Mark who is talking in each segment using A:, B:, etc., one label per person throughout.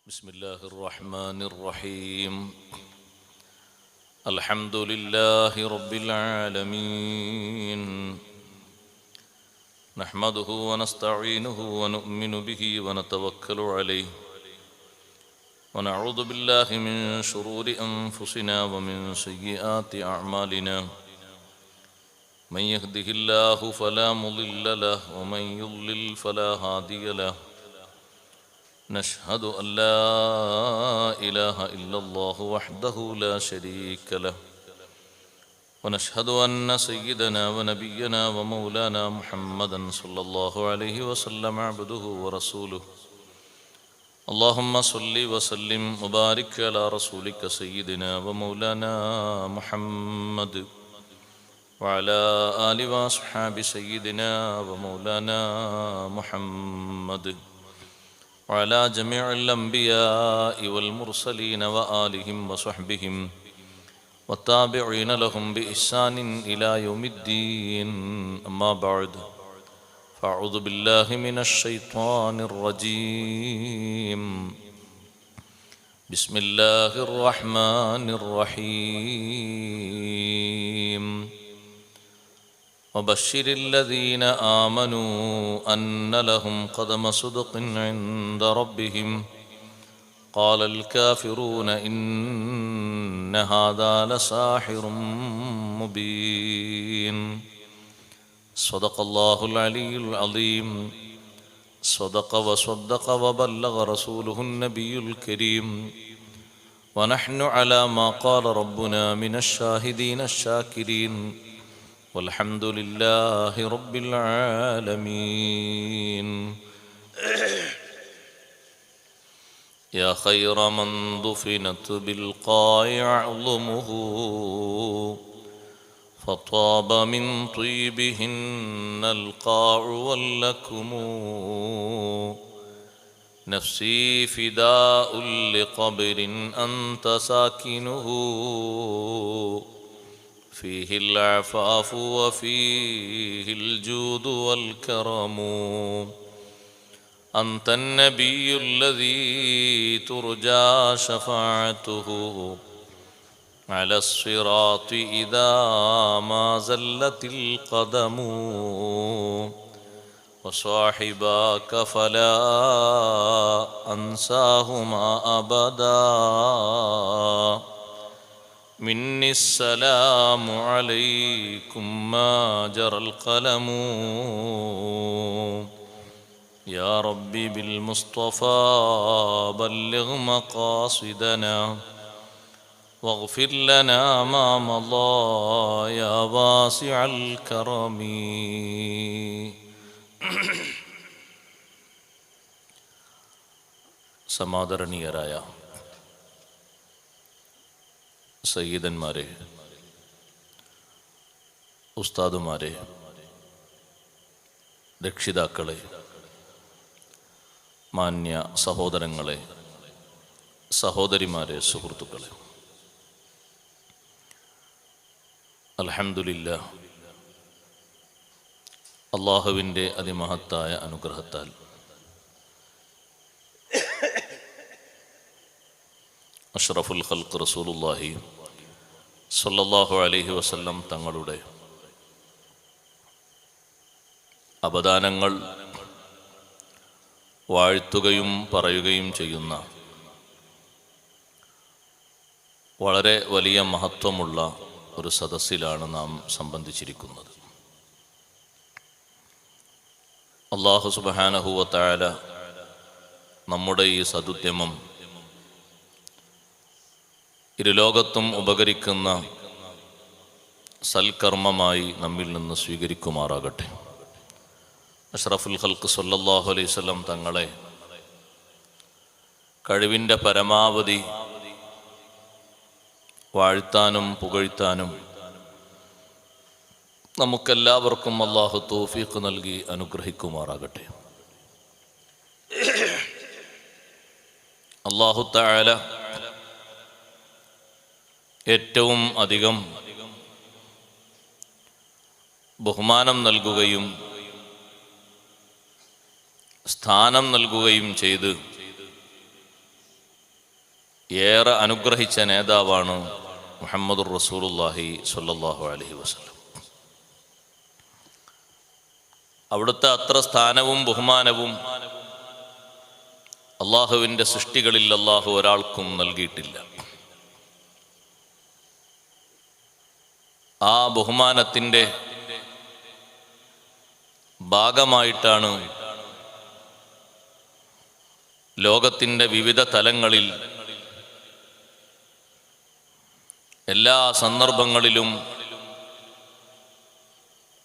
A: بسم الله الرحمن الرحيم. الحمد لله رب العالمين. نحمده ونستعينه ونؤمن به ونتوكل عليه ونعوذ بالله من شرور أنفسنا ومن سيئات أعمالنا. من يهده الله فلا مضل له ومن يضلل فلا هادي له. نشهد أن لا إله إلا الله وحده لا شريك له ونشهد أن سيدنا ونبينا ومولانا محمدا صلى الله عليه وسلم عبده ورسوله. اللهم صل وسلم وبارك على رسولك سيدنا ومولانا محمد وعلى آل وأصحاب سيدنا ومولانا محمد وعلى جميع الأنبياء والمرسلين وآلهم وصحبهم والتابعين لهم بإحسان إلى يوم الدين. أما بعد، فأعوذ بالله من الشيطان الرجيم. بسم الله الرحمن الرحيم. وبشر الذين آمنوا أن لهم قدم صدق عند ربهم. قال الكافرون إن هذا لساحر مبين. صدق الله العلي العظيم. صدق وصدق وبلغ رسوله النبي الكريم. ونحن على ما قال ربنا من الشاهدين الشاكرين، والحمد لله رب العالمين. يا خير من دفنت بالقاع أعظمه، فطاب من طيبهن القاع واللكم. نفسي فداء لقبر أنت ساكنه، فيه العفاف وفيه الجود والكرم. أنت النبي الذي ترجى شفاعته على الصراط إذا ما زلت القدم. وصاحباك فلا أنساهما أبدا، مني السلام عليكم ما جرى القلم. يا ربي بالمصطفى بلغ مقاصدنا، واغفر لنا ما مضى يا واسع الكرم. സമാദരണീയരായ സയ്യിദന്മാരെ, ഉസ്താദുമാരെ, രക്ഷിതാക്കളെ, മാന്യ സഹോദരങ്ങളെ, സഹോദരിമാരെ, സുഹൃത്തുക്കളെ, അൽഹംദുലില്ലാഹ്, അള്ളാഹുവിൻ്റെ അതിമഹത്തായ അനുഗ്രഹത്താൽ അഷ്റഫുൽ ഖൽഖ് റസൂലുള്ളാഹി സ്വല്ലല്ലാഹു അലൈഹി വസല്ലം തങ്ങളുടെ അവദാനങ്ങൾ വാഴ്ത്തുകയും പറയുകയും ചെയ്യുന്ന വളരെ വലിയ മഹത്വമുള്ള ഒരു സദസ്സിലാണ് നാം സംബന്ധിച്ചിരിക്കുന്നത്. അല്ലാഹു സുബ്ഹാനഹു വ തആല നമ്മുടെ ഈ സദുദ്യമം ഇരുലോകത്തും ഉപകരിക്കുന്ന സൽക്കർമ്മമായി നമ്മിൽ നിന്ന് സ്വീകരിക്കുമാറാകട്ടെ. അഷ്റഫുൽ ഖൽഖ് സ്വല്ലല്ലാഹു അലൈഹി വസല്ലം തങ്ങളെ കഴിവിൻ്റെ പരമാവധി വാഴ്ത്താനും പുകഴ്ത്താനും നമുക്കെല്ലാവർക്കും അല്ലാഹു തൗഫീഖ് നൽകി അനുഗ്രഹിക്കുമാറാകട്ടെ. അല്ലാഹു തആല ഏറ്റവും അധികം ബഹുമാനം നൽകുകയും സ്ഥാനം നൽകുകയും ചെയ്ത് ഏറെ അനുഗ്രഹിച്ച നേതാവാണ് മുഹമ്മദുർ റസൂലുള്ളാഹി സ്വല്ലല്ലാഹു അലൈഹി വസല്ലം. അവിടുത്തെ അത്ര സ്ഥാനവും ബഹുമാനവും അള്ളാഹുവിൻ്റെ സൃഷ്ടികളിൽ അള്ളാഹു ഒരാൾക്കും നൽകിയിട്ടില്ല. ആ ബഹുമാനത്തിൻ്റെ ഭാഗമായിട്ടാണ് ലോകത്തിൻ്റെ വിവിധ തലങ്ങളിൽ എല്ലാ സന്ദർഭങ്ങളിലും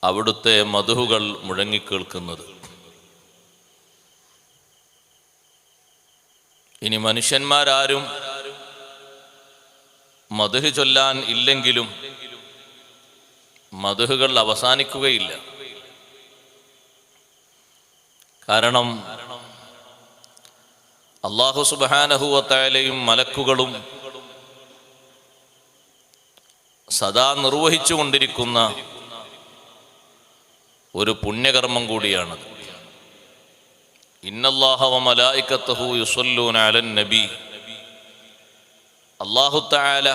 A: അവിടുത്തെ മദ്ഹുകൾ മുഴങ്ങിക്കേൾക്കുന്നത്. ഇനി മനുഷ്യന്മാരാരും മദ്ഹ് ചൊല്ലാൻ ഇല്ലെങ്കിലും മദ്ഹുകൾ അവസാനിക്കുകയില്ല. കാരണം അല്ലാഹു സുബ്ഹാനഹു വ തആലയും മലക്കുകളും സദാ നിർവഹിച്ചു കൊണ്ടിരിക്കുന്ന ഒരു പുണ്യകർമ്മം കൂടിയാണത്. ഇന്നല്ലാഹ വ മലായികത്തുഹു യുസല്ലൂന അലൻ നബി. അല്ലാഹു തആല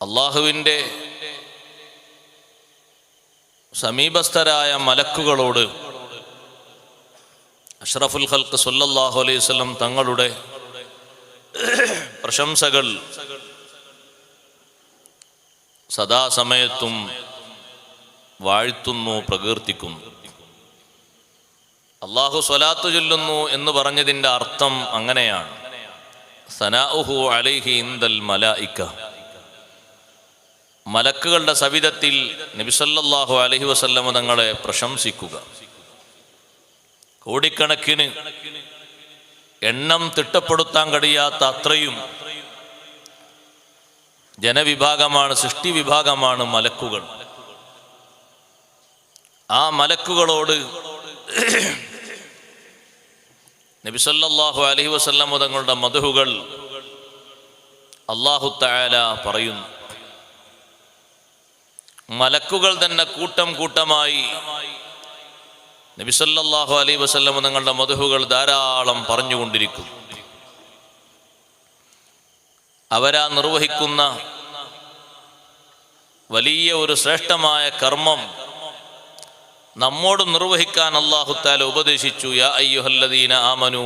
A: അല്ലാഹുവിൻ്റെ സമീപസ്ഥരായ മലക്കുകളോട് അഷ്റഫുൽ ഖൽഖ് സല്ലല്ലാഹു അലൈഹി വസല്ലം തങ്ങളുടെ പ്രശംസകൾ സദാസമയത്തും വാഴ്ത്തുന്നു, പ്രകീർത്തിക്കുന്നു. അല്ലാഹു സ്വലാത്തു ചൊല്ലുന്നു എന്ന് പറഞ്ഞതിൻ്റെ അർത്ഥം അങ്ങനെയാണ്. സനാഉഹു അലൈഹി ഇൻദൽ മലായിക. മലക്കുകളുടെ സവിധത്തിൽ നബി സല്ലല്ലാഹു അലൈഹി വസല്ലം തങ്ങളെ പ്രശംസിക്കുക. കോടിക്കണക്കിന് എണ്ണം തിട്ടപ്പെടുത്താൻ കഴിയാത്ത അത്രയും ജനവിഭാഗമാണ്, സൃഷ്ടി വിഭാഗമാണ് മലക്കുകൾ. ആ മലക്കുകളോട് നബി സല്ലല്ലാഹു അലൈഹി വസല്ലം തങ്ങളുടെ മദ്ഹുകൾ അല്ലാഹു തആല പറയുന്നു. മലക്കുകൾ തന്നെ കൂട്ടം കൂട്ടമായി നബി സല്ലല്ലാഹു അലൈഹി വസല്ലം തങ്ങളുടെ മദ്ഹുകൾ ധാരാളം പറഞ്ഞുകൊണ്ടിരിക്കും. അവരാ നിർവഹിക്കുന്ന വലിയ ഒരു ശ്രേഷ്ഠമായ കർമ്മം നമ്മോട് നിർവഹിക്കാൻ അല്ലാഹു തആല ഉപദേശിച്ചു. യാ അയ്യുഹല്ലദീന ആമനു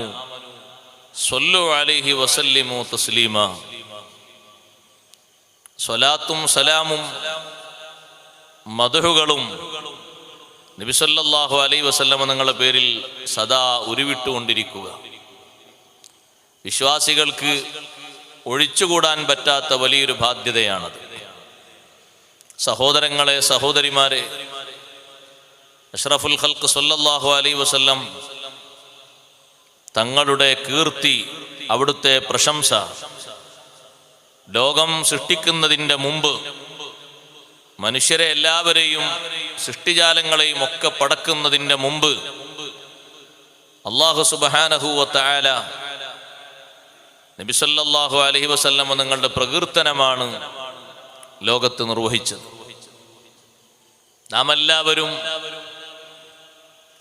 A: സ്വല്ലു അലൈഹി വസല്ലിമു തസ്ലീമ. സ്വലാത്തും സലാമും മദ്ഹുകളും നബി സല്ലല്ലാഹു അലൈഹി വസല്ലം തങ്ങളുടെ പേരിൽ സദാ ഉരുവിട്ടുകൊണ്ടിരിക്കുക. വിശ്വാസികൾക്ക് ഒഴിച്ചുകൂടാൻ പറ്റാത്ത വലിയൊരു ബാധ്യതയാണത്. സഹോദരങ്ങളെ, സഹോദരിമാരെ, അഷ്റഫുൽ ഖൽഖ് സല്ലല്ലാഹു അലൈഹി വസല്ലം തങ്ങളുടെ കീർത്തി, അവിടുത്തെ പ്രശംസ ലോകം സൃഷ്ടിക്കുന്നതിൻ്റെ മുമ്പ് മനുഷ്യരെ എല്ലാവരെയും സൃഷ്ടിജാലങ്ങളെയും ഒക്കെ പടക്കുന്നതിൻ്റെ മുമ്പ് അല്ലാഹു സുബ്ഹാനഹു വ തആല നബി സല്ലല്ലാഹു അലൈഹി വസല്ലം തങ്ങളുടെ പ്രകീർത്തനമാണ് ലോകത്ത് നിർവഹിച്ചത്. നാം എല്ലാവരും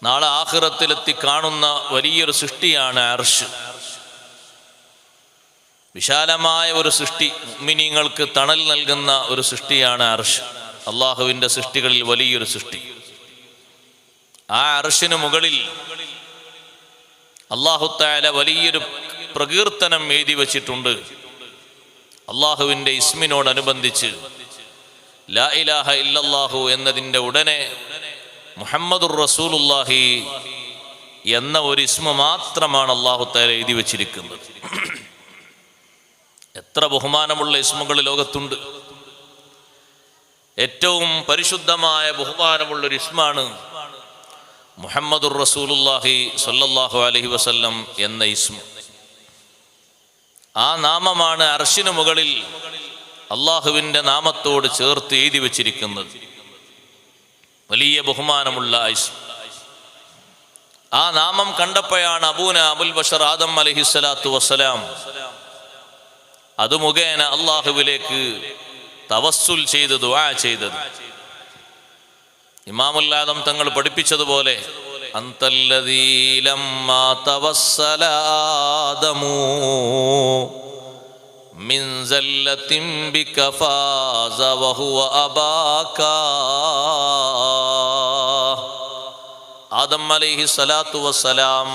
A: നാളെ ആഖിറത്തിലെത്തി കാണുന്ന വലിയൊരു സൃഷ്ടിയാണ് അർശ്. വിശാലമായ ഒരു സൃഷ്ടി, മുഅ്മിനീങ്ങൾക്ക് തണൽ നൽകുന്ന ഒരു സൃഷ്ടിയാണ് അർശ്. അള്ളാഹുവിൻ്റെ സൃഷ്ടികളിൽ വലിയൊരു സൃഷ്ടി. ആ അർശിന് മുകളിൽ അല്ലാഹു തആല വലിയൊരു പ്രകീർത്തനം എഴുതി വച്ചിട്ടുണ്ട്. അള്ളാഹുവിൻ്റെ ഇസ്മിനോടനുബന്ധിച്ച് ലാ ഇലാഹ ഇല്ലല്ലാഹു എന്നതിൻ്റെ ഉടനെ മുഹമ്മദുർ റസൂലുള്ളാഹി എന്ന ഒരു ഇസ്മ മാത്രമാണ് അല്ലാഹു തആല എഴുതി വച്ചിരിക്കുന്നത്. എത്ര ബഹുമാനമുള്ള ഇസ്മുകൾ ലോകത്തുണ്ട്. ഏറ്റവും പരിശുദ്ധമായ ബഹുമാനമുള്ളൊരു ഇസ്മാണ് മുഹമ്മദുർ റസൂലുള്ളാഹി സ്വല്ലല്ലാഹു അലൈഹി വസല്ലം എന്ന ഇസ്മ. ആ നാമമാണ് അർശിനു മുകളിൽ അള്ളാഹുവിൻ്റെ നാമത്തോട് ചേർത്ത് എഴുതി വച്ചിരിക്കുന്നത്. വലിയ ബഹുമാനമുള്ള ഇസ്മ. ആ നാമം കണ്ടപ്പോഴാണ് അബൂന അബുൽ ബഷർ ആദം അലൈഹിസ്സലാത്തു വസ്സലാം അത് മുഖേന അള്ളാഹുവിലേക്ക് തവസ്സുൽ ചെയ്ത് ദുആ ചെയ്തത്. ഇമാമുൽ ആദം തങ്ങൾ പഠിപ്പിച്ചതുപോലെ അന്തല്ലദീ ലമ്മാ തവസ്സല ആദമു മിൻ സല്ലത്തിൻ ബിക ഫാസ വഹുവ അബാക. ആദം അലൈഹിസ്സലാത്തു വസ്സലാം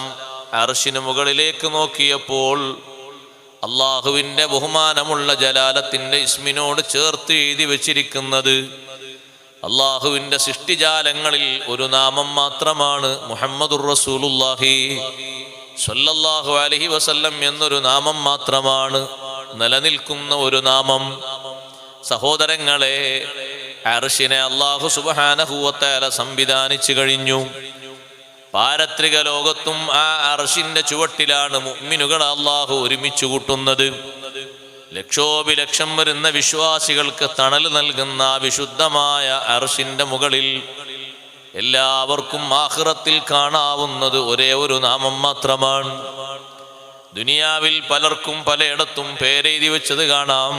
A: അർശിന് മുകളിലേക്ക് നോക്കിയപ്പോൾ അള്ളാഹുവിൻ്റെ ബഹുമാനമുള്ള ജലാലത്തിൻ്റെ ഇസ്മിനോട് ചേർത്ത് എഴുതി വച്ചിരിക്കുന്നത് അള്ളാഹുവിൻ്റെ സൃഷ്ടിജാലങ്ങളിൽ ഒരു നാമം മാത്രമാണ്, മുഹമ്മദുർ റസൂലുള്ളാഹി സ്വല്ലല്ലാഹു അലൈഹി വസല്ലം എന്നൊരു നാമം മാത്രമാണ്, നിലനിൽക്കുന്ന ഒരു നാമം. സഹോദരങ്ങളെ, അർശിനെ അള്ളാഹു സുബ്ഹാനഹു വ തആല സംവിധാനിച്ചു കഴിഞ്ഞു. പാരത്രിക ലോകത്തും ആ അർശിന്റെ ചുവട്ടിലാണ് മുഅ്മിനുകളെ അള്ളാഹു ഒരുമിച്ച് കൂട്ടുന്നത്. ലക്ഷോപിലക്ഷം വരുന്ന വിശ്വാസികൾക്ക് തണൽ നൽകുന്ന ആ വിശുദ്ധമായ അർശിന്റെ മുകളിൽ എല്ലാവർക്കും ആഖിറത്തിൽ കാണാവുന്നത് ഒരേ ഒരു നാമം മാത്രമാണ്. ദുനിയാവിൽ പലർക്കും പലയിടത്തും പേരെഴുതി വെച്ചത് കാണാം,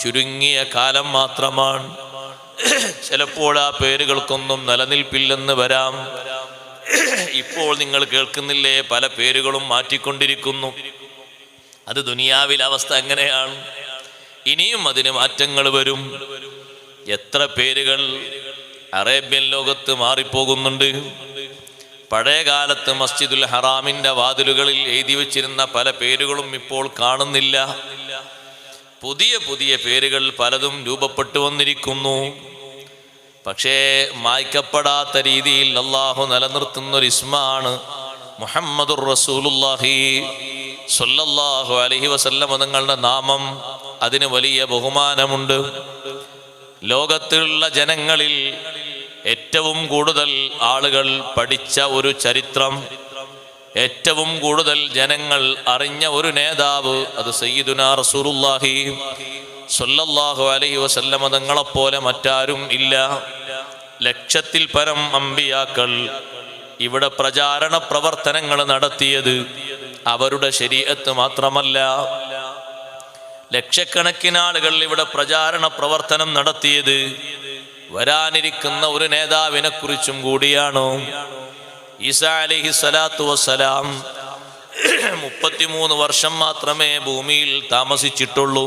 A: ചുരുങ്ങിയ കാലം മാത്രമാണ്. ചിലപ്പോൾ ആ പേരുകൾക്കൊന്നും നിലനിൽപ്പില്ലെന്ന് വരാം. ഇപ്പോൾ നിങ്ങൾ കേൾക്കുന്നില്ലേ, പല പേരുകളും മാറ്റിക്കൊണ്ടിരിക്കുന്നു. അത് ദുനിയാവിലെ അവസ്ഥ എങ്ങനെയാണ്? ഇനിയും അതിന് മാറ്റങ്ങൾ വരും. എത്ര പേരുകൾ അറേബ്യൻ ലോകത്ത് മാറിപ്പോകുന്നുണ്ട്. പഴയ കാലത്ത് മസ്ജിദുൽ ഹറാമിന്റെ വാതിലുകളിൽ എഴുതി വച്ചിരുന്ന പല പേരുകളും ഇപ്പോൾ കാണുന്നില്ല. പുതിയ പുതിയ പേരുകൾ പലതും രൂപപ്പെട്ടു വന്നിരിക്കുന്നു. പക്ഷേ മായ്ക്കപ്പെടാത്ത രീതിയിൽ അള്ളാഹു നിലനിർത്തുന്നൊരു ഇസ്മാണ് മുഹമ്മദുർ റസൂലുള്ളാഹി സ്വല്ലല്ലാഹു അലൈഹി വസല്ലം തങ്ങളുടെ നാമം. അതിന് വലിയ ബഹുമാനമുണ്ട്. ലോകത്തിലുള്ള ജനങ്ങളിൽ ഏറ്റവും കൂടുതൽ ആളുകൾ പഠിച്ച ഒരു ചരിത്രം, ഏറ്റവും കൂടുതൽ ജനങ്ങൾ അറിഞ്ഞ ഒരു നേതാവ്, അത് സയ്യിദുനാ റസൂലുള്ളാഹി സ്വല്ലല്ലാഹു അലൈഹി വസല്ലം തങ്ങളെപ്പോലെ മറ്റാരും ഇല്ല. ലക്ഷത്തിൽ പരം അമ്പിയാക്കൾ ഇവിടെ പ്രചാരണ പ്രവർത്തനങ്ങൾ നടത്തിയത് അവരുടെ ശരീഅത്ത് മാത്രമല്ല. ലക്ഷക്കണക്കിന് ആളുകൾ ഇവിടെ പ്രചാരണ പ്രവർത്തനം നടത്തിയത് വരാനിരിക്കുന്ന ഒരു നേതാവിനെ കുറിച്ചും കൂടിയാണ്. ഈസാ അലൈഹിസ്സലാത്തു വസ്സലാം 33 വർഷം മാത്രമേ ഭൂമിയിൽ താമസിച്ചിട്ടുള്ളൂ.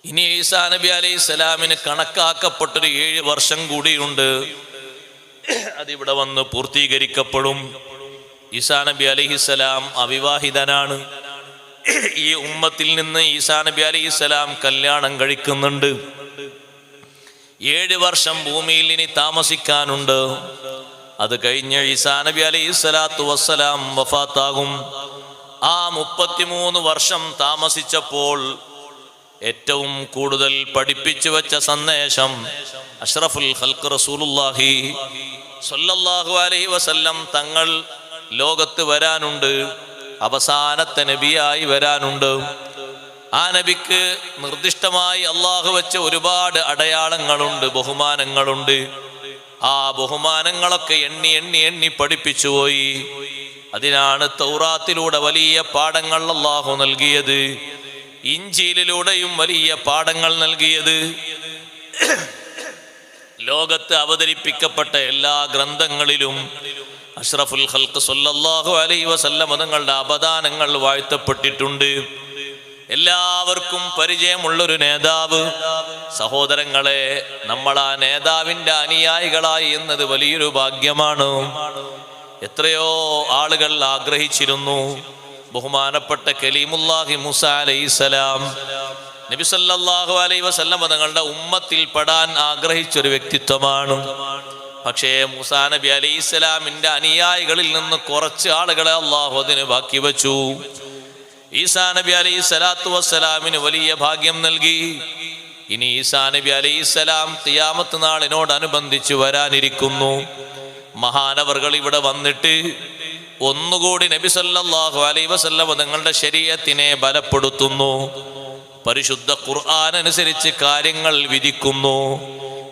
A: ഇനി ഈസാ നബി അലൈഹിസ്സലാമിന് കണക്കാക്കപ്പെട്ടൊരു 7 വർഷം കൂടിയുണ്ട്. അതിവിടെ വന്ന് പൂർത്തീകരിക്കപ്പെടും. ഈസാ നബി അലൈഹിസ്സലാം അവിവാഹിതനാണ്. ഈ ഉമ്മത്തിൽ നിന്ന് ഈസാ നബി അലൈഹിസ്സലാം കല്യാണം കഴിക്കുന്നുണ്ട്. 7 വർഷം ഭൂമിയിൽ ഇനി താമസിക്കാനുണ്ട്. അത് കഴിഞ്ഞ് ഈസാ നബി അലൈഹിസ്സലാത്തു വസ്സലാം വഫാത്താകും. ആ 33 വർഷം താമസിച്ചപ്പോൾ ഏറ്റവും കൂടുതൽ പഠിപ്പിച്ചു വെച്ച സന്ദേശം അഷ്റഫുൽ ഖൽഖ് റസൂലുള്ളാഹി സ്വല്ലല്ലാഹു അലൈഹി വസല്ലം തങ്ങൾ ലോകത്ത് വരാനുണ്ട്. അവസാനത്തെ നബിയായി വരാനുണ്ട്. ആ നബിക്ക് നിർദ്ദിഷ്ടമായി അള്ളാഹു വെച്ച ഒരുപാട് അടയാളങ്ങളുണ്ട്, ബഹുമാനങ്ങളുണ്ട്. ആ ബഹുമാനങ്ങളൊക്കെ എണ്ണി എണ്ണി എണ്ണി പഠിപ്പിച്ചു പോയി. അതിനാണ് തൗറാത്തിലൂടെ വലിയ പാഠങ്ങൾ അള്ളാഹു നൽകിയത്, ഇഞ്ചീലിലൂടെയും വലിയ പാഠങ്ങൾ നൽകിയത്. ലോകത്ത് അവതരിപ്പിക്കപ്പെട്ട എല്ലാ ഗ്രന്ഥങ്ങളിലും അഷ്റഫുൽ ഖൽഖ് സ്വല്ലല്ലാഹു അലൈഹി വസല്ലം തങ്ങളുടെ അപദാനങ്ങൾ വാഴ്ത്തപ്പെട്ടിട്ടുണ്ട്. എല്ലാവർക്കും പരിചയമുള്ളൊരു നേതാവ്. സഹോദരങ്ങളെ, നമ്മൾ ആ നേതാവിൻ്റെ അനുയായികളായി എന്നത് വലിയൊരു ഭാഗ്യമാണ്. എത്രയോ ആളുകൾ ആഗ്രഹിച്ചിരുന്നു. ബഹുമാനപ്പെട്ട കലീമുല്ലാഹി മൂസ അലൈഹിസ്സലാം നബി സല്ലല്ലാഹു അലൈഹി വസല്ലം തങ്ങളുടെ ഉമ്മത്തിൽ പെടാൻ ആഗ്രഹിച്ചൊരു വ്യക്തിത്വമാണ്. പക്ഷേ മൂസാ നബി അലൈഹിസ്സലാമിന്റെ അനുയായികളിൽ നിന്ന് കുറച്ച് ആളുകളെ അള്ളാഹു അതിന് ബാക്കി വെച്ചു. ഈസാ നബി അലൈഹിസ്സലാത്തു വസ്സലാമിന് വലിയ ഭാഗ്യം നൽകി. ഇനി ഈസാ നബി അലൈഹിസ്സലാം ഖിയാമത്ത് നാളിനോടനുബന്ധിച്ച് വരാനിരിക്കുന്നു. മഹാനവർകൾ ഇവിടെ വന്നിട്ട് ഒന്നുകൂടി നബി സല്ലല്ലാഹു അലൈഹി വസല്ലം തങ്ങളുടെ ശരീഅത്തിനെ ബലപ്പെടുത്തുന്നു. പരിശുദ്ധ ഖുർആൻ അനുസരിച്ച് കാര്യങ്ങൾ വിധിക്കുന്നു.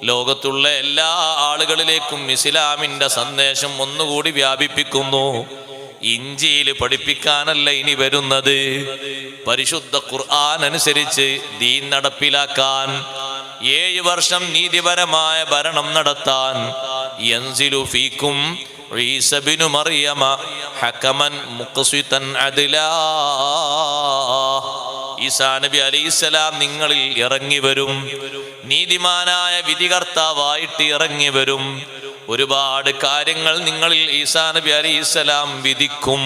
A: ലോകത്തുള്ള എല്ലാ ആളുകളിലേക്കും ഇസ്ലാമിന്റെ സന്ദേശം ഒന്നുകൂടി വ്യാപിപ്പിക്കുന്നു. ഇഞ്ചിയിൽ പഠിപ്പിക്കാനല്ല ഇനി വരുന്നത്, പരിശുദ്ധ ഖുർആൻ അനുസരിച്ച് ദീൻ നടപ്പിലാക്കാൻ, 7 വർഷം നീതിപരമായ ഭരണം നടത്താൻ യൻസിലു ഫീകും ഈസ ഇബ്നു മറിയമ ഹകമൻ മുഖ്സിതൻ അദ്ലാ. ഈസാ നബി അലൈഹിസ്സലാം നിങ്ങളിൽ ഇറങ്ങി വരും, നീതിമാനായ വിധികർത്താവായിട്ട് ഇറങ്ങി വരും. ഒരുപാട് കാര്യങ്ങൾ നിങ്ങളിൽ ഈസാ നബി അലൈഹിസ്സലാം വിധിക്കും.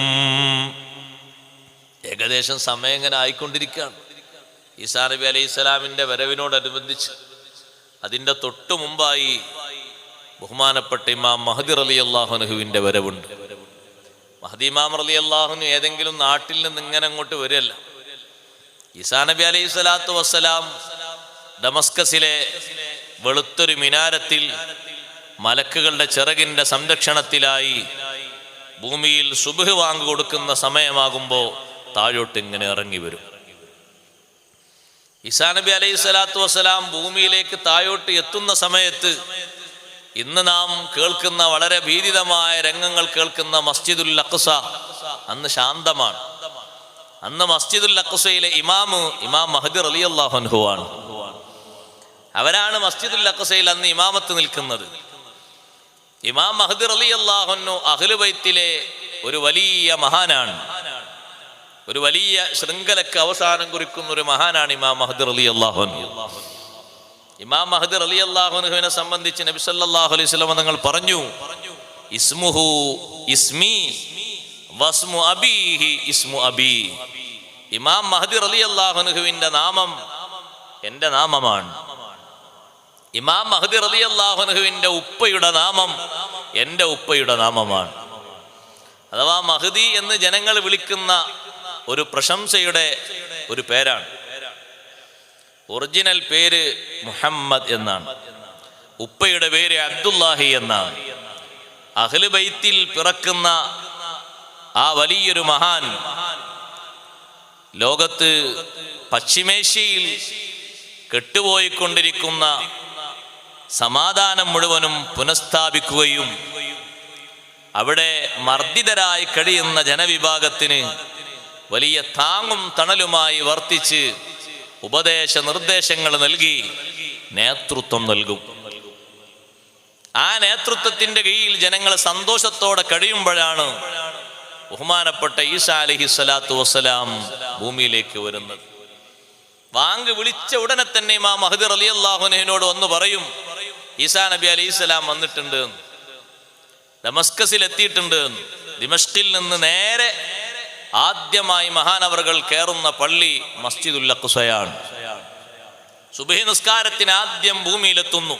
A: ഏകദേശം സമയം ഇങ്ങനെ ആയിക്കൊണ്ടിരിക്കുകയാണ്. ഈസാ നബി അലൈഹിസ്സലാമിൻ്റെ വരവിനോടനുബന്ധിച്ച് അതിൻ്റെ തൊട്ടു മുമ്പായി ബഹുമാനപ്പെട്ട ഇമാം മഹദി റളിയല്ലാഹു അൻഹുവിൻ്റെ വരവുണ്ട്. മഹദി ഇമാം റളിയല്ലാഹു അൻഹു ഏതെങ്കിലും നാട്ടിൽ നിന്ന് ഇങ്ങനെ അങ്ങോട്ട് വരികയല്ല. ഈസാ നബി അലൈഹി സ്വലാത്തു വസ്സലാം ദമസ്കസിലെ വെളുത്തൊരു മിനാരത്തിൽ മലക്കുകളുടെ ചിറകിൻ്റെ സംരക്ഷണത്തിലായി ഭൂമിയിൽ സുബ്ഹ് വാങ്ക് കൊടുക്കുന്ന സമയമാകുമ്പോൾ താഴോട്ട് ഇങ്ങനെ ഇറങ്ങി വരും. ഈസാ നബി അലൈഹി സ്വലാത്തു വസ്സലാം ഭൂമിയിലേക്ക് താഴോട്ട് എത്തുന്ന സമയത്ത് ഇന്ന് നാം കേൾക്കുന്ന വളരെ ഭീതിതമായ രംഗങ്ങൾ കേൾക്കുന്ന മസ്ജിദുൽ അഖ്സ അന്ന് ശാന്തമാണ്. അന്ന് മസ്ജിദുൽ അഖ്സയിലെ ഇമാം മഹദി റളിയല്ലാഹു അൻഹു ആണ്. അവരാണ് മസ്ജിദുൽ അഖ്സയിൽ അന്ന് ഇമാമത്ത് നിൽക്കുന്നത്. ഇമാം മഹദി റളിയല്ലാഹു അൻഹു അഹ്ലു ബൈത്തിലെ ഒരു വലിയ മഹാനാണ്. ഒരു വലിയ ശൃംഖലക്ക് അവസാനം കുറിക്കുന്ന ഒരു മഹാനാണ് ഇമാം മഹദി റളിയല്ലാഹു അൻഹു. ഇമാം മഹദി റളിയല്ലാഹു അൻഹുവിനെ സംബന്ധിച്ച് നബി സല്ലല്ലാഹു അലൈഹി വസല്ലം തങ്ങൾ പറഞ്ഞു, ഇസ്മുഹു ഇസ്മി വസ്മു അബീഹി ഇസ്മു അബീ. ഇമാം മഹദി റളിയല്ലാഹു അൻഹുവിന്റെ നാമം എൻ്റെ നാമമാണ്. ഇമാം മഹദി റളിയല്ലാഹു അൻഹുവിന്റെ ഉപ്പയുടെ നാമം എൻ്റെ ഉപ്പയുടെ നാമമാണ്. അഥവാ മഹദി എന്ന് ജനങ്ങൾ വിളിക്കുന്ന ഒരു പ്രശംസയുടെ ഒരു പേരാണ്. ഒറിജിനൽ പേര് മുഹമ്മദ് എന്നാണ്. ഉപ്പയുടെ പേര് അബ്ദുല്ലാഹി എന്നാണ്. അഹ്ലു ബൈത്തിൽ പിറക്കുന്ന ആ വലിയൊരു മഹാൻ ലോകത്ത് പശ്ചിമേഷ്യയിൽ കെട്ടുപോയിക്കൊണ്ടിരിക്കുന്ന സമാധാനം മുഴുവനും പുനഃസ്ഥാപിക്കുകയും അവിടെ മർദ്ദിതരായി കഴിയുന്ന ജനവിഭാഗത്തിന് വലിയ താങ്ങും തണലുമായി വർത്തിച്ച് ഉപദേശ നിർദ്ദേശങ്ങൾ നൽകി നേതൃത്വം നൽകും. ആ നേതൃത്വത്തിന്റെ കീഴിൽ ജനങ്ങൾ സന്തോഷത്തോടെ കഴിയുമ്പോഴാണ് ബഹുമാനപ്പെട്ട ഈസാ അലൈഹി സ്വലാത്തു വസ്സലാം ഭൂമിയിലേക്ക് വരുന്നത്. വാങ്ക് വിളിച്ച ഉടനെ തന്നെ ഇമാം മഹദി റളിയല്ലാഹു അൻഹുവിനോട് ഒന്ന് പറയും, ഈസാ നബി അലൈഹി സ്വലാം വന്നിട്ടുണ്ട്, ദമസ്കസിൽ എത്തിയിട്ടുണ്ട്. ദിമഷ്കിൽ നിന്ന് നേരെ ആദ്യമായി മഹാനവറുകൾ കയറുന്ന പള്ളി മസ്ജിദുൽ അഖ്സയാണ്. സുബ്ഹി നിസ്കാരത്തിന് ആദ്യം ഭൂമിയിലെത്തുന്നു.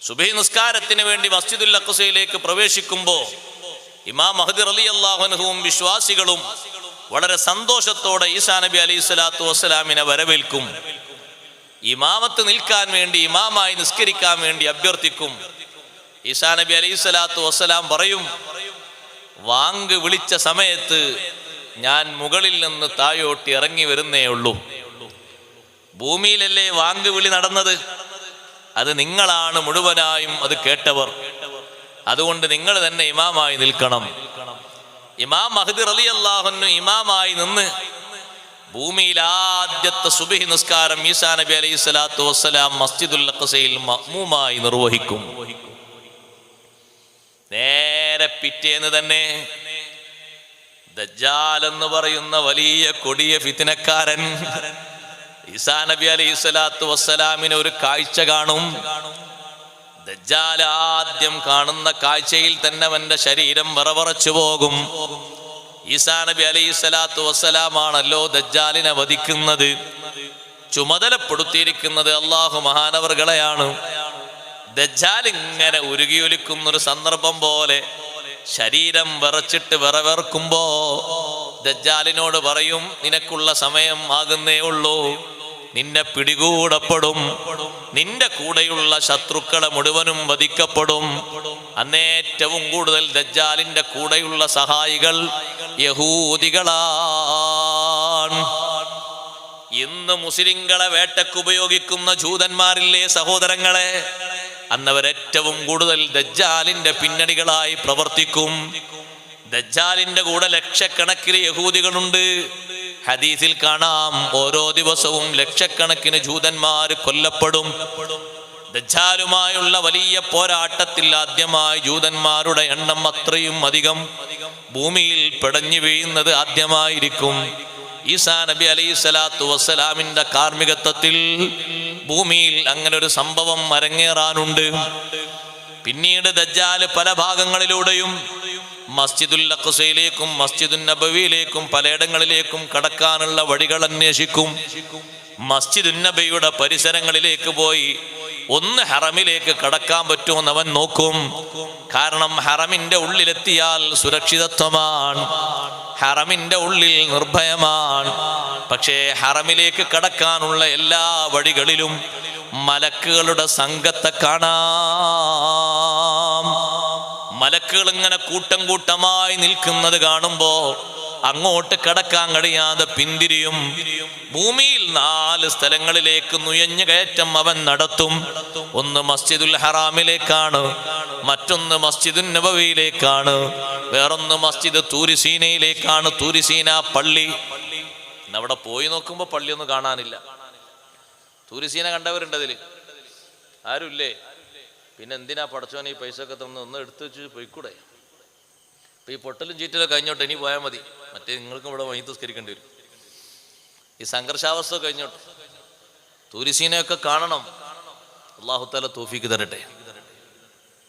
A: സുബ്ഹി നിസ്കാരത്തിന് വേണ്ടി മസ്ജിദുൽ അഖ്സയിലേക്ക് പ്രവേശിക്കുമ്പോൾ ഇമാം മഹദി റളിയല്ലാഹു അൻഹുവും വിശ്വാസികളും വളരെ സന്തോഷത്തോടെ ഈസാ നബി അലൈഹി സ്വലാത്തു വസ്സലാമിനെ വരവേൽക്കും. ഇമാമത്ത് നിൽക്കാൻ വേണ്ടി, ഇമാമായി നിസ്കരിക്കാൻ വേണ്ടി അഭ്യർത്ഥിക്കും. ഈസാ നബി അലൈഹി സ്വലാത്തു വസ്സലാം പറയും, വാങ്ക് വിളിച്ച സമയത്ത് ഞാൻ മുകളിൽ നിന്ന് താഴോട്ട് ഇറങ്ങി വരുന്നേ ഉള്ളൂ. ഭൂമിയിലല്ലേ വാങ്ക് വിളി നടന്നത്, അത് നിങ്ങളാണ് മുഴുവനായും അത് കേട്ടവർ. അതുകൊണ്ട് നിങ്ങൾ തന്നെ ഇമാമായി നിൽക്കണം. ഇമാം മഹദി റളിയല്ലാഹു അൻഹു ഇമാമായി നിന്ന് ഭൂമിയിൽ ആദ്യത്തെ സുബ്ഹി നിസ്കാരം ഈസാ നബി അലൈഹി സ്വലാത്തു വസ്സലാം മസ്ജിദുൽ അഖ്സയിൽ മഅ്മൂമായി നിർവഹിക്കും. നേരെ പിറ്റേന്ന് തന്നെ ദജ്ജാൽ എന്ന് പറയുന്ന വലിയ കൊടിയ ഫിത്നക്കാരൻ ഈസാ നബി അലൈഹി സ്വലാത്തു വസ്സലാമിന് ഒരു കാഴ്ച കാണും. ദജ്ജാൽ ആദ്യം കാണുന്ന കാഴ്ചയിൽ തന്നെ അവന്റെ ശരീരം വിറവിറച്ചു പോകും. ഈസാ നബി അലൈഹി സ്വലാത്തു വസ്സലാമാണല്ലോ ദജ്ജാലിനെ വധിക്കുന്നത്. ചുമതലപ്പെടുത്തിയിരിക്കുന്നത് അല്ലാഹു മഹാനവറുകളെയാണ്. ദജ്ജാൽ ഇങ്ങനെ ഉരുകിയൊലിക്കുന്നൊരു സന്ദർഭം പോലെ ശരീരം വിറച്ചിട്ട് വിറവിറക്കുമ്പോ ദജ്ജാലിനോട് പറയും, നിനക്കുള്ള സമയം ആകുന്നേ ഉള്ളൂ, നിന്നെ പിടികൂടപ്പെടും, നിന്റെ കൂടെയുള്ള ശത്രുക്കളെ മുഴുവനും വധിക്കപ്പെടും. അന്നേറ്റവും കൂടുതൽ ദജ്ജാലിന്റെ കൂടെയുള്ള സഹായികൾ യഹൂദികളാണ്. ഇന്ന് മുസ്ലിങ്ങളെ വേട്ടക്ക് ഉപയോഗിക്കുന്ന ജൂതന്മാരില്ലേ സഹോദരങ്ങളെ, അന്നവരേറ്റവും കൂടുതൽ ദജ്ജാലിന്റെ പിന്നണികളായി പ്രവർത്തിക്കും. ദജ്ജാലിന്റെ കൂടെ ലക്ഷക്കണക്കിന് യഹൂദികളുണ്ട്. ഹദീസിൽ കാണാം, ഓരോ ദിവസവും ലക്ഷക്കണക്കിന് ജൂതന്മാർ കൊല്ലപ്പെടും. ദജ്ജാലുമായുള്ള വലിയ പോരാട്ടത്തിൽ ആദ്യമായി ജൂതന്മാരുടെ എണ്ണം അത്രയും അധികം ഭൂമിയിൽ പിടഞ്ഞു വീഴുന്നത് ആദ്യമായിരിക്കും. ഈസാ നബി അലൈഹി സ്വലാത്തു വസ്സലാമിന്റെ കാർമ്മികത്വത്തിൽ ഭൂമിയിൽ അങ്ങനെ ഒരു സംഭവം അരങ്ങേറാനുണ്ട്. പിന്നീട് ദജ്ജാല് പല ഭാഗങ്ങളിലൂടെയും മസ്ജിദുൽ അഖ്സയിലേക്കും മസ്ജിദുൻ നബവിയിലേക്കും പലയിടങ്ങളിലേക്കും കടക്കാനുള്ള വഴികൾ അന്വേഷിക്കും. മസ്ജിദുൻ നബവിയുടെ പരിസരങ്ങളിലേക്ക് പോയി ഒന്ന് ഹറമിലേക്ക് കടക്കാൻ പറ്റുമെന്ന് അവൻ നോക്കും. കാരണം ഹറമിന്റെ ഉള്ളിലെത്തിയാൽ സുരക്ഷിതത്വമാണ്, ഹറമിന്റെ ഉള്ളിൽ നിർഭയമാണ്. പക്ഷേ ഹറമിലേക്ക് കടക്കാനുള്ള എല്ലാ വഴികളിലും മലക്കുകളുടെ സംഘത്തെ കാണാം. മലക്കുകൾ ഇങ്ങനെ കൂട്ടം കൂട്ടമായി നിൽക്കുന്നത് കാണുമ്പോ അങ്ങോട്ട് കടക്കാൻ കഴിയാതെ പിന്തിരിയും. ഭൂമിയിൽ 4 സ്ഥലങ്ങളിലേക്ക് നുഴഞ്ഞു കയറ്റം അവൻ നടത്തും. ഒന്ന് മസ്ജിദുൽ ഹറാമിലേക്കാണ്, മറ്റൊന്ന് മസ്ജിദുൻ നബവിയിലേക്കാണ്, വേറൊന്ന് മസ്ജിദ് തൂരിസീനയിലേക്കാണ്. തൂരിസീന പള്ളി. അവിടെ പോയി നോക്കുമ്പോ പള്ളിയൊന്നും കാണാനില്ല. തൂരിസീന കണ്ടവരുണ്ട് അതില്? ആരുമില്ലേ? പിന്നെ എന്തിനാ പടച്ചോൻ ഈ പൈസ ഒക്കെ തന്ന് ഒന്ന് എടുത്തു വെച്ച് പോയിക്കൂടെ? അപ്പൊ ഈ പൊട്ടലും ചീറ്റലും കഴിഞ്ഞോട്ടെ, ഇനി പോയാൽ മതി. മറ്റേ നിങ്ങൾക്കും ഇവിടെ വൈകി തസ്കരിക്കേണ്ടി വരും. ഈ സംഘർഷാവസ്ഥ കഴിഞ്ഞോട്ടെ. തൂരിസീനയൊക്കെ കാണണം. അല്ലാഹു തആല തൗഫീഖ് തരട്ടെ.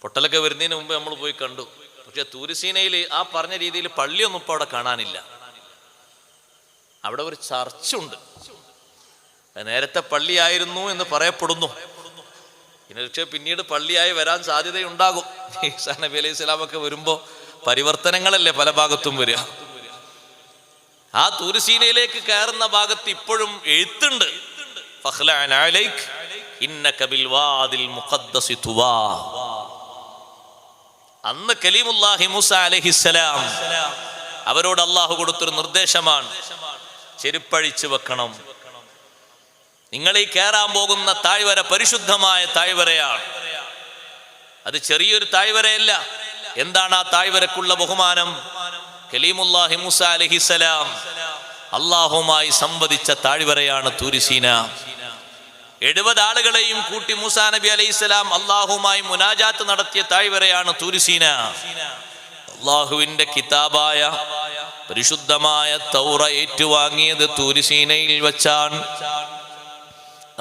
A: പൊട്ടലൊക്കെ വരുന്നതിന് മുമ്പ് നമ്മൾ പോയി കണ്ടു. പക്ഷെ തൂരിസീനയിൽ ആ പറഞ്ഞ രീതിയിൽ പള്ളിയൊന്നും ഇപ്പൊ അവിടെ കാണാനില്ല. അവിടെ ഒരു ചർച്ചുണ്ട്. നേരത്തെ പള്ളിയായിരുന്നു എന്ന് പറയപ്പെടുന്നു. പക്ഷേ പിന്നീട് പള്ളിയായി വരാൻ സാധ്യതയുണ്ടാകും. ഈസാ നബി അലൈഹി സ്വലാമൊക്കെ വരുമ്പോ പരിവർത്തനങ്ങളല്ലേ പല ഭാഗത്തും വരിക. ആ തൂരിസീനയിലേക്ക് കയറുന്ന ഭാഗത്ത് ഇപ്പോഴും എഴുത്തുണ്ട്, അന്ന് കലീമുല്ലാഹി മൂസ അലൈഹിസ്സലാം അവരോട് അള്ളാഹു കൊടുത്തൊരു നിർദ്ദേശമാണ്, ചെരുപ്പഴിച്ചു വെക്കണം. നിങ്ങൾ ഈ കയറാൻ പോകുന്ന താഴ്വര പരിശുദ്ധമായ താഴ്വരയാണ്. അത് ചെറിയൊരു താഴ്വരയല്ല. എന്താണ് ആ താഴ്വരക്കുള്ള ബഹുമാനം? കലീമുല്ലാഹി മൂസ അലൈഹിസ്സലാം അള്ളാഹുമായി സംവദിച്ച താഴ്വരയാണ് തൂരിസീന. 70 ആളുകളെയും കൂട്ടി മൂസാ നബി അലൈഹിസ്സലാം അള്ളാഹുമായി മുനാജാത്ത് നടത്തിയ താഴ്വരയാണ് തൂരിസീന. അള്ളാഹുവിന്റെ കിതാബായ പരിശുദ്ധമായ തൗറ ഏറ്റുവാങ്ങിയത് തൂരിസീനയിൽ വെച്ചാണ്.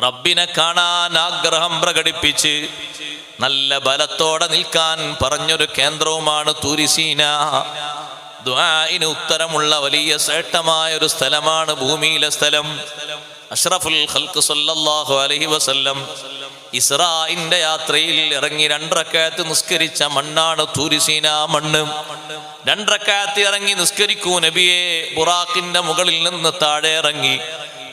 A: റബ്ബിനെ കാണാൻ ആഗ്രഹം പ്രകടിപ്പിച്ച് നല്ല ബലത്തോടെ നിൽക്കാൻ പറഞ്ഞൊരു കേന്ദ്രവുമാണ് തൂരിസീന. ദുആഇന് ഉത്തരമുള്ള വലിയ ശ്രേഷ്ഠമായ ഒരു സ്ഥലമാണ് ഭൂമിയിലെ സ്ഥലം. അഷ്റഫുൽ ഖൽഖ് സല്ലല്ലാഹു അലൈഹി വസല്ലം ഇസ്രാഇന്റെ യാത്രയിൽ ഇറങ്ങി 2 റക്അത്ത് നിസ്കരിച്ച മണ്ണാണ് തൂരിസീന മണ്ണ്. 2 റക്അത്ത് ഇറങ്ങി നിസ്കരിക്കൂ നബിയെ. ബുറാഖിന്റെ മുകളിൽ നിന്ന് താഴെ ഇറങ്ങി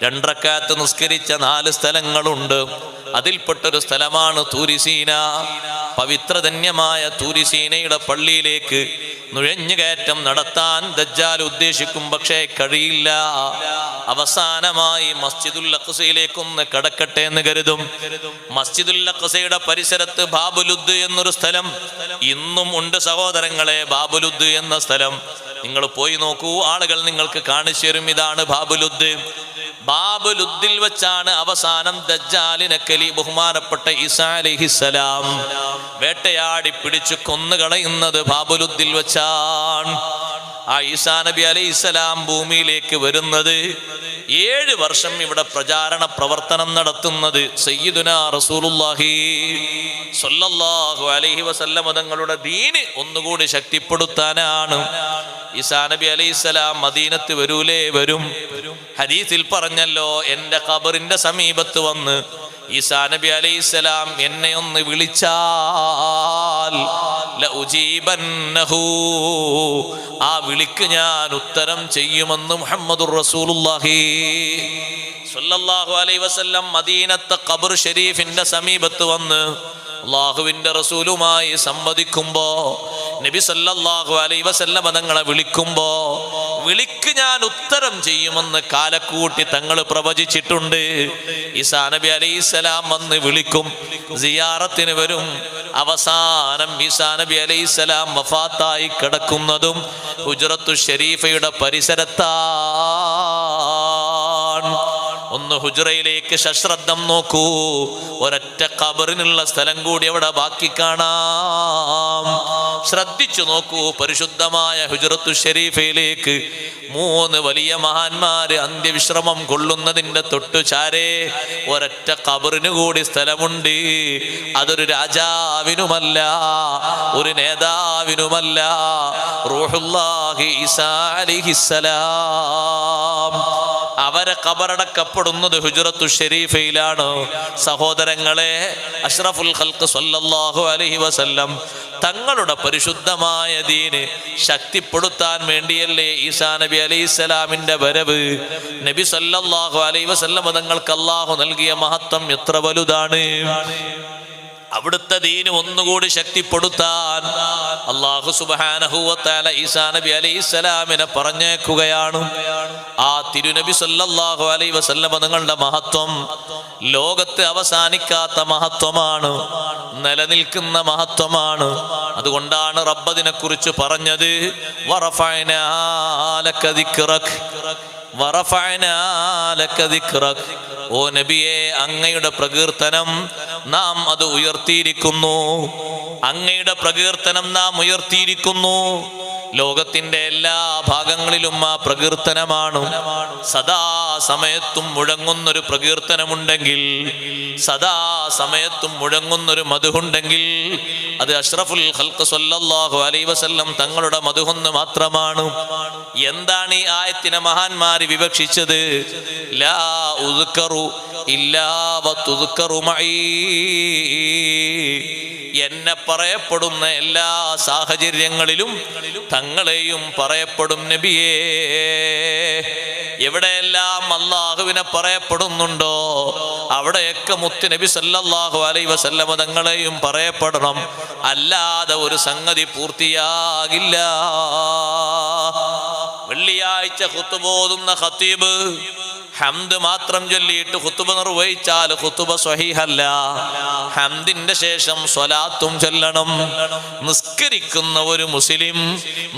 A: 2 റക്അത്ത് നിസ്കരിച്ച 4 സ്ഥലങ്ങളുണ്ട്. അതിൽപ്പെട്ടൊരു സ്ഥലമാണ് തൂരിസീന. പവിത്രധന്യമായ തൂരിസീനയുടെ പള്ളിയിലേക്ക് നുഴഞ്ഞുകയറ്റം നടത്താൻ ദജ്ജാൽ ഉദ്ദേശിക്കും, പക്ഷേ കഴിയില്ല. അവസാനമായി മസ്ജിദുൽ അഖ്സയിലേക്കൊന്ന് കടക്കട്ടെ എന്ന് കരുതും. മസ്ജിദുൽ അഖ്സയുടെ പരിസരത്ത് ബാബുലുദ് എന്നൊരു സ്ഥലം ഇന്നും ഉണ്ട് സഹോദരങ്ങളെ. ബാബുലുദ് എന്ന സ്ഥലം നിങ്ങൾ പോയി നോക്കൂ, ആളുകൾ നിങ്ങൾക്ക് കാണിച്ചു തരും. ഇതാണ് ബാബുലുദ്. ബാബുലുദ്ദിൽ വെച്ചാണ് അവസാനം ദജ്ജാലിനെ ബഹുമാനപ്പെട്ട ഈസാ അലൈഹിസ്സലാം വേട്ടയാടി പിടിച്ചു കൊന്നുകളയുന്നത് ബാബുലുദ്ദിൽ വെച്ചാണ്. ആ ഈസാ നബി അലൈഹിസ്സലാം ഭൂമിയിലേക്ക് വരുന്നത് 7 വർഷം ഇവിടെ പ്രചാരണ പ്രവർത്തനം നടത്തുന്നത് സയ്യിദുനാ റസൂലുള്ളാഹി സ്വല്ലല്ലാഹു അലൈഹി വസല്ലം തങ്ങളുടെ ദീന് ഒന്നുകൂടി ശക്തിപ്പെടുത്താനാണ്. ഈസാ നബി അലൈഹിസ്സലാം മദീനത്ത് വരൂലേ? വരും. ഹദീസിൽ പറഞ്ഞല്ലോ, എൻ്റെ ഖബറിന്റെ സമീപത്ത് വന്ന് ഈസാ നബി അലൈഹിസ്സലാം എന്നെ ഒന്ന് വിളിച്ചാൽ ലഉജീബന്നഹു, ആ വിളിക്ക് ഞാൻ ഉത്തരം ചെയ്യുമെന്ന് മുഹമ്മദുർ റസൂലുള്ളാഹി സ്വല്ലല്ലാഹു അലൈഹി വസല്ലം മദീനത്തെ ഖബർ ഷരീഫിന്റെ സമീപത്ത് വന്ന് അള്ളാഹുവിന്റെ റസൂലുമായി സംവദിക്കുമ്പോ, നബി സല്ലല്ലാഹു അലൈഹി വസല്ലം തങ്ങളെ വിളിക്കുമ്പോ വിളിക്ക് ഞാൻ ഉത്തരം ചെയ്യുമെന്ന് കാലക്കൂട്ടി തങ്ങൾ പ്രവചിച്ചിട്ടുണ്ട്. ഈസാ നബി അലൈഹിസ്സലാം വന്ന് വിളിക്കും, സിയാറത്തിന് വരും. അവസാനം ഈസാ നബി അലൈഹിസ്സലാം വഫാത്തായി കിടക്കുന്നതും ഹുജ്റത്തു ഷരീഫയുടെ പരിസരത്താണ്. ഒന്ന് ഹുജ്റയിലേക്ക് സശ്രദ്ധം നോക്കൂ. ഒരൊറ്റ ഖബറിനുള്ള സ്ഥലം കൂടി അവിടെ ബാക്കി കാണാം. ശ്രദ്ധിച്ചു നോക്കൂ. പരിശുദ്ധമായ ഹുജ്റത്തു ഷരീഫയിലേക്ക് 3 വലിയ മഹാന്മാര് അന്ത്യവിശ്രമം കൊള്ളുന്നതിന്റെ തൊട്ടു ചാരേ ഒരൊറ്റ ഖബറിന് കൂടി സ്ഥലമുണ്ട്. അതൊരു രാജാവിനുമല്ല, ഒരു നേതാവിനുമല്ല. റൂഹുല്ലാഹി ഈസാ അലൈഹിസ്സലാം അവരെ ഖബറടക്കപ്പെടുന്നത് ഹുജ്റത്തു ഷരീഫയിലാണ്. സഹോദരങ്ങളെ, അഷ്റഫുൽ ഖൽഖ് സ്വല്ലല്ലാഹു അലൈഹി വസല്ലം തങ്ങളുടെ പരിശുദ്ധമായ ദീന് ശക്തിപ്പെടുത്താൻ വേണ്ടിയല്ലേ ഈസാ നബി അലൈഹിസ്സലാമിന്റെ വരവ്. നബി സ്വല്ലല്ലാഹു അലൈഹി വസല്ലം തങ്ങൾക്ക് അല്ലാഹു നൽകിയ മഹത്വം എത്ര വലുതാണ്. അവിടുത്തെ ദീന് ഒന്നുകൂടി ശക്തിപ്പെടുത്താൻ അല്ലാഹു സുബ്ഹാനഹു വ തആല ഈസാ നബി അലൈഹിസ്സലാമിനെ പറഞ്ഞേക്കുകയാണ്. ആ തിരുനബി സല്ലല്ലാഹു അലൈഹി വസല്ലം തങ്ങളുടെ മഹത്വം ലോകത്ത് അവസാനിക്കാത്ത മഹത്വമാണ്, നിലനിൽക്കുന്ന മഹത്വമാണ്. അതുകൊണ്ടാണ് റബ്ബദിനെ കുറിച്ച് പറഞ്ഞത് വറഫഅനാ ലക ദിക്റക്, വറഫഅനാ ലക ദിക്റക്. ഓ നബിയെ, അങ്ങയുടെ പ്രകീർത്തനം നാം അത് ഉയർത്തിയിരിക്കുന്നു. അങ്ങയുടെ പ്രകീർത്തനം നാം ഉയർത്തിയിരിക്കുന്നു. ലോകത്തിന്റെ എല്ലാ ഭാഗങ്ങളിലും ആ പ്രകീർത്തനമാണ്. സദാ സമയത്തും മുഴങ്ങുന്നൊരു പ്രകീർത്തനമുണ്ടെങ്കിൽ, സദാ സമയത്തും മുഴങ്ങുന്നൊരു മദ്ഹുണ്ടെങ്കിൽ അത് അഷ്റഫുൽ ഖൽഖ് സ്വല്ലല്ലാഹു അലൈഹി വസല്ലം തങ്ങളുടെ മദ്ഹൊന്ന് മാത്രമാണ്. എന്താണ് ഈ ആയത്തിനെ മഹാന്മാര് വിവക്ഷിച്ചത്? ലാ ഉദ്കറു ഇല്ലാ വതുദ്കറു മഈ. എന്നെ പറയപ്പെടുന്ന എല്ലാ സാഹചര്യങ്ങളിലും തങ്ങളെയും പറയപ്പെടും നബിയേ. എവിടെയെല്ലാം അല്ലാഹുവിനെ പറയപ്പെടുന്നുണ്ടോ അവിടെയൊക്കെ മുത്ത് നബി സല്ലല്ലാഹു അലൈഹി വസല്ലം തങ്ങളെയും പറയപ്പെടണം. അല്ലാതെ ഒരു സംഗതി പൂർത്തിയാകില്ല. വെള്ളിയാഴ്ച ഖുത്ബ ഓതുന്ന ഖതീബ് ഹംദ് മാത്രം ചൊല്ലിയിട്ട് ഖുത്ബ നിർവഹിച്ചാൽ ഖുത്ബ സ്വഹീഹല്ല. ഹംദിന്റെ ശേഷം സ്വലാത്തും ചൊല്ലണം. നിസ്കരിക്കുന്ന ഒരു മുസ്ലിം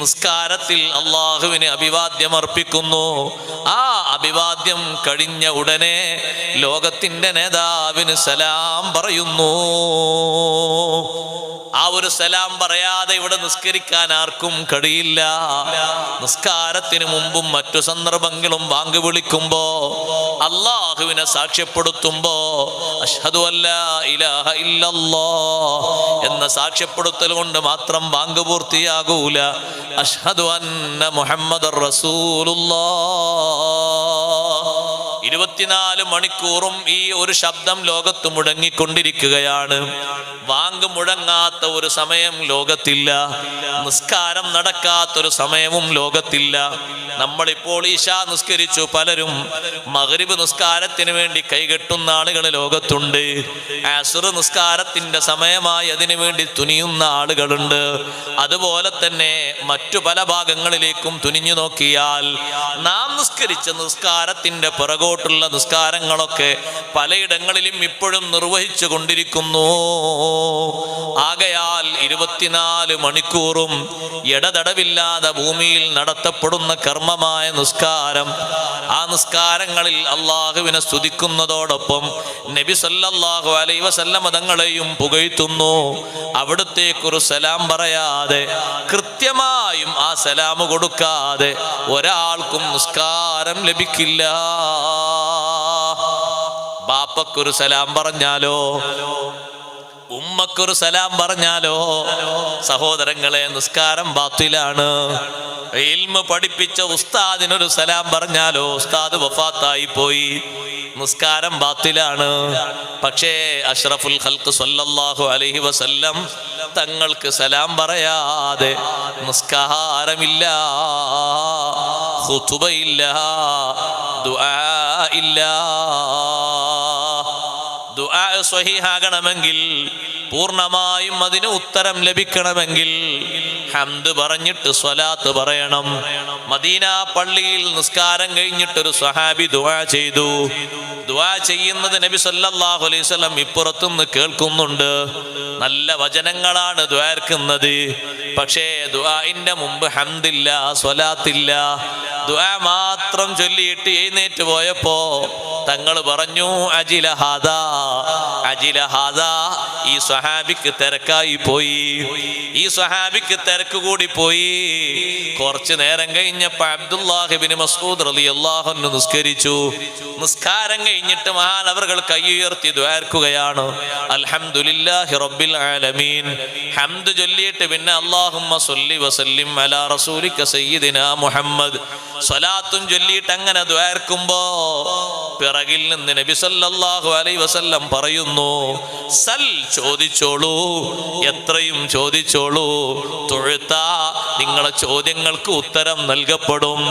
A: നിസ്കാരത്തിൽ അല്ലാഹുവിന് അഭിവാദ്യം അർപ്പിക്കുന്നു. ആ അഭിവാദ്യം കഴിഞ്ഞ ഉടനെ ലോകത്തിന്റെ നേതാവിന് സലാം പറയുന്നു. ആ ഒരു സലാം പറയാതെ ഇവിടെ നിസ്കരിക്കാൻ ആർക്കും കഴിയില്ല. നിസ്കാരത്തിന് മുമ്പും മറ്റു സന്ദർഭങ്ങളും ബാങ്ക് വിളിക്കുമ്പോ, അല്ലാഹുവിനെ സാക്ഷ്യപ്പെടുത്തുമ്പോ അഷ്ഹദു അല്ലാ ഇലാഹ ഇല്ലല്ലാഹ് എന്ന സാക്ഷ്യപ്പെടുത്തൽ കൊണ്ട് മാത്രം ബാങ്ക് പൂർത്തിയാകൂല. അഷ്ഹദു അന്ന മുഹമ്മദർ റസൂലുള്ളാഹ് 24 മണിക്കൂറും ഈ ഒരു ശബ്ദം ലോകത്ത് മുടങ്ങിക്കൊണ്ടിരിക്കുകയാണ്. വാങ്ക് മുഴങ്ങാത്ത ഒരു സമയം ലോകത്തില്ല. നിസ്കാരം നടക്കാത്തൊരു സമയവും ലോകത്തില്ല. നമ്മളിപ്പോൾ ഇശാ നിസ്കരിച്ചു, പലരും മഗ്രിബ് നിസ്കാരത്തിന് വേണ്ടി കൈകെട്ടുന്ന ആളുകൾ ലോകത്തുണ്ട്. അസ്ർ നിസ്കാരത്തിന്റെ സമയമായി അതിനു വേണ്ടി തുനിയുന്ന ആളുകളുണ്ട്. അതുപോലെ തന്നെ മറ്റു പല ഭാഗങ്ങളിലേക്കും തുനിഞ്ഞു നോക്കിയാൽ നാം നിസ്കരിച്ച നിസ്കാരത്തിന്റെ പിറകോട്ടുള്ള നിസ്കാരങ്ങളൊക്കെ പലയിടങ്ങളിലും ഇപ്പോഴും നിർവഹിച്ചു കൊണ്ടിരിക്കുന്നു. ആകയാൽ 24 മണിക്കൂറും ഇടതടവില്ലാതെ ഭൂമിയിൽ നടത്തപ്പെടുന്ന കർമ്മമായ നിസ്കാരം, ആ നിസ്കാരങ്ങളിൽ അള്ളാഹുവിനെ സ്തുതിക്കുന്നതോടൊപ്പം നബി സല്ലല്ലാഹു അലൈഹി വസല്ലം തങ്ങളെയും പുകഴ്ത്തുന്നു. അവിടുത്തേക്കൊരു സലാം പറയാതെ, കൃത്യമായും ആ സലാം കൊടുക്കാതെ ഒരാൾക്കും നിസ്കാരം ലഭിക്കില്ല. ബാപ്പക്കൊരു സലാം പറഞ്ഞാലോ, ഉമ്മക്കൊരു സലാം പറഞ്ഞാലോ, സഹോദരങ്ങളെ, നിസ്കാരം ബാത്തിലാണ്. ഇൽമ പഠിപ്പിച്ച ഉസ്താദിനൊരു സലാം പറഞ്ഞാലോ, ഉസ്താദ് വഫാത്തായി പോയി, നിസ്കാരം ബാത്തിലാണ്. പക്ഷേ അഷ്റഫുൽ ഖൽഖ് സ്വല്ലല്ലാഹു അലൈഹി വസല്ലം തങ്ങൾക്ക് സലാം പറയാതെ നിസ്കാരമില്ല, ഖുതുബയില്ല, ദുആ ഇല്ല. ദുആ സ്വഹീഹാകണമെങ്കിൽ, പൂർണ്ണമായും അതിന് ഉത്തരം ലഭിക്കണമെങ്കിൽ ഹംദ് പറഞ്ഞിട്ട് സ്വലാത്ത് പറയണം. മദീന പള്ളിയിൽ നിസ്കാരം കഴിഞ്ഞിട്ടൊരു സ്വഹാബി ദുആ ചെയ്തു. ദുആ ചെയ്യുന്നത് നബി സല്ലല്ലാഹു അലൈഹി വസല്ലം ഇപ്പുറത്തുനിന്ന് കേൾക്കുന്നുണ്ട്. നല്ല വചനങ്ങളാണ് ദുആർക്കുന്നത്. പക്ഷേ ദുആഇന്റെ മുമ്പ് ഹംദില്ല, സ്വലാത്തില്ല. ദുആ മാത്രം ചൊല്ലിയിട്ട് എഴുന്നേറ്റ് പോയപ്പോ തങ്ങൾ പറഞ്ഞു അജില ഹാദാ, അജില ഹാദാ, ഈ സ്വഹാബിക്ക് തിരക്കായി പോയി, ഈ സ്വഹാബിക്ക് തിരക്ക് കൂടി പോയി. കുറച്ചു നേരം കഴിഞ്ഞപ്പോ അബ്ദുല്ലാഹ് ഇബ്നു മസ്ഊദ് റളിയല്ലാഹു അൻഹു നിസ്കരിച്ചു. നിസ്കാരം കഴിഞ്ഞിട്ട് മഹാൻ അവർകൾ കൈ ഉയർത്തി ദുആർക്കുകയാണ്, അൽഹംദുലില്ലാഹി റബ്ബിൽ ആലമീൻ. ഹംദ് ചൊല്ലിയിട്ട് പിന്നെ അല്ലാഹുമ്മ സ്വല്ലി വസല്ലിം അലാ റസൂലിക സയ്യിദിനാ മുഹമ്മദ് സ്വലാത്തും ചൊല്ലിയിട്ട് അങ്ങനെ ദുആർക്കുമ്പോ പിറകിൽ നിന്ന് നബി സല്ലല്ലാഹു അലൈഹി വസല്ലം പറയുന്നു, സൽ, ചോദിച്ചോളൂ, എത്രയും ചോദിച്ചോളൂ, തുഴുത്ത, നിങ്ങളെ ചോദ്യങ്ങൾക്ക് ഉത്തരം നൽകപ്പെടും.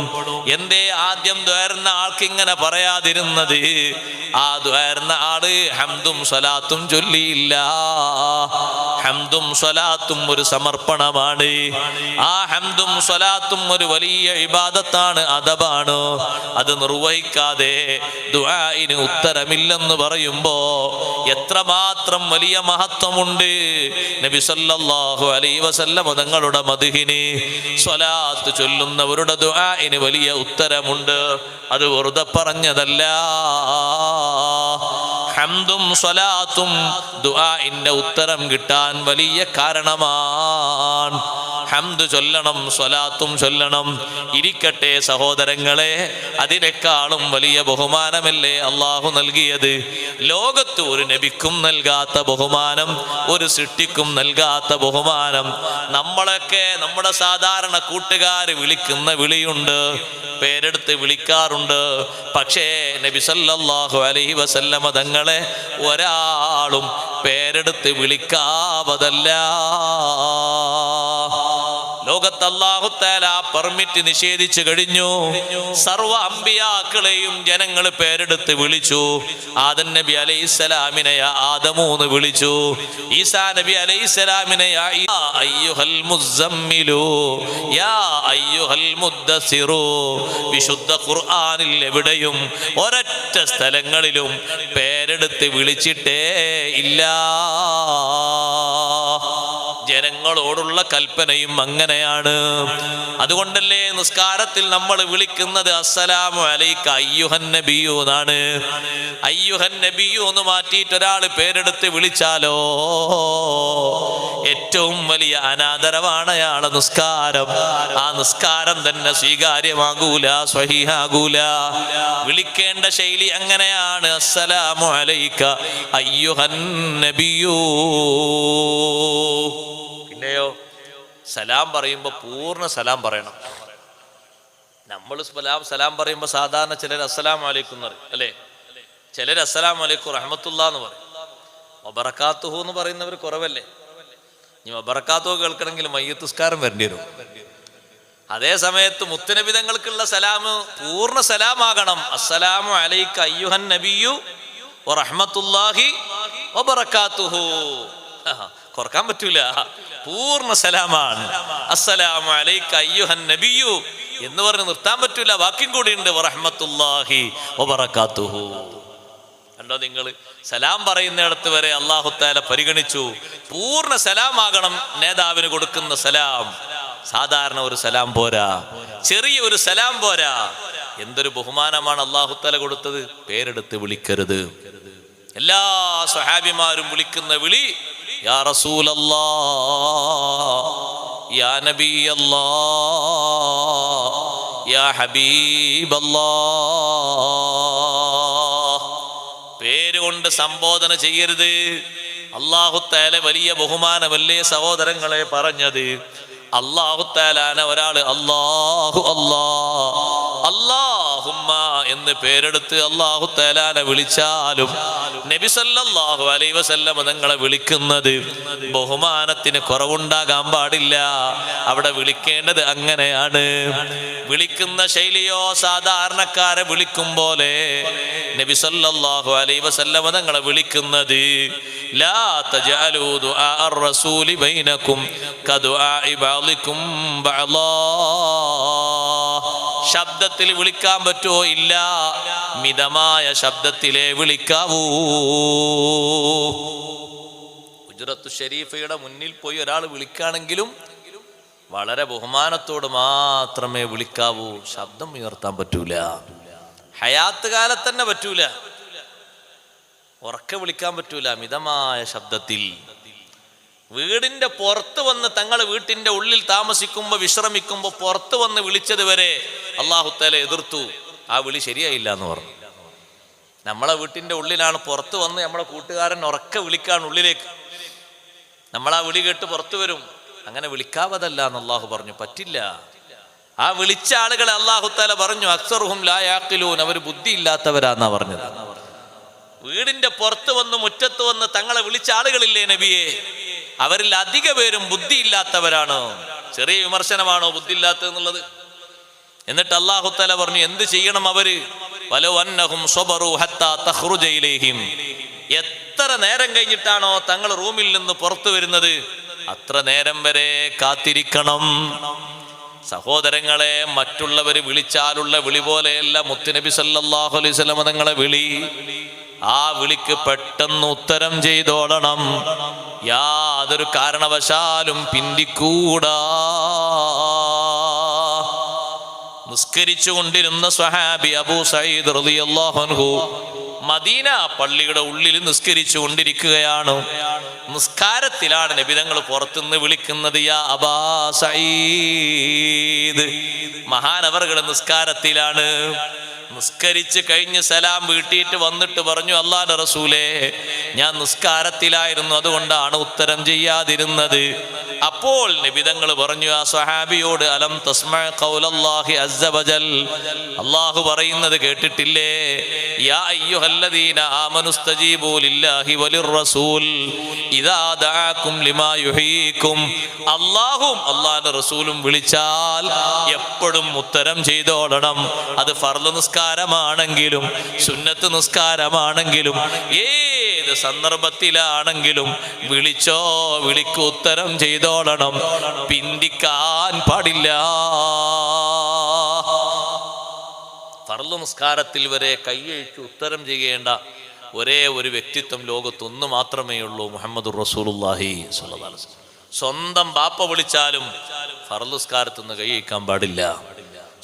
A: എന്തേ ആദ്യം ദ്വാരുന്ന ആൾക്ക് ഇങ്ങനെ പറയാതിരുന്നത്? ആ ദ്വാരുന്ന ആള് ഹംദും സ്വലാത്തും ചൊല്ലിയില്ല. ഹംദും സ്വലാത്തും ഒരു സമർപ്പണമാണ്. ആ ഹംദും സ്വലാത്തും ഒരു വലിയ ഇബാദത്താണ്, അദബാണ്. അത് നിർവഹിക്കാതെ ദുആഇന് ഉത്തരമില്ലെന്ന് പറയുമ്പോ എത്രമാത്രം വലിയ മഹത്വമുണ്ട്. നബി സല്ലല്ലാഹു അലൈഹി വസല്ലം തങ്ങളുടെ മദ്ഹിന്, സ്വലാത്ത് ചൊല്ലുന്നവരുടെ ദുആഇന് വലിയ ഉത്തരമുണ്ട്. അത് വെറുതെ പറഞ്ഞതല്ല. ഹംദും സ്വലാത്തും ദുആഇന്റെ ഉത്തരം കിട്ടാൻ വലിയ കാരണമാണ്. ഹംദ് ചൊല്ലണം, സ്വലാത്തും ചൊല്ലണം. ഇരിക്കട്ടെ സഹോദരങ്ങളെ, അതിനേക്കാളും വലിയ ബഹുമാനമല്ലേ അള്ളാഹു നൽകിയത്? ലോകത്ത് ഒരു നബിക്കും നൽകാത്ത ബഹുമാനം, ഒരു സൃഷ്ടിക്കും നൽകാത്ത ബഹുമാനം. നമ്മളൊക്കെ നമ്മുടെ സാധാരണ കൂട്ടുകാർ വിളിക്കുന്ന വിളിയുണ്ട്, പേരെടുത്ത് വിളിക്കാറുണ്ട്. പക്ഷേ നബി സല്ലല്ലാഹു അലൈഹി വസല്ലമ തങ്ങളെ ഒരാളും പേരെടുത്ത് വിളിക്കാവതല്ല. ലോകത്ത് അല്ലാഹു തആല പെർമിറ്റ് നിഷേധിച്ചു കഴിഞ്ഞു. സർവ്വ അമ്പിയാക്കളെയും ജനങ്ങൾ പേരെടുത്ത് വിളിച്ചു. ആദം നബി അലൈഹിസ്സലാമിനെ ആദമൂന്ന് വിളിച്ചു. ഈസാ നബി അലൈഹിസ്സലാമിനെ യാ അയ്യുഹൽ മുസമ്മിലു, യാ അയ്യുഹൽ മുദ്ദസിറു. വിശുദ്ധ ഖുർആനിൽ എവിടെയും ഒരൊറ്റ സ്ഥലങ്ങളിലും പേരെടുത്ത് വിളിച്ചിട്ടേ ഇല്ല. ജനങ്ങളോടുള്ള കൽപ്പനയും അങ്ങനെയാണ്. അതുകൊണ്ടല്ലേ നിസ്കാരത്തിൽ നമ്മൾ വിളിക്കുന്നത് അസ്സലാമു അലൈക അയ്യുഹൻ നബിയു എന്നാണ്. അയ്യുഹൻ നബിയു എന്ന് മാറ്റിയിട്ട് ഒരാൾ പേരെടുത്ത് വിളിച്ചാലോ ഏറ്റവും വലിയ അനാദരവാണ് അയാളെ നിസ്കാരം. ആ നിസ്കാരം തന്നെ സ്വീകാര്യമാകൂല, സ്വഹീഹാകൂല. വിളിക്കേണ്ട ശൈലി അങ്ങനെയാണ്, അസ്സലാമു അലൈക അയ്യുഹൻ നബിയു. പിന്നെയോ സലാം പറയുമ്പോൾ പൂർണ്ണ സലാം പറയണം. നമ്മൾ സലാം പറയുമ്പോൾ സാധാരണ ചിലർ അസ്സലാമു അലൈക്കും എന്ന് പറയും, അല്ലേ? ചിലർ അസ്സലാമു അലൈക്കും റഹ്മത്തുള്ളാഹി എന്ന് പറയും. വബറകാതുഹു എന്ന് പറയുന്നവർ കുറവല്ലേ? ഇനി വബറകാതുഹു കേൾക്കണമെങ്കിൽ മയ്യിത്ത് നിസ്കാരം വരേണ്ടി വരും. അതേ സമയത്ത് മുത്തുനബി തങ്ങൾക്കുള്ള സലാം പൂർണ്ണ സലാമാകണം. അസ്സലാമു അലൈക അയ്യുഹൻ നബിയു വറഹ്മത്തുള്ളാഹി വബറകാതുഹു. കുറക്കാൻ പറ്റൂല, പൂർണ്ണ സലാമാണ്. അസ്സലാമു അലൈക അയ്യുഹൻ നബിയു എന്ന് പറഞ്ഞ് നിർത്താൻ പറ്റൂല, വാക്യം കൂടി ഉണ്ട്, വറഹ്മത്തുള്ളാഹി വബറകാതുഹു. കണ്ടോ നിങ്ങൾ, സലാം പറയുന്നിടത്ത് വരെ അല്ലാഹു തആല പരിഗണിച്ചു. പൂർണ്ണ സലാമാകണം നേതാവിന് കൊടുക്കുന്ന സലാം. സാധാരണ ഒരു സലാം പോരാ, ചെറിയ ഒരു സലാം പോരാ. എന്തൊരു ബഹുമാനമാണ് അല്ലാഹു തആല കൊടുത്തത്. പേരെടുത്ത് വിളിക്കരുത്. എല്ലാ സ്വഹാബിമാരും വിളിക്കുന്ന വിളി യാ റസൂലല്ലാഹ്, യാ നബിയല്ലാഹ്, യാ ഹബീബല്ലാഹ്. പേരുകൊണ്ട് സംബോധന ചെയ്യരുത്. അല്ലാഹു തആല വലിയ ബഹുമാനമല്ലേ സഹോദരങ്ങളെ പറഞ്ഞത്. അല്ലാഹു തആലാനെ ഒരാൾ അല്ലാഹു അല്ലാഹ് അല്ലാഹുമ്മ എന്ന് പേരെടുത്ത് അല്ലാഹു തആലാനെ വിളിച്ചാലും നബി സല്ലല്ലാഹു അലൈഹി വസല്ലം തങ്ങളെ വിളിക്കുന്നത് ബഹുമാനത്തിന് കുറവുണ്ടാകാൻ പാടില്ല. അവിടെ വിളിക്കേണ്ടത് അങ്ങനെയാണ്. വിളിക്കുന്ന ശൈലിയോ സാധാരണക്കാരെ വിളിക്കും പോലെ നബി സല്ലല്ലാഹു അലൈഹി വസല്ലം തങ്ങളെ വിളിക്കുന്നത് ലാ തജഅലൂ ദുആ അർ-റസൂലി ബൈനകും കദുആഇ ബഅദികും ബഅദാ. ശബ്ദത്തിൽ വിളിക്കാൻ പറ്റുമോ? ഇല്ല, മിതമായ ശബ്ദത്തിലേ വിളിക്കാവൂ. ഹുജ്റത്തു ഷരീഫയുടെ മുന്നിൽ പോയി ഒരാൾ വിളിക്കുകയാണെങ്കിലും വളരെ ബഹുമാനത്തോട് മാത്രമേ വിളിക്കാവൂ. ശബ്ദം ഉയർത്താൻ പറ്റൂല. ഹയാത്ത് കാലത്ത് തന്നെ പറ്റൂല. ഉറക്കെ വിളിക്കാൻ പറ്റൂല. മിതമായ ശബ്ദത്തിൽ. വീടിന്റെ പുറത്ത് വന്ന് തങ്ങൾ വീട്ടിന്റെ ഉള്ളിൽ താമസിക്കുമ്പോൾ വിശ്രമിക്കുമ്പോൾ പുറത്ത് വന്ന് വിളിച്ചത് വരെ അല്ലാഹു തആല എതിർത്തു. ആ വിളി ശരിയായില്ല എന്ന് പറഞ്ഞു. നമ്മളെ വീട്ടിന്റെ ഉള്ളിലാണ്, പുറത്ത് വന്ന് നമ്മളെ കൂട്ടുകാരൻ ഉറക്കെ വിളിക്കാൻ ഉള്ളിലേക്ക്, നമ്മളാ വിളി കേട്ട് പുറത്തു വരും. അങ്ങനെ വിളിക്കാവതല്ല എന്ന് അള്ളാഹു പറഞ്ഞു. പറ്റില്ല. ആ വിളിച്ച ആളുകളെ അല്ലാഹു തആല പറഞ്ഞു അക്സറുഹും ലാ യഅഖിലൂൻ, അവർ ബുദ്ധി ഇല്ലാത്തവരാന്നാ പറഞ്ഞത്. വീടിന്റെ പുറത്ത് വന്ന് മുറ്റത്ത് വന്ന് തങ്ങളെ വിളിച്ച ആളുകളില്ലേ നബിയെ, അവരിൽ അധിക പേരും ബുദ്ധി ഇല്ലാത്തവരാണ്. ചെറിയ വിമർശനമാണോ ബുദ്ധി ഇല്ലാത്തതെന്നുള്ളത്? എന്നിട്ട് അല്ലാഹു തആല പറഞ്ഞു എന്ത് ചെയ്യണം അവര്? വലൗ അന്നഹും സ്വബറു ഹത്താ തഖ്റുജ ഇലൈഹിം, എത്ര നേരം കഴിഞ്ഞിട്ടാണോ തങ്ങൾ റൂമിൽ നിന്ന് പുറത്തു വരുന്നത് അത്ര നേരം വരെ കാത്തിരിക്കണം. സഹോദരങ്ങളെ, മറ്റുള്ളവർ വിളിച്ചാലുള്ള വിളി പോലെയല്ല മുത്തുനബി സല്ലല്ലാഹു അലൈഹി വസല്ലം തങ്ങളെ വിളി. ആ വിളിക്ക് പെട്ടെന്ന് ഉത്തരം ചെയ്തോളണം. യാതൊരു കാരണവശാലും പിന്തിക്കൂടാ. നിസ്കരിച്ചു കൊണ്ടിരുന്ന സ്വഹാബി അബൂ സഈദ് റളിയല്ലാഹു അൻഹു മദീന പള്ളിയുടെ ഉള്ളിൽ നിസ്കരിച്ചു കൊണ്ടിരിക്കുകയാണ്. നിസ്കാരത്തിലാണ് നബി തങ്ങൾ പുറത്തുനിന്ന് വിളിക്കുന്നത് യാ അബാ സഈദ്. മഹാനവറുകൾ നിസ്കാരത്തിലാണ്. നിസ്കരിച്ച് കഴിഞ്ഞ് സലാം വീട്ടിയിട്ട് വന്നിട്ട് പറഞ്ഞു അല്ലാഹുവിന്റെ റസൂലേ, ഞാൻ നിസ്കാരത്തിലായിരുന്നു, അതുകൊണ്ടാണ് ഉത്തരം ചെയ്യാതിരുന്നത്. അപ്പോൾ നബി തങ്ങൾ പറഞ്ഞു ആ സ്വഹാബിയോട് അലം തസ്മഅ ഖൗലല്ലാഹി അസ്സ വജൽ, അല്ലാഹു പറയുന്നത് കേട്ടിട്ടില്ലേ? യാ അയ്യുഹല്ലദീന ആമനുസ്തജീബൂ ലില്ലാഹി വലിർ റസൂൽ ഇദാ ദഅാകും ലിമാ യുഹീകും. അല്ലാഹും അല്ലാഹുവിന്റെ റസൂലും വിളിച്ചാൽ എപ്പോഴും ഉത്തരം ചെയ്തോളണം. അത് ഫർള് നിസ്കാരമാണെങ്കിലും സുന്നത്ത് നിസ്കാരമാണെങ്കിലും ഏത് സന്ദർഭത്തിലാണെങ്കിലും വിളിച്ചോ, വിളിക്ക് ഉത്തരം ചെയ്തോളണം. പിന്തിക്കാൻ പാടില്ല. ഫർള് നിസ്കാരത്തിൽ വരെ കൈയഴിച്ച് ഉത്തരം ചെയ്യേണ്ട ഒരേ ഒരു വ്യക്തിത്വം ലോകത്തൊന്നു മാത്രമേ ഉള്ളൂ, മുഹമ്മദുർ റസൂലുള്ളാഹി സ്വല്ലല്ലാഹു അലൈഹി വസല്ലം. സ്വന്തം ബാപ്പ വിളിച്ചാലും ഫർള് നിസ്കാരത്തിൽ നിന്ന് കൈയഴിക്കാൻ പാടില്ല.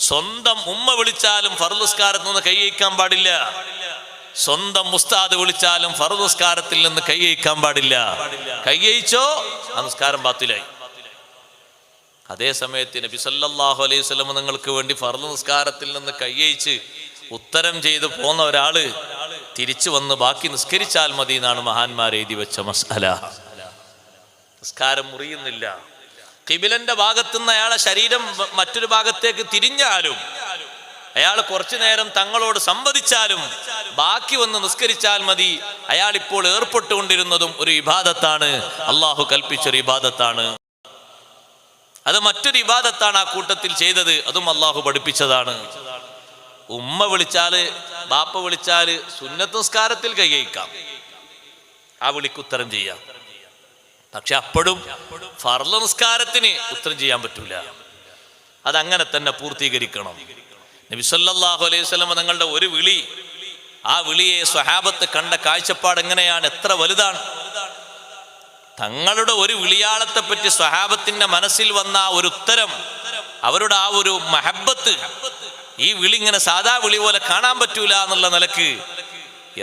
A: സ്വന്തം ഉമ്മ വിളിച്ചാലും ഫർള് നിസ്കാരത്തിൽ നിന്ന് കൈയഴിക്കാൻ പാടില്ല. സ്വന്തം ഉസ്താദ് വിളിച്ചാലും ഫർള് നിസ്കാരത്തിൽ നിന്ന് കൈയഴിക്കാൻ പാടില്ല. കൈയഴിച്ചോ ആ നിസ്കാരം ബാത്തിലായി. അതേ സമയത്ത് നബി സല്ലല്ലാഹു അലൈഹി വസല്ലം നിങ്ങൾക്ക് വേണ്ടി ഫർള് നിസ്കാരത്തിൽ നിന്ന് കൈയഴിച്ച് ഉത്തരം ചെയ്ത് പോന്ന ഒരാള് തിരിച്ചു വന്ന് ബാക്കി നിസ്കരിച്ചാൽ മതി എന്നാണ് മഹാന്മാർ എഴുതി വെച്ച മസ്അല. നിസ്കാരം മുറിയുന്നില്ല. ഖിബിലന്റെ ഭാഗത്തുനിന്ന് അയാളെ ശരീരം മറ്റൊരു ഭാഗത്തേക്ക് തിരിഞ്ഞാലും അയാൾ കുറച്ചു നേരം തങ്ങളോട് സംവദിച്ചാലും ബാക്കി വന്ന് നിസ്കരിച്ചാൽ മതി. അയാൾ ഇപ്പോൾ ഏർപ്പെട്ടുകൊണ്ടിരുന്നതും ഒരു ഇബാദത്താണ്, അള്ളാഹു കൽപ്പിച്ചൊരു ഇബാദത്താണ്. അത് മറ്റൊരു ഇബാദത്താണ് ആ കൂട്ടത്തിൽ ചെയ്തത്, അതും അള്ളാഹു പഠിപ്പിച്ചതാണ്. ഉമ്മ വിളിച്ചാല് ബാപ്പ വിളിച്ചാല് സുന്നത്ത് നിസ്കാരത്തിൽ കൈകഴിക്കാം, ആ വിളിക്ക് ഉത്തരം ചെയ്യാം. പക്ഷെ അപ്പോഴും ഫർള് നിസ്കാരത്തിന് ഉത്തരം ചെയ്യാൻ പറ്റൂല. അതങ്ങനെ തന്നെ പൂർത്തീകരിക്കണം. നബി സല്ലല്ലാഹു അലൈഹി വസല്ലം തങ്ങളുടെ ഒരു വിളി, ആ വിളിയെ സ്വഹാബത്ത് കണ്ട കാഴ്ചപ്പാട് എങ്ങനെയാണ്, എത്ര വലുതാണ്. തങ്ങളുടെ ഒരു വിളിയാളത്തെ പറ്റി സ്വഹാബത്തിന്റെ മനസ്സിൽ വന്ന ആ ഒരു ഉത്തരം, അവരുടെ ആ ഒരു മഹബത്ത്, ഈ വിളി ഇങ്ങനെ സാധാ വിളി പോലെ കാണാൻ പറ്റൂല എന്നുള്ള നിലക്ക്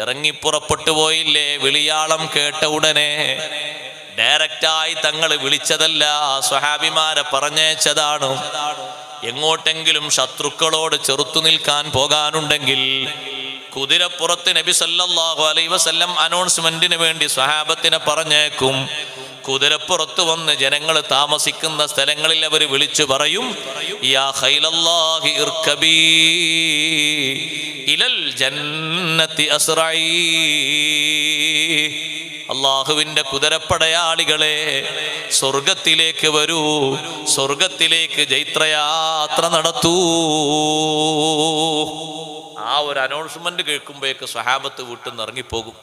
A: ഇറങ്ങി പുറപ്പെട്ടു പോയില്ലേ. വിളിയാളം കേട്ട ഉടനെ ഡയറക്റ്റായി തങ്ങൾ വിളിച്ചതല്ല, സ്വഹാബിമാരെ പറഞ്ഞയച്ചതാണ്. എങ്ങോട്ടെങ്കിലും ശത്രുക്കളോട് ചെറുത്തു നിൽക്കാൻ പോകാനുണ്ടെങ്കിൽ കുതിരപ്പുറത്ത് നബി സല്ലല്ലാഹു അലൈഹി വസല്ലം അനൗൺസ്മെന്റിന് വേണ്ടി സ്വഹാബത്തിനെ പറഞ്ഞേക്കും. കുതിരപ്പുറത്ത് വന്ന് ജനങ്ങൾ താമസിക്കുന്ന സ്ഥലങ്ങളിൽ അവർ വിളിച്ചു പറയും, യാ ഖൈലല്ലാഹി ഇർകബീ ഇലൽ ജന്നത്തി അസ്റഈ. അള്ളാഹുവിന്റെ കുതിരപ്പടയാളികളെ, സ്വർഗത്തിലേക്ക് വരൂ, സ്വർഗത്തിലേക്ക് ജൈത്രയാത്ര നടത്തൂ. ആ ഒരു അനൗൺസ്മെന്റ് കേൾക്കുമ്പോഴേക്ക് സ്വഹാബത്ത് വീട്ടിൽ നിന്ന് ഇറങ്ങിപ്പോകും.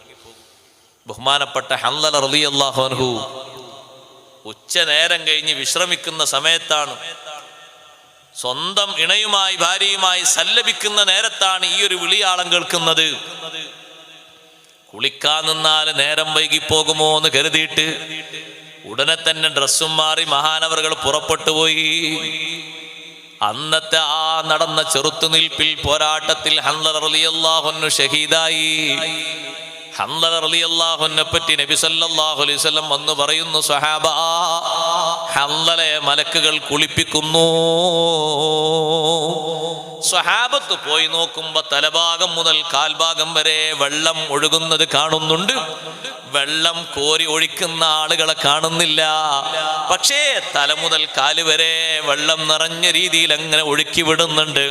A: ബഹുമാനപ്പെട്ട ഹൻളല റളിയല്ലാഹു അൻഹു ഉച്ച നേരം കഴിഞ്ഞ് വിശ്രമിക്കുന്ന സമയത്താണ്, സ്വന്തം ഇണയുമായി ഭാര്യയുമായി സല്ലപിക്കുന്ന നേരത്താണ് ഈ ഒരു വിളിയാളം കേൾക്കുന്നത്. കുളിക്കാൻ നിന്നാൽ നേരം വൈകിപ്പോകുമോ എന്ന് കരുതിയിട്ട് ഉടനെ തന്നെ ഡ്രസ്സും മാറി മഹാനവറുകൾ പുറപ്പെട്ടു പോയി. അന്നത്തെ ആ നടന്ന ചെറുത്തുനിൽപ്പിൽ പോരാട്ടത്തിൽ ഹൻളല റളിയല്ലാഹു അൻഹു ഷഹീദായി. ഹൻളല റളിയല്ലാഹു അൻഹുവിനെ പറ്റി നബി സല്ലല്ലാഹു അലൈഹി വസല്ലം വന്ന് പറയുന്നു, സ്വഹാബ, ഹൻളലയെ മലക്കുകൾ കുളിപ്പിക്കുന്നു. സ്വഹാബത്ത് പോയി നോക്കുമ്പോ തലഭാഗം മുതൽ കാൽഭാഗം വരെ വെള്ളം ഒഴുകുന്നത് കാണുന്നുണ്ട്. വെള്ളം കോരി ഒഴിക്കുന്ന ആളുകളെ കാണുന്നില്ല. പക്ഷേ തല മുതൽ കാല് വരെ വെള്ളം നിറഞ്ഞ രീതിയിൽ അങ്ങനെ ഒഴുക്കി വിടുന്നുണ്ട്.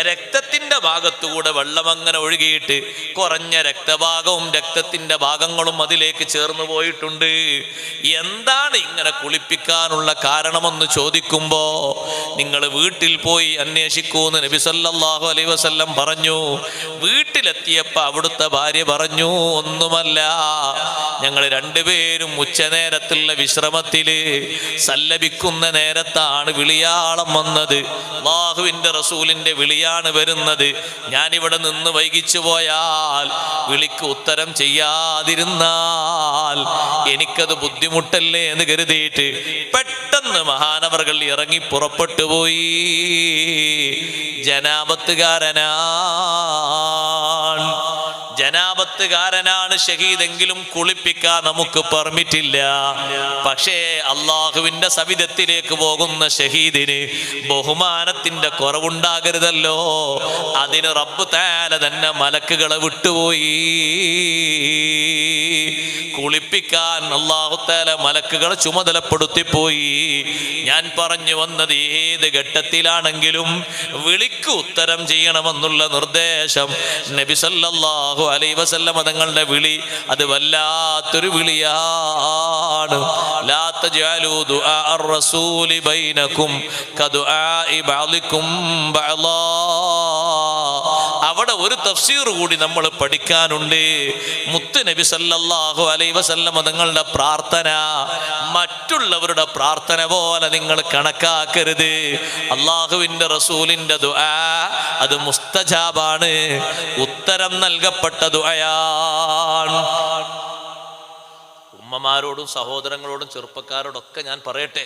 A: രക്തത്തിന്റെ ഭാഗത്തുകൂടെ വെള്ളം അങ്ങനെ ഒഴുകിയിട്ട് കുറഞ്ഞ രക്തഭാഗവും രക്തത്തിന്റെ ഭാഗങ്ങളും അതിലേക്ക് ചേർന്ന് പോയിട്ടുണ്ട്. എന്താണ് ഇങ്ങനെ കുളിപ്പിക്കാനുള്ള കാരണമെന്ന് ചോദിക്കുമ്പോ, നിങ്ങൾ വീട്ടിൽ പോയി അന്വേഷിക്കൂന്ന് നബി സല്ലല്ലാഹു അലൈഹി വസല്ലം പറഞ്ഞു. വീട്ടിലെത്തിയപ്പോ അവിടുത്തെ ഭാര്യ പറഞ്ഞു, ഒന്നുമല്ല, ഞങ്ങൾ രണ്ടുപേരും ഉച്ചനേരത്തുള്ള വിശ്രമത്തില് സല്ലപിക്കുന്ന നേരത്താണ് വിളിയാളം വന്നത്. അല്ലാഹുവിന്റെ റസൂലിന്റെ വിളിയാണ് വരുന്നത്. ഞാനിവിടെ നിന്ന് വൈകിച്ചു പോയാൽ, വിളിക്ക് ഉത്തരം ചെയ്യാതിരുന്നാൽ എനിക്കത് ബുദ്ധിമുട്ടല്ലേ എന്ന് കരുതിയിട്ട് പെട്ടെന്ന് മഹാനവറുകൾ ഇറങ്ങി പുറപ്പെട്ടു പോയി. ജനാബത്തുകാരനാണ് ഷഹീദെങ്കിലും കുളിപ്പിക്കാൻ നമുക്ക് പെർമിറ്റില്ല. പക്ഷേ അള്ളാഹുവിന്റെ സവിധത്തിലേക്ക് പോകുന്ന ഷഹീദിന് ബഹുമാനത്തിന്റെ കുറവുണ്ടാകരുതല്ലോ. അതിന് റബ്ബ് തആല തന്നെ മലക്കുകളെ വിട്ടുപോയി. കുളിപ്പിക്കാൻ അല്ലാഹു തആല മലക്കുകളെ ചുമതലപ്പെടുത്തിപ്പോയി. ഞാൻ പറഞ്ഞു വന്നത്, ഏത് ഘട്ടത്തിലാണെങ്കിലും വിളിക്ക് ഉത്തരം ചെയ്യണമെന്നുള്ള നിർദ്ദേശം നബി സല്ലല്ലാഹു അലൈഹി വസല്ലം തങ്ങളുടെ വിളി അത് വല്ലാത്തൊരു വിളിയാണ്. ലാ തജഅലൂ ദുആ അർ-റസൂലി ബൈനകും കദുആഇ ബഅദികും ബഅദാ. അവിടെ ഒരു തഫ്സീർ കൂടി നമ്മൾ പഠിക്കാനുണ്ട്. മുത്ത് നബി സല്ലല്ലാഹു അലൈഹി വസല്ലം തങ്ങളുടെ പ്രാർത്ഥന മറ്റുള്ളവരുടെ പ്രാർത്ഥന പോലെ നിങ്ങൾ കണക്കാക്കരുത്. അള്ളാഹുവിന്റെ റസൂലിന്റെ ദുആ അത് മുസ്തജാബാണ്, ഉത്തരം നൽകപ്പെട്ട ദുആയാണ്. ഉമ്മമാരോടും സഹോദരങ്ങളോടും ചെറുപ്പക്കാരോടൊക്കെ ഞാൻ പറയട്ടെ,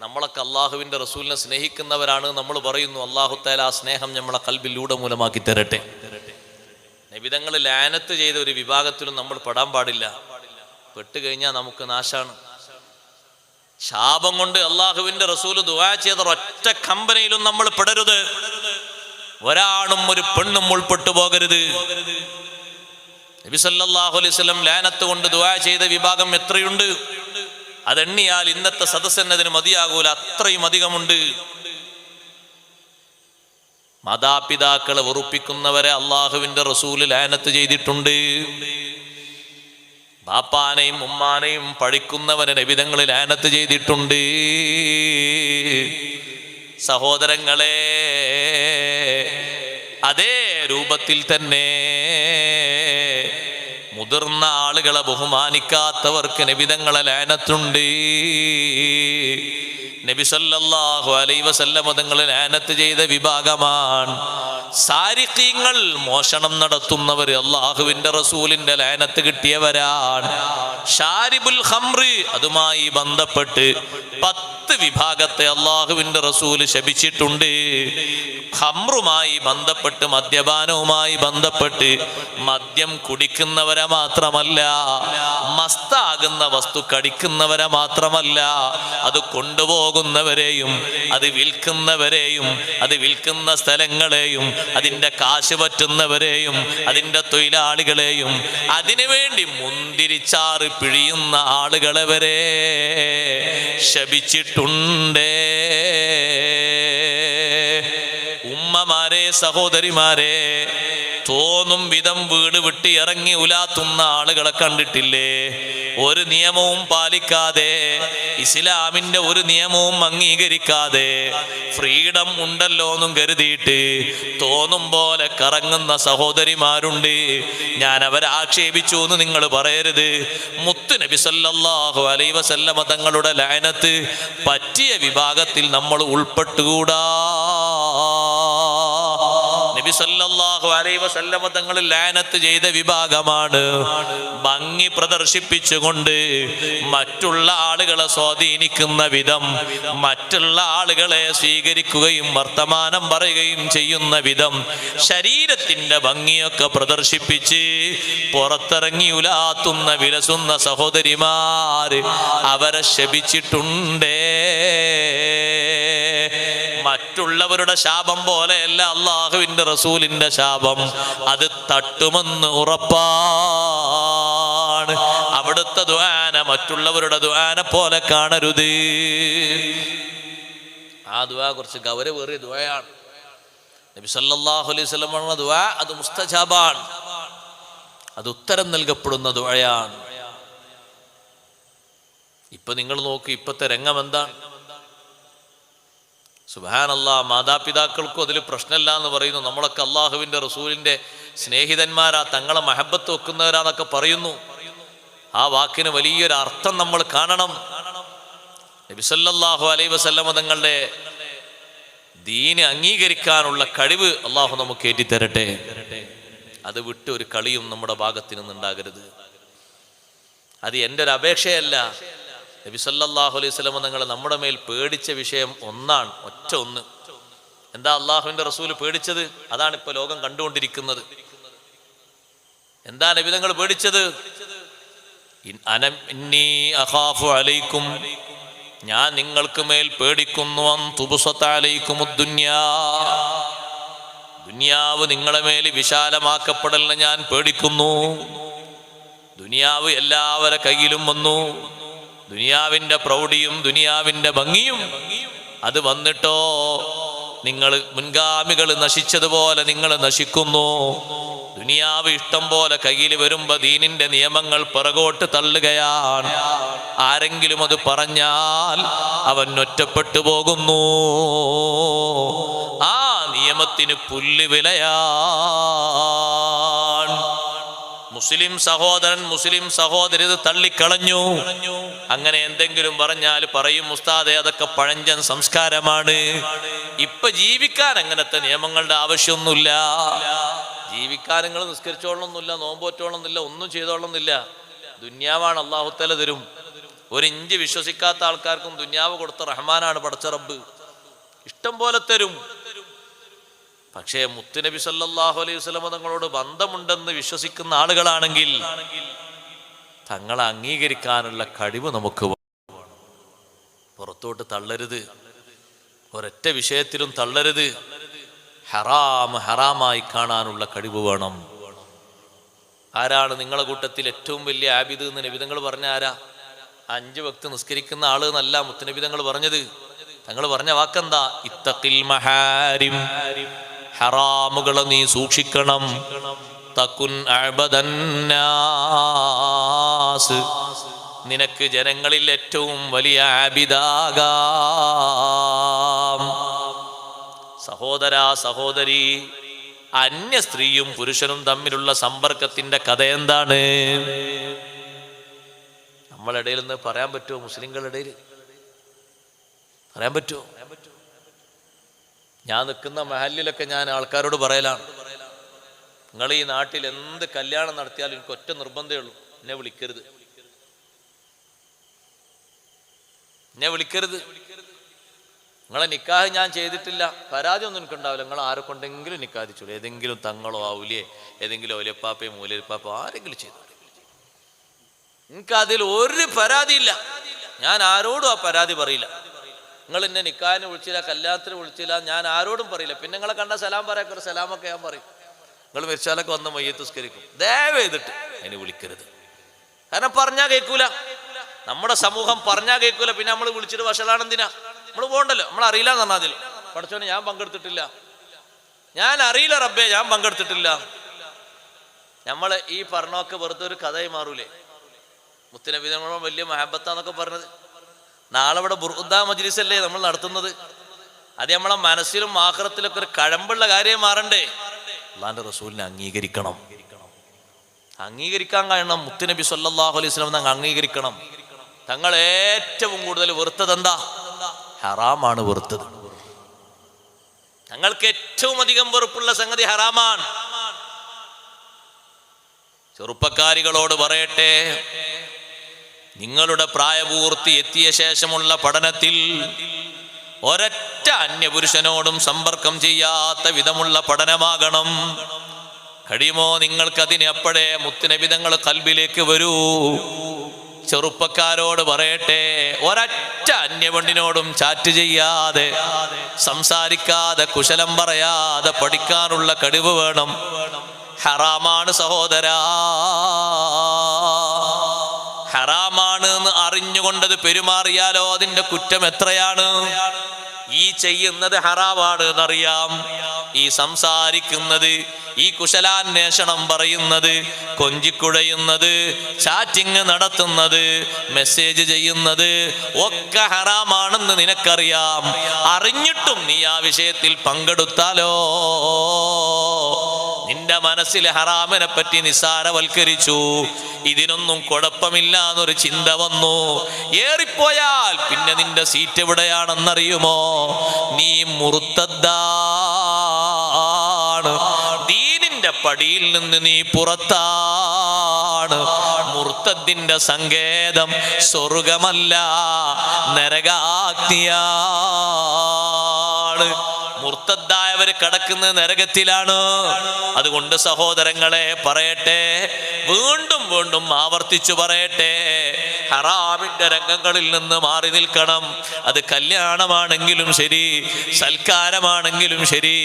A: നമ്മളൊക്കെ അള്ളാഹുവിന്റെ റസൂലിനെ സ്നേഹിക്കുന്നവരാണ്. നമ്മൾ പറയുന്നു, അല്ലാഹു തആല ആ സ്നേഹം നമ്മളെ ഖൽബിലൂടെ മൂലമാക്കി തരട്ടെ. നബിതങ്ങൾ ലാനത്ത് ചെയ്ത ഒരു വിഭാഗത്തിലും നമ്മൾ പെടാൻ പാടില്ല. പെട്ടുകഴിഞ്ഞാൽ നമുക്ക് നാശാണ്. ശാപം കൊണ്ട് അള്ളാഹുവിന്റെ റസൂല് ദുആ ചെയ്ത ഒറ്റ കമ്പനിയിലും നമ്മൾ പെടരുത്. ഒരാണും ഒരു പെണ്ണും ഉൾപ്പെട്ടു പോകരുത്. നബി സല്ലല്ലാഹു അലൈഹി വസല്ലം ലാനത്ത് കൊണ്ട് ദുആ ചെയ്ത വിഭാഗം എത്രയുണ്ട്? അതെണ്ണിയാൽ ഇന്നത്തെ സദസ്സെന്നതിന് മതിയാകൂല, അത്രയും അധികമുണ്ട്. മാതാപിതാക്കളെ വെറുപ്പിക്കുന്നവരെ അള്ളാഹുവിന്റെ റസൂല് ലാനത്ത് ചെയ്തിട്ടുണ്ട്. ബാപ്പാനെയും ഉമ്മാനെയും പഴിക്കുന്നവരെ നബിതങ്ങൾ ലാനത്ത് ചെയ്തിട്ടുണ്ട്. സഹോദരങ്ങളെ, അതേ രൂപത്തിൽ തന്നെ മുതിർന്ന ആളുകളെ ബഹുമാനിക്കാത്തവർക്ക് നബിതങ്ങളെ ലാനത്തുണ്ട്. നബി സല്ലല്ലാഹു അലൈഹി വസല്ലം തങ്ങൾ ലാനത്ത് ചെയ്ത വിഭാഗമാണ് സാരിഖീങ്ങൾ. മോഷണം നടത്തുന്നവർ അള്ളാഹുവിന്റെ റസൂലിന്റെ ലാനത്ത് കിട്ടിയവരാണ്. ഷാരിബുൽ ഖംറ്, അതുമായി ബന്ധപ്പെട്ട് 10 വിഭാഗത്തെ അള്ളാഹുവിന്റെ റസൂല് ശപിച്ചിട്ടുണ്ട്. ഖംറുമായി ബന്ധപ്പെട്ട്, മദ്യപാനവുമായി ബന്ധപ്പെട്ട്, മദ്യം കുടിക്കുന്നവരെ മാത്രമല്ല, മസ്താകുന്ന വസ്തു കടിക്കുന്നവരെ മാത്രമല്ല, അത് കൊണ്ടുപോകുന്നവരെയും അത് വിൽക്കുന്നവരെയും അത് വിൽക്കുന്ന സ്ഥലങ്ങളെയും അതിൻ്റെ കാശ് പറ്റുന്നവരെയും അതിൻ്റെ തൊഴിലാളികളെയും അതിനുവേണ്ടി മുന്തിരിച്ചാറ് പിഴിയുന്ന ആളുകളെ വരെ ശപിച്ചിട്ടുണ്ട്. ഉമ്മമാരെ, സഹോദരിമാരെ, തോന്നും വിധം വീട് വിട്ട് ഇറങ്ങി ഉലാത്തുന്ന ആളുകളെ കണ്ടിട്ടില്ലേ? ഒരു നിയമവും പാലിക്കാതെ, ഇസ്ലാമിന്റെ ഒരു നിയമവും അംഗീകരിക്കാതെ, ഫ്രീഡം ഉണ്ടല്ലോ എന്നും കരുതിയിട്ട് തോന്നും പോലെ കറങ്ങുന്ന സഹോദരിമാരുണ്ട്. ഞാൻ അവരെ ആക്ഷേപിച്ചു എന്ന് നിങ്ങൾ പറയരുത്. മുത്ത് നബി സല്ലല്ലാഹു അലൈഹി വസല്ലം തങ്ങളുടെ ലഅനത്ത് പറ്റിയ വിഭാഗത്തിൽ നമ്മൾ ഉൾപ്പെട്ടുകൂടാ. നബി നബി സല്ലല്ലാഹു അലൈഹി വസല്ലമ തങ്ങൾ ലാനത്ത് ചെയ്ത വിഭാഗമാണ്. ഭംഗി പ്രദർശിപ്പിച്ചുകൊണ്ട് മറ്റുള്ള ആളുകളെ സ്വാധീനിക്കുന്ന വിധം, മറ്റുള്ള ആളുകളെ സ്വീകരിക്കുകയും വർത്തമാനം പറയുകയും ചെയ്യുന്ന വിധം ശരീരത്തിന്റെ ഭംഗിയൊക്കെ പ്രദർശിപ്പിച്ച് പുറത്തിറങ്ങി ഉലാത്തുന്ന വിലസുന്ന സഹോദരിമാര് അവരെ ശപിച്ചിട്ടുണ്ടേ. മറ്റുള്ളവരുടെ ശാപം പോലെയല്ല അള്ളാഹുവിന്റെ റസൂലിന്റെ ശാപം. അത് തട്ടുമെന്ന് ഉറപ്പാണ്. അവിടുത്തെ ദുആന മറ്റുള്ളവരുടെ ദുആന പോലെ കാണരുത്. ആ ദുആ കുറച്ച് ഗൗരവേറിയ ദുആയാണ്. നബി സല്ലല്ലാഹു അലൈഹി വസല്ലം പറഞ്ഞ ദുആ അത് മുസ്തജാബാണ്, അത് ഉത്തരം നൽകപ്പെടുന്ന ദുആയാണ്. ഇപ്പൊ നിങ്ങൾ നോക്ക്, ഇപ്പത്തെ രംഗം എന്താണ്? സുബ്ഹാനല്ലാഹ്, മാതാപിതാക്കൾക്കും അതിൽ പ്രശ്നമില്ല എന്ന് പറയുന്നു. നമ്മളൊക്കെ അള്ളാഹുവിന്റെ റസൂലിന്റെ സ്നേഹിതന്മാരാ, തങ്ങളെ മഹബത്ത് വെക്കുന്നവരാന്നൊക്കെ പറയുന്നു. ആ വാക്കിന് വലിയൊരു അർത്ഥം നമ്മൾ കാണണം. നബി സല്ലല്ലാഹു അലൈഹി വസല്ലം തങ്ങളുടെ ദീന് അംഗീകരിക്കാനുള്ള കഴിവ് അള്ളാഹു നമുക്ക് ഏറ്റിത്തരട്ടെ. അത് വിട്ട് ഒരു കളിയും നമ്മുടെ ഭാഗത്ത് നിന്നുണ്ടാകരുത്. അത് എൻ്റെ ഒരു അപേക്ഷയല്ല. നബി സല്ലല്ലാഹു അലൈഹി വസല്ലം തങ്ങൾ നമ്മുടെ മേൽ പേടിച്ച വിഷയം ഒന്നാണ്, ഒറ്റ ഒന്ന്. എന്താ അള്ളാഹുവിന്റെ റസൂൽ പേടിച്ചത്? അതാണ് ഇപ്പൊ ലോകം കണ്ടുകൊണ്ടിരിക്കുന്നത്. എന്താ നബി തങ്ങൾ പേടിച്ചത്? ഇന്നി അഖാഫു അലൈക്കും, ഞാൻ നിങ്ങൾക്ക് മേൽ പേടിക്കുന്നു. ദുനിയാവ് നിങ്ങളെ മേൽ വിശാലമാക്കപ്പെടലിന് ഞാൻ പേടിക്കുന്നു. ദുനിയാവ് എല്ലാവരുടെ കയ്യിലും വന്നു. ദുനിയാവിന്റെ പ്രൗഢിയും ദുനിയാവിന്റെ ഭംഗിയും അത് വന്നിട്ടോ നിങ്ങൾ മുൻഗാമികൾ നശിച്ചതുപോലെ നിങ്ങൾ നശിക്കുന്നു. ദുനിയാവ് ഇഷ്ടം പോലെ കയ്യിൽ വരുമ്പോ ദീനിന്റെ നിയമങ്ങൾ പിറകോട്ട് തള്ളുകയാണ്. ആരെങ്കിലും അത് പറഞ്ഞാൽ അവൻ ഒറ്റപ്പെട്ടു പോകുന്നു. ആ നിയമത്തിന് പുല്ല് വിലയാണ്. മുസ്ലിം സഹോദരൻ മുസ്ലിം സഹോദരി ഇത് തള്ളിക്കളഞ്ഞു. അങ്ങനെ എന്തെങ്കിലും പറഞ്ഞാൽ പറയും, ഉസ്താദേ അതൊക്കെ പഴഞ്ചൻ സംസ്കാരമാണ്. ഇപ്പൊ ജീവിക്കാൻ അങ്ങനത്തെ നിയമങ്ങളുടെ ആവശ്യമൊന്നുമില്ല. ജീവിക്കാൻ നിങ്ങൾ നിസ്കരിച്ചോളണമെന്നില്ല, നോമ്പോറ്റോളണമെന്നില്ല, ഒന്നും ചെയ്തോളണമെന്നില്ല. ദുന്യാവാണ് അല്ലാഹു തആല തരും. ഒരു ഇഞ്ച് വിശ്വസിക്കാത്ത ആൾക്കാർക്കും ദുന്യാവ് കൊടുത്ത റഹ്മാനാണ് പടച്ച റബ്ബ്. ഇഷ്ടം പോലെ തരും. പക്ഷേ മുത്തുനബി സല്ലല്ലാഹു അലൈഹി വസല്ലം തങ്ങളോട് ബന്ധമുണ്ടെന്ന് വിശ്വസിക്കുന്ന ആളുകളാണെങ്കിൽ തങ്ങളെ അംഗീകരിക്കാനുള്ള കഴിവ് നമുക്ക് പുറത്തോട്ട് തള്ളരുത്. ഒരൊറ്റ വിഷയത്തിലും തള്ളരുത്. ഹറാം ഹറാമായി കാണാനുള്ള കഴിവ് വേണം. ആരാണ് നിങ്ങളെ കൂട്ടത്തിൽ ഏറ്റവും വലിയ ആബിദ് എന്ന് നബി തങ്ങൾ പറഞ്ഞ ആരാ? 5 വക്ത് നിസ്കരിക്കുന്ന ആള് എന്നല്ല മുത്തുനബി തങ്ങൾ പറഞ്ഞത്. തങ്ങൾ പറഞ്ഞ വാക്കെന്താ? ഇത്തഖിൽ മഹാരിം, ഹറാമുകളെ നീ സൂക്ഷിക്കണം. തകുൻ അഅബദന്നാസ്, നിനക്ക് ജനങ്ങളിൽ ഏറ്റവും വലിയ ആബിദാകാം. സഹോദരാ സഹോദരി, അന്യ സ്ത്രീയും പുരുഷനും തമ്മിലുള്ള സമ്പർക്കത്തിന്റെ കഥ എന്താണ്? നമ്മളിടയിൽ നിന്ന് പറയാൻ പറ്റുമോ? മുസ്ലിങ്ങളുടെ ഇടയിൽ പറയാൻ പറ്റുമോ? ഞാൻ നിൽക്കുന്ന മഹല്ലിലൊക്കെ ഞാൻ ആൾക്കാരോട് പറയലാണ്, നിങ്ങൾ ഈ നാട്ടിൽ എന്ത് കല്യാണം നടത്തിയാലും എനിക്ക് ഒറ്റ നിർബന്ധമേ ഉള്ളൂ, എന്നെ വിളിക്കരുത്, എന്നെ വിളിക്കരുത്. നിങ്ങളെ നിക്കാഹ് ഞാൻ ചെയ്തിട്ടില്ല, പരാതി ഒന്നും എനിക്കുണ്ടാവില്ല. നിങ്ങൾ ആരെ കൊണ്ടെങ്കിലും നിക്കാഹിച്ചോളൂ. ഏതെങ്കിലും തങ്ങളോ ഔലിയെ ഏതെങ്കിലും ഔലിയപ്പാപ്പയോ മൂലപ്പാപ്പോ ആരെങ്കിലും ചെയ്തോളൂ. എനിക്കതിൽ ഒരു പരാതിയില്ല. ഞാൻ ആരോടും ആ പരാതി പറയില്ല. നിങ്ങൾ എന്നെ നിക്കാഹിന് വിളിച്ചില്ല, കല്യാണത്തിന് വിളിച്ചില്ല, ഞാൻ ആരോടും പറയില്ല. പിന്നെ നിങ്ങളെ കണ്ട സലാം പറയാൻ സലാമൊക്കെ ഞാൻ പറയും. നിങ്ങൾ മരിച്ചാലൊക്കെ വന്ന് മയ്യത്ത് നിസ്കരിക്കും. ദയവ് ചെയ്തിട്ട് അതിന് വിളിക്കരുത്. കാരണം പറഞ്ഞാൽ കേൾക്കൂല. നമ്മുടെ സമൂഹം പറഞ്ഞാൽ കേൾക്കൂല. പിന്നെ നമ്മൾ വിളിച്ചിട്ട് വഷളാണെന്തിനാ? നമ്മൾ പോകണ്ടല്ലോ. നമ്മൾ അറിയില്ല എന്ന് പറഞ്ഞാൽ അതിൽ പഠിച്ചോനെ ഞാൻ പങ്കെടുത്തിട്ടില്ല, ഞാൻ അറിയില്ല റബ്ബേ, ഞാൻ പങ്കെടുത്തിട്ടില്ല. നമ്മൾ ഈ പറഞ്ഞൊക്കെ വെറുതെ ഒരു കഥയായി മാറൂലേ? മുത്തുനബി തങ്ങളോട് വലിയ മഹബത്താന്നൊക്കെ പറഞ്ഞത്. നാളെ ഇവിടെ ബുർദ മജ്ലിസ് അല്ലേ നമ്മൾ നടത്തുന്നത്. അത് നമ്മളെ മനസ്സിലും ആഖിറത്തിലൊക്കെ ഒരു കഴമ്പുള്ള കാര്യം മാറണ്ടേ? അല്ലാഹുവിന്റെ റസൂലിനെ അംഗീകരിക്കണം. അംഗീകരിക്കാൻ കഴിയണം. മുത്തുനബി സല്ലല്ലാഹു അലൈഹി വസല്ലം തങ്ങൾ അംഗീകരിക്കണം. തങ്ങൾ ഏറ്റവും കൂടുതൽ വെറുത്തത് എന്താ? ഹറാമാണ് വെറുത്തത്. തങ്ങൾക്ക് ഏറ്റവും അധികം വെറുപ്പുള്ള സംഗതി ഹറാമാണ്. ചെറുപ്പക്കാരികളോട് പറയട്ടെ, നിങ്ങളുടെ പ്രായപൂർത്തി എത്തിയ ശേഷമുള്ള പഠനത്തിൽ ഒരൊറ്റ അന്യപുരുഷനോടും സമ്പർക്കം ചെയ്യാത്ത വിധമുള്ള പഠനമാകണം. കഴിയുമോ നിങ്ങൾക്കതിന് അപ്പോഴേ മുത്തുനബി തങ്ങൾ ഖൽബിലേക്ക് വരൂ. ചെറുപ്പക്കാരോട് പറയട്ടെ, ഒരൊറ്റ അന്യപെണ്ണിനോടും ചാറ്റ് ചെയ്യാതെ, സംസാരിക്കാതെ, കുശലം പറയാതെ പഠിക്കാനുള്ള കഴിവ് വേണം. ഹറാമാണ് സഹോദരാ, ഹറാമാണ് എന്ന് അറിഞ്ഞുകൊണ്ടത് പെരുമാറിയാലോ അതിന്റെ കുറ്റം എത്രയാണ്. ഈ ചെയ്യുന്നത് ഹറാമാണ് എന്നറിയാം, ഈ സംസാരിക്കുന്നത്, ഈ കുശലാന്വേഷണം പറയുന്നത്, കൊഞ്ചിക്കുഴയുന്നത്, ചാറ്റിങ് നടത്തുന്നത്, മെസ്സേജ് ചെയ്യുന്നത് ഒക്കെ ഹറാമാണെന്ന് നിനക്കറിയാം. അറിഞ്ഞിട്ടും നീ ആ വിഷയത്തിൽ പങ്കെടുത്താലോ നിന്റെ മനസ്സിൽ ഹറാമിനെ പറ്റി നിസ്സാരവൽക്കരിച്ചു. ഇതിനൊന്നും കുഴപ്പമില്ല എന്നൊരു ചിന്ത വന്നു. ഏറിപ്പോയാൽ പിന്നെ നിന്റെ സീറ്റ് എവിടെയാണെന്നറിയുമോ? നീ മുർത്തദ്ദാണ്. ദീനിന്റെ പടിയിൽ നിന്ന് നീ പുറത്താണ്. മുർത്തദ്ദിന്റെ സങ്കേതം സ്വർഗമല്ല, നരകാഗ്നിയാണ്. മുർത്തദ്ദായവര് കടക്കുന്നത് നരകത്തിലാണ്. അതുകൊണ്ട് സഹോദരങ്ങളെ പറയട്ടെ, വീണ്ടും വീണ്ടും ആവർത്തിച്ചു പറയട്ടെ, ഹറാമിന്റെ രംഗങ്ങളിൽ നിന്ന് മാറി നിൽക്കണം. അത് കല്യാണമാണെങ്കിലും ശരി, സൽക്കാരമാണെങ്കിലും ശരി,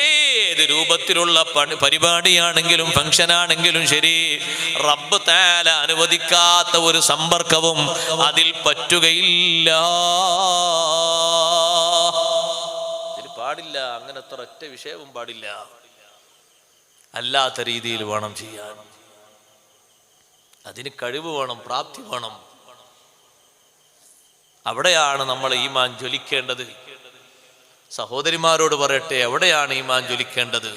A: ഏത് രൂപത്തിലുള്ള പരിപാടിയാണെങ്കിലും ഫംഗ്ഷനാണെങ്കിലും ശരി, റബ്ബ് തആല അനുവദിക്കാത്ത ഒരു സമ്പർക്കവും അതിൽ പറ്റുകയില്ല. പാടില്ല, അങ്ങനത്തെ ഒറ്റ വിഷയവും പാടില്ല. അല്ലാത്ത രീതിയിൽ വേണം ചെയ്യാൻ. അതിന് കഴിവ് വേണം, പ്രാപ്തി വേണം. അവിടെയാണ് നമ്മൾ ഈമാൻ ജ്വലിക്കേണ്ടത്. സഹോദരിമാരോട് പറയട്ടെ, എവിടെയാണ് ഈമാൻ ജ്വലിക്കേണ്ടത്?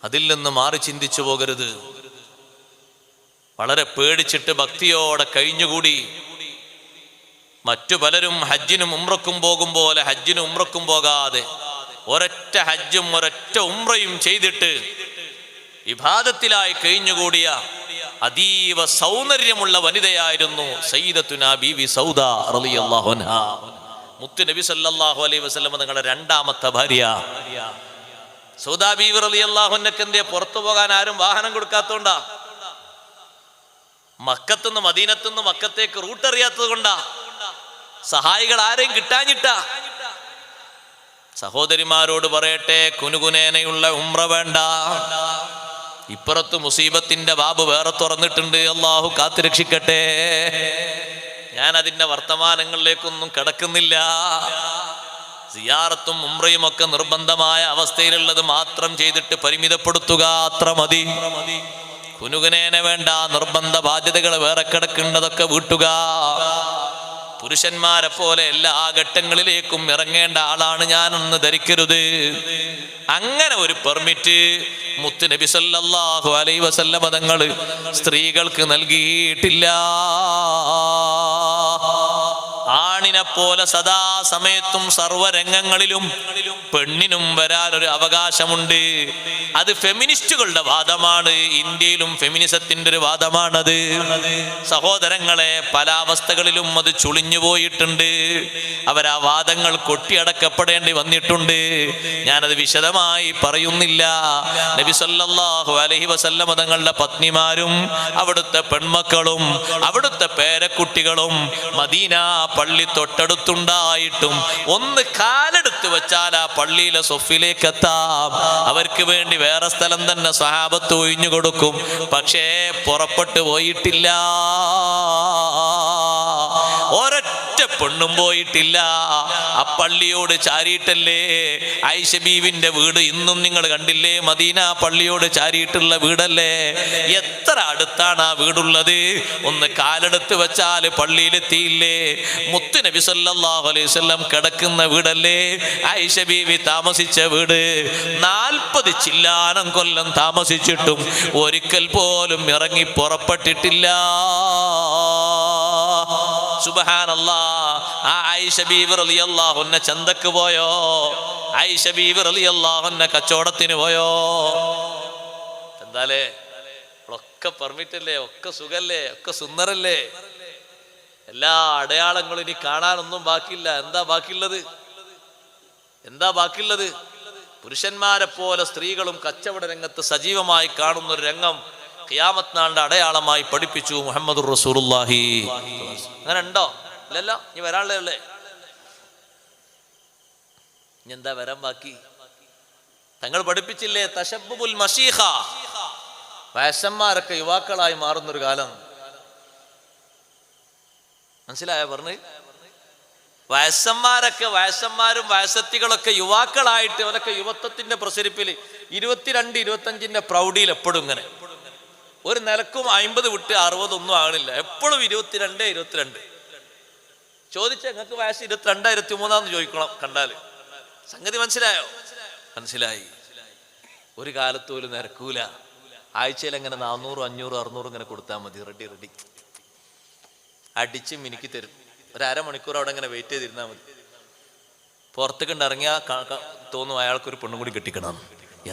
A: അതിൽ നിന്ന് മാറി ചിന്തിച്ചു പോകരുത്. വളരെ പേടിച്ചിട്ട് ഭക്തിയോടെ കഴിഞ്ഞുകൂടി മറ്റു പലരും ഹജ്ജിനും ഉംറക്കും പോകും പോലെ ഹജ്ജിനും ഉംറക്കും പോകാതെ ഒരൊറ്റ ഹജ്ജും ഒരൊറ്റ ഉംറയും ചെയ്തിട്ട് ഇബാദത്തിലായി കഴിഞ്ഞുകൂടിയ അതീവ സൗന്ദര്യമുള്ള വനിതയായിരുന്നു സയ്യിദത്തുനാ ബീവി സൗദ റളിയല്ലാഹു അൻഹാ. മുത്തു നബി സല്ലല്ലാഹു അലൈഹി വസല്ലം തങ്ങളുടെ രണ്ടാമത്തെ ഭാര്യ സൗദ ബീവി റളിയല്ലാഹു അൻഹയ്ക്ക് എന്തേ പുറത്തു പോകാൻ ആരും വാഹനം കൊടുക്കാത്തോണ്ടാ? മക്കത്തുനിന്ന് മദീനത്തുനിന്ന് മക്കത്തേക്ക് റൂട്ട് അറിയാത്തത് കൊണ്ടാ? സഹായികൾ ആരെയും കിട്ടാഞ്ഞിട്ടാ? സഹോദരിമാരോട് പറയട്ടെ, കുനുകുനേനയുള്ള ഉംറ വേണ്ട. ഇപ്പുറത്ത് മുസീബത്തിന്റെ ബാബ് വേറെ തുറന്നിട്ടുണ്ട്. അള്ളാഹു കാത്തുരക്ഷിക്കട്ടെ. ഞാൻ അതിന്റെ വർത്തമാനങ്ങളിലേക്കൊന്നും കടക്കുന്നില്ല. സിയാറത്തും ഉംറയും ഒക്കെ നിർബന്ധമായ അവസ്ഥയിലുള്ളത് മാത്രം ചെയ്തിട്ട് പരിമിതപ്പെടുത്തുക, അത്ര മതി. കുനുകുനേന വേണ്ട. നിർബന്ധ ബാധ്യതകൾ വേറെ കിടക്കുന്നതൊക്കെ വീട്ടുക. പുരുഷന്മാരെ പോലെ എല്ലാ ഘട്ടങ്ങളിലേക്കും ഇറങ്ങേണ്ട ആളാണ് ഞാനെന്ന് ധരിക്കരുത്. അങ്ങനെ ഒരു പെർമിറ്റ് മുത്തു നബി സല്ലല്ലാഹു അലൈഹി വസല്ലം തങ്ങൾ സ്ത്രീകൾക്ക് നൽകിയിട്ടില്ല. ആണിനെ പോലെ സദാസമയത്തും സർവരംഗങ്ങളിലും പെണ്ണിനും വരാനൊരു അവകാശമുണ്ട്. അത് ഫെമിനിസ്റ്റുകളുടെ വാദമാണ്. ഇന്ത്യയിലും ഫെമിനിസത്തിന്റെ ഒരു വാദമാണത്. സഹോദരങ്ങളെ, പല അവസ്ഥകളിലും അത് ചുളിഞ്ഞു പോയിട്ടുണ്ട്. അവരാ വാദങ്ങൾ കൊട്ടിയടക്കപ്പെടേണ്ടി വന്നിട്ടുണ്ട്. ഞാനത് വിശദമായി പറയുന്നില്ല. നബി സല്ലല്ലാഹു അലൈഹി വസല്ലം തങ്ങളുടെ പത്നിമാരും അവിടുത്തെ പെൺമക്കളും അവിടുത്തെ പേരക്കുട്ടികളും മദീന പള്ളി തൊട്ടടുത്തുണ്ടായിട്ടും ഒന്ന് കാലെടുത്ത് വെച്ചാൽ ആ പള്ളിയിലെ സൊഫിലേക്ക് എത്താം. അവർക്ക് വേണ്ടി വേറെ സ്ഥലം തന്നെ സ്വഹാബത്ത് ഒഴിഞ്ഞു കൊടുക്കും. പക്ഷേ പുറപ്പെട്ടു പോയിട്ടില്ല. ഒരൊറ്റ പെണ്ണും പോയിട്ടില്ല. ആ പള്ളിയോട് ചാരിയിട്ടല്ലേ ആയിഷ ബീവിന്റെ വീട് ഇന്നും നിങ്ങൾ കണ്ടില്ലേ? മദീന പള്ളിയോട് ചാരിയിട്ടുള്ള വീടല്ലേ? എത്ര അടുത്താണ് ആ വീടുള്ളത്? ഒന്ന് കാലെടുത്ത് വെച്ചാൽ പള്ളിയിലെത്തിയില്ലേ? മുത്തു നബി സല്ലല്ലാഹു അലൈഹി വസല്ലം കിടക്കുന്ന വീടല്ലേ ആയിഷ ബീവി താമസിച്ച വീട്? 40 ചില്ലാനം കൊല്ലം താമസിച്ചിട്ടും ഒരിക്കൽ പോലും ഇറങ്ങി പുറപ്പെട്ടിട്ടില്ല. സുബ്ഹാനല്ലാഹ്. ആ ആയിഷ ബീവി റളിയല്ലാഹു അൻഹ ചന്തക്ക് പോയോ? ആയിഷ ബീവി റളിയല്ലാഹു അൻഹ കച്ചവടത്തിന് പോയോ? എന്താലേ, ഒക്കെ പെർമിറ്റ് അല്ലേ, ഒക്കെ സുഖല്ലേ, ഒക്കെ സുന്ദരല്ലേ, എല്ലാ അടയാളങ്ങളും ഇനി കാണാനൊന്നും ബാക്കിയില്ല. എന്താ ബാക്കിയുള്ളത്? എന്താ ബാക്കിയുള്ളത്? പുരുഷന്മാരെ പോലെ സ്ത്രീകളും കച്ചവട രംഗത്ത് സജീവമായി കാണുന്ന ഒരു രംഗം ഖിയാമത്ത് നാളിന്റെ അടയാളമായി പഠിപ്പിച്ചു മുഹമ്മദുർ റസൂലുള്ളാഹി. അങ്ങനെ ഉണ്ടോ? ഇല്ലല്ലോ. ഇനി വരാനുള്ളതല്ലേ. ഇനി എന്താ വരാൻ ബാക്കി? തങ്ങൾ പഠിപ്പിച്ചില്ലേ തശബ്ബുൽ മശീഖ, വയസ്സന്മാരൊക്കെ യുവാക്കളായി മാറുന്നൊരു കാലം. മനസ്സിലായോ പറഞ്ഞ്? വയസ്സന്മാരും വയസ്സത്തികളൊക്കെ യുവാക്കളായിട്ട് അവരൊക്കെ യുവത്വത്തിന്റെ പ്രസരിപ്പില് 22-25 പ്രൗഢിയിൽ എപ്പോഴും ഇങ്ങനെ ഒരു നിലക്കും 50 വിട്ട് 60 ഒന്നും ആകണില്ല. എപ്പോഴും 22. ചോദിച്ച നിങ്ങൾക്ക് വയസ്സ് 22, 23 ചോദിക്കണം കണ്ടാല്. സംഗതി മനസ്സിലായോ? മനസ്സിലായി. ഒരു കാലത്ത് പോലും നിരക്കൂല. ആഴ്ചയിൽ എങ്ങനെ 400, 500, 600 ഇങ്ങനെ കൊടുത്താൽ മതി. റെഡി അടിച്ച് മിനുക്കി തരും. ഒരു അരമണിക്കൂർ അവിടെ ഇങ്ങനെ വെയിറ്റ് ചെയ്തിരുന്നാൽ മതി. പുറത്തേക്ക് ഇറങ്ങിയാൽ തോന്നും അയാൾക്കൊരു പെണ്ണും കൂടി കെട്ടിക്കണം.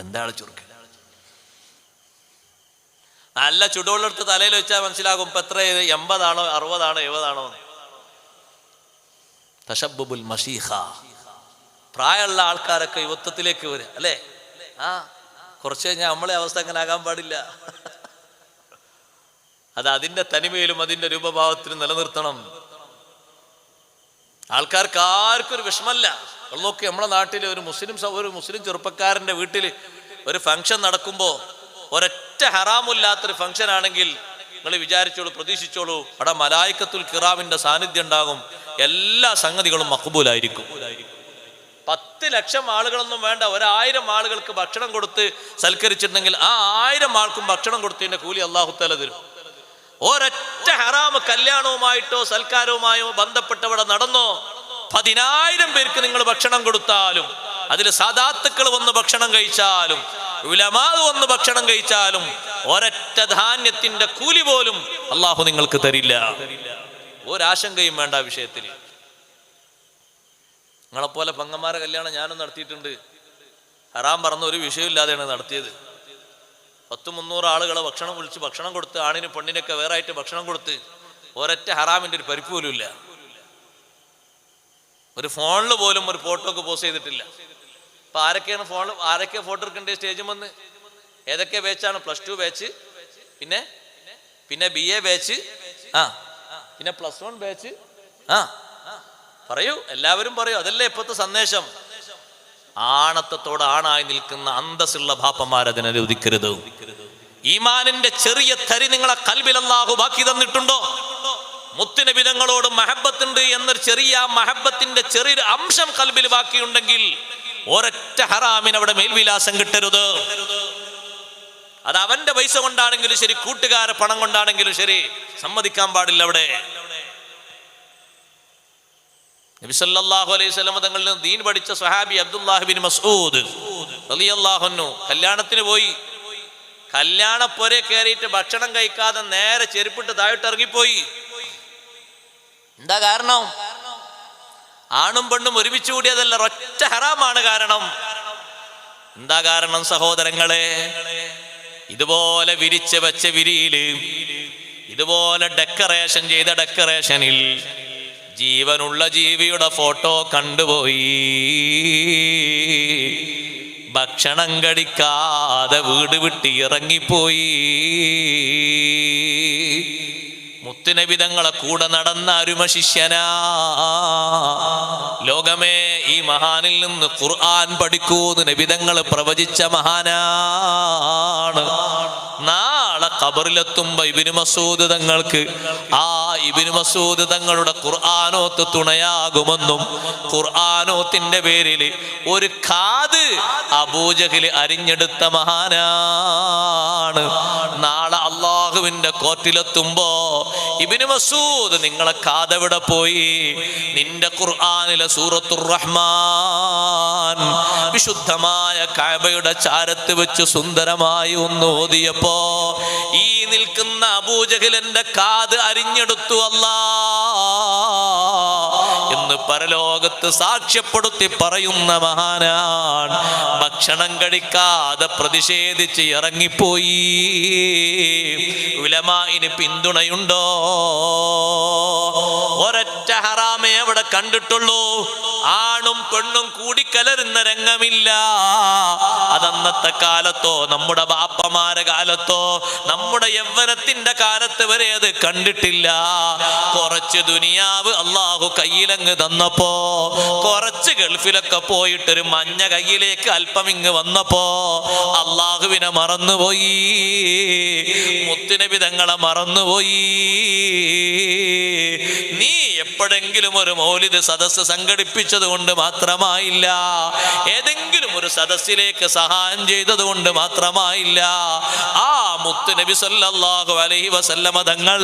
A: എന്താണ് ചുരുക്ക്? നല്ല ചുടുവെള്ളെടുത്ത് തലയിൽ വെച്ചാൽ മനസ്സിലാകും ഇപ്പൊ എത്ര, 80 ആണോ 60 ആണോ 70 ആണോ. തശബ്ബുൽ മശീഖ, പ്രായമുള്ള ആൾക്കാരൊക്കെ യുവത്വത്തിലേക്ക് വരിക അല്ലേ? കുറച്ച് കഴിഞ്ഞാൽ നമ്മളെ അവസ്ഥ അങ്ങനെ ആകാൻ പാടില്ല. അത് അതിന്റെ തനിമയിലും അതിന്റെ രൂപഭാവത്തിലും നിലനിർത്തണം. ആൾക്കാർക്ക് ആർക്കും ഒരു വിഷമല്ല. നോക്കി, നമ്മളെ നാട്ടിൽ ഒരു മുസ്ലിം ചെറുപ്പക്കാരന്റെ വീട്ടിൽ ഒരു ഫംഗ്ഷൻ നടക്കുമ്പോ ഒരൊറ്റ ഹറാമില്ലാത്തൊരു ഫംഗ്ഷൻ ആണെങ്കിൽ നിങ്ങൾ വിചാരിച്ചോളൂ, പ്രതീക്ഷിച്ചോളൂ, അവിടെ മലായിക്കത്തുൽ കിറാമിന്റെ സാന്നിധ്യം ഉണ്ടാകും. എല്ലാ സംഗതികളും മഖ്ബൂലായിരിക്കും. 10 ലക്ഷം ആളുകളൊന്നും വേണ്ട, 1000 ആളുകൾക്ക് ഭക്ഷണം കൊടുത്ത് സൽക്കരിച്ചിട്ടുണ്ടെങ്കിൽ ആ 1000 ആൾക്കും ഭക്ഷണം കൊടുത്തതിന്റെ കൂലി അല്ലാഹു തആല തരും. ഒരൊറ്റ ഹറാമ് കല്യാണവുമായിട്ടോ സൽക്കാരവുമായോ ബന്ധപ്പെട്ടവിടെ നടന്നോ, 10,000 പേർക്ക് നിങ്ങൾ ഭക്ഷണം കൊടുത്താലും, അതിൽ സാദാത്തുക്കൾ വന്ന് ഭക്ഷണം കഴിച്ചാലും, ഉലമാ വന്ന് ഭക്ഷണം കഴിച്ചാലും, ഒരൊറ്റ ധാന്യത്തിന്റെ കൂലി പോലും അള്ളാഹു നിങ്ങൾക്ക് തരില്ല. ഒരാശങ്കയും വേണ്ട വിഷയത്തിൽ. നിങ്ങളെപ്പോലെ പെങ്ങന്മാരെ കല്യാണം ഞാനും നടത്തിയിട്ടുണ്ട്. ഹറാം പറഞ്ഞ ഒരു വിഷയമില്ലാതെയാണ് നടത്തിയത്. 100-300 ആളുകളെ വിളിച്ച് ഭക്ഷണം കൊടുത്ത്, ആണിനും പെണ്ണിനൊക്കെ വേറെ ആയിട്ട് ഭക്ഷണം കൊടുത്ത്, ഒരൊറ്റ ഹറാമിന്റെ ഒരു പരിപ്പ് പോലും ഇല്ല. ഒരു ഫോണിൽ പോലും ഒരു ഫോട്ടോ ഒക്കെ പോസ്റ്റ് ചെയ്തിട്ടില്ല. അപ്പൊ ആരൊക്കെ ഫോട്ടോ എടുക്കേണ്ടത് സ്റ്റേജിൽ വന്ന്? ഏതൊക്കെ ബാച്ചാണ്? +2 ബാച്ച്, പിന്നെ BA ബാച്ച്, പിന്നെ +1 ബാച്ച്. പറയൂ, എല്ലാവരും പറയൂ. അതല്ലേ ഇപ്പോഴത്തെ സന്ദേശം. ആണത്തത്തോട് ആണായി നിൽക്കുന്ന അന്തസ്സുള്ള ബാപ്പമാർ അതിനനുവദിക്കരുത്. ഈമാനിന്റെ ചെറിയ തരി നിങ്ങളെ കൽബിൽ അല്ലാഹു ബാക്കി തന്നിട്ടുണ്ടോ? മുത്തുനബി തങ്ങളോട് മഹബത്തുണ്ട് എന്നൊരു ചെറിയ മഹബത്തിന്റെ ചെറിയൊരു അംശം കൽബിൽ ബാക്കിയുണ്ടെങ്കിൽ ഒരൊറ്റ ഹറാമിന് അവിടെ മേൽവിലാസം കിട്ടരുത്. അത് അവന്റെ പൈസ കൊണ്ടാണെങ്കിലും ശരി, കൂട്ടുകാരെ പണം കൊണ്ടാണെങ്കിലും ശരി, സമ്മതിക്കാൻ പാടില്ല. അവിടെ നബി സല്ലല്ലാഹു അലൈഹി വസല്ലം തങ്ങളിൽ നിന്ന് ദീൻ പഠിച്ച സ്വഹാബി അബ്ദുല്ലാഹി ബിൻ മസ്ഊദ് റളിയല്ലാഹു അൻഹു കല്യാണത്തിന് പോയി. കല്യാണപ്പൊരെ കയറിയിട്ട് ഭക്ഷണം കഴിക്കാതെ നേരെ ചെരുപ്പിട്ട് താഴോട്ട് ഇറങ്ങിപ്പോയി. എന്താ കാരണം? ആണും പെണ്ണും ഒരുമിച്ച് കൂടിയതല്ല, ഒറ്റ ഹറാമാണ് കാരണം. എന്താ കാരണം സഹോദരങ്ങളെ? ഇതുപോലെ വിരിച്ച് വെച്ച വിരിയില്, ഇതുപോലെ ഡെക്കറേഷൻ ചെയ്ത ഡെക്കറേഷനിൽ ജീവനുള്ള ജീവിയുടെ ഫോട്ടോ കണ്ടുപോയി. ഭക്ഷണം കഴിക്കാതെ വീട് വിട്ട് ഇറങ്ങിപ്പോയി. മുത്തുനബി തങ്ങളെ കൂടെ നടന്ന അരുമ ശിഷ്യനാ. ലോകമേ, ഈ മഹാനിൽ നിന്ന് ഖുർആൻ പഠിക്കൂന്ന് നബി തങ്ങൾ പ്രവചിച്ച മഹാനാണ്. നാളെ ഖബറിലെത്തുമ്പോ ഇബ്നു മസ്ഊദ് തങ്ങൾക്ക് ഇബ്നു മസ്ഊദ് തങ്ങളുടെ ഖുർആനോത്ത് തുണയാകുമെന്നും, ഖുർആനോത്തിന്റെ പേരിൽ ഒരു കാത് അബൂജഹൽ അരിഞ്ഞെടുത്ത മഹാനാണ്. നാളെ അള്ളാഹുവിന്റെ കോർട്ടിലെത്തുമ്പോ ഇബ്നു മസ്ഊദ്, നിങ്ങളെ കാതെവിടെ പോയി? നിന്റെ ഖുർആനിലെ സൂറത്തുർ റഹ്മാൻ വിശുദ്ധമായ കഅബയുടെ ചാരത്ത് വെച്ച് സുന്ദരമായി ഒന്ന് ഓതിയപ്പോ ഈ നിൽക്കുന്ന അബൂജഹലിന്റെ കാത് അരിഞ്ഞെടുത്തു അല്ലാ എന്ന്
B: പരലോകത്ത് സാക്ഷ്യപ്പെടുത്തി പറയുന്ന മഹാനാണ്. ഭക്ഷണം കഴിക്കാതെ പ്രതിഷേധിച്ച് ഇറങ്ങിപ്പോയി. ഉലമാഇന് പിന്തുണയുണ്ടോ? ഒരൊറ്റ ഹറാമേ അവിടെ കണ്ടിട്ടുള്ളൂ. ആണും പെണ്ണും കൂടിക്കലരുന്ന രംഗമില്ല. അതന്നത്തെ കാലത്തോ നമ്മുടെ ബാപ്പമാരെ കാലത്തോ നമ്മുടെ യൗവനത്തിന്റെ കാലത്ത് വരെ അത് കണ്ടിട്ടില്ല. കുറച്ച് ദുനിയാവ് അള്ളാഹു കയ്യിലങ്ങ് തന്നപ്പോ, കുറച്ച് ഗൾഫിലൊക്കെ പോയിട്ടൊരു മഞ്ഞ കയ്യിലേക്ക് അല്പം ഇങ്ങ് വന്നപ്പോ അള്ളാഹുവിനെ മറന്നുപോയി, മുത്തുനബി തങ്ങളെ മറന്നുപോയി. നീ എപ്പോഴെങ്കിലും ഒരു മൗലിദ് സദസ്സ് സംഘടിപ്പിച്ചത് കൊണ്ട് മാത്രമായില്ല, ഏതെങ്കിലും ഒരു സദസ്സിലേക്ക് സഹായം ചെയ്തത് കൊണ്ട് മാത്രമായില്ല. ആ മുത്തുനബി സല്ലല്ലാഹു അലൈഹി വസല്ലമ തങ്ങൾ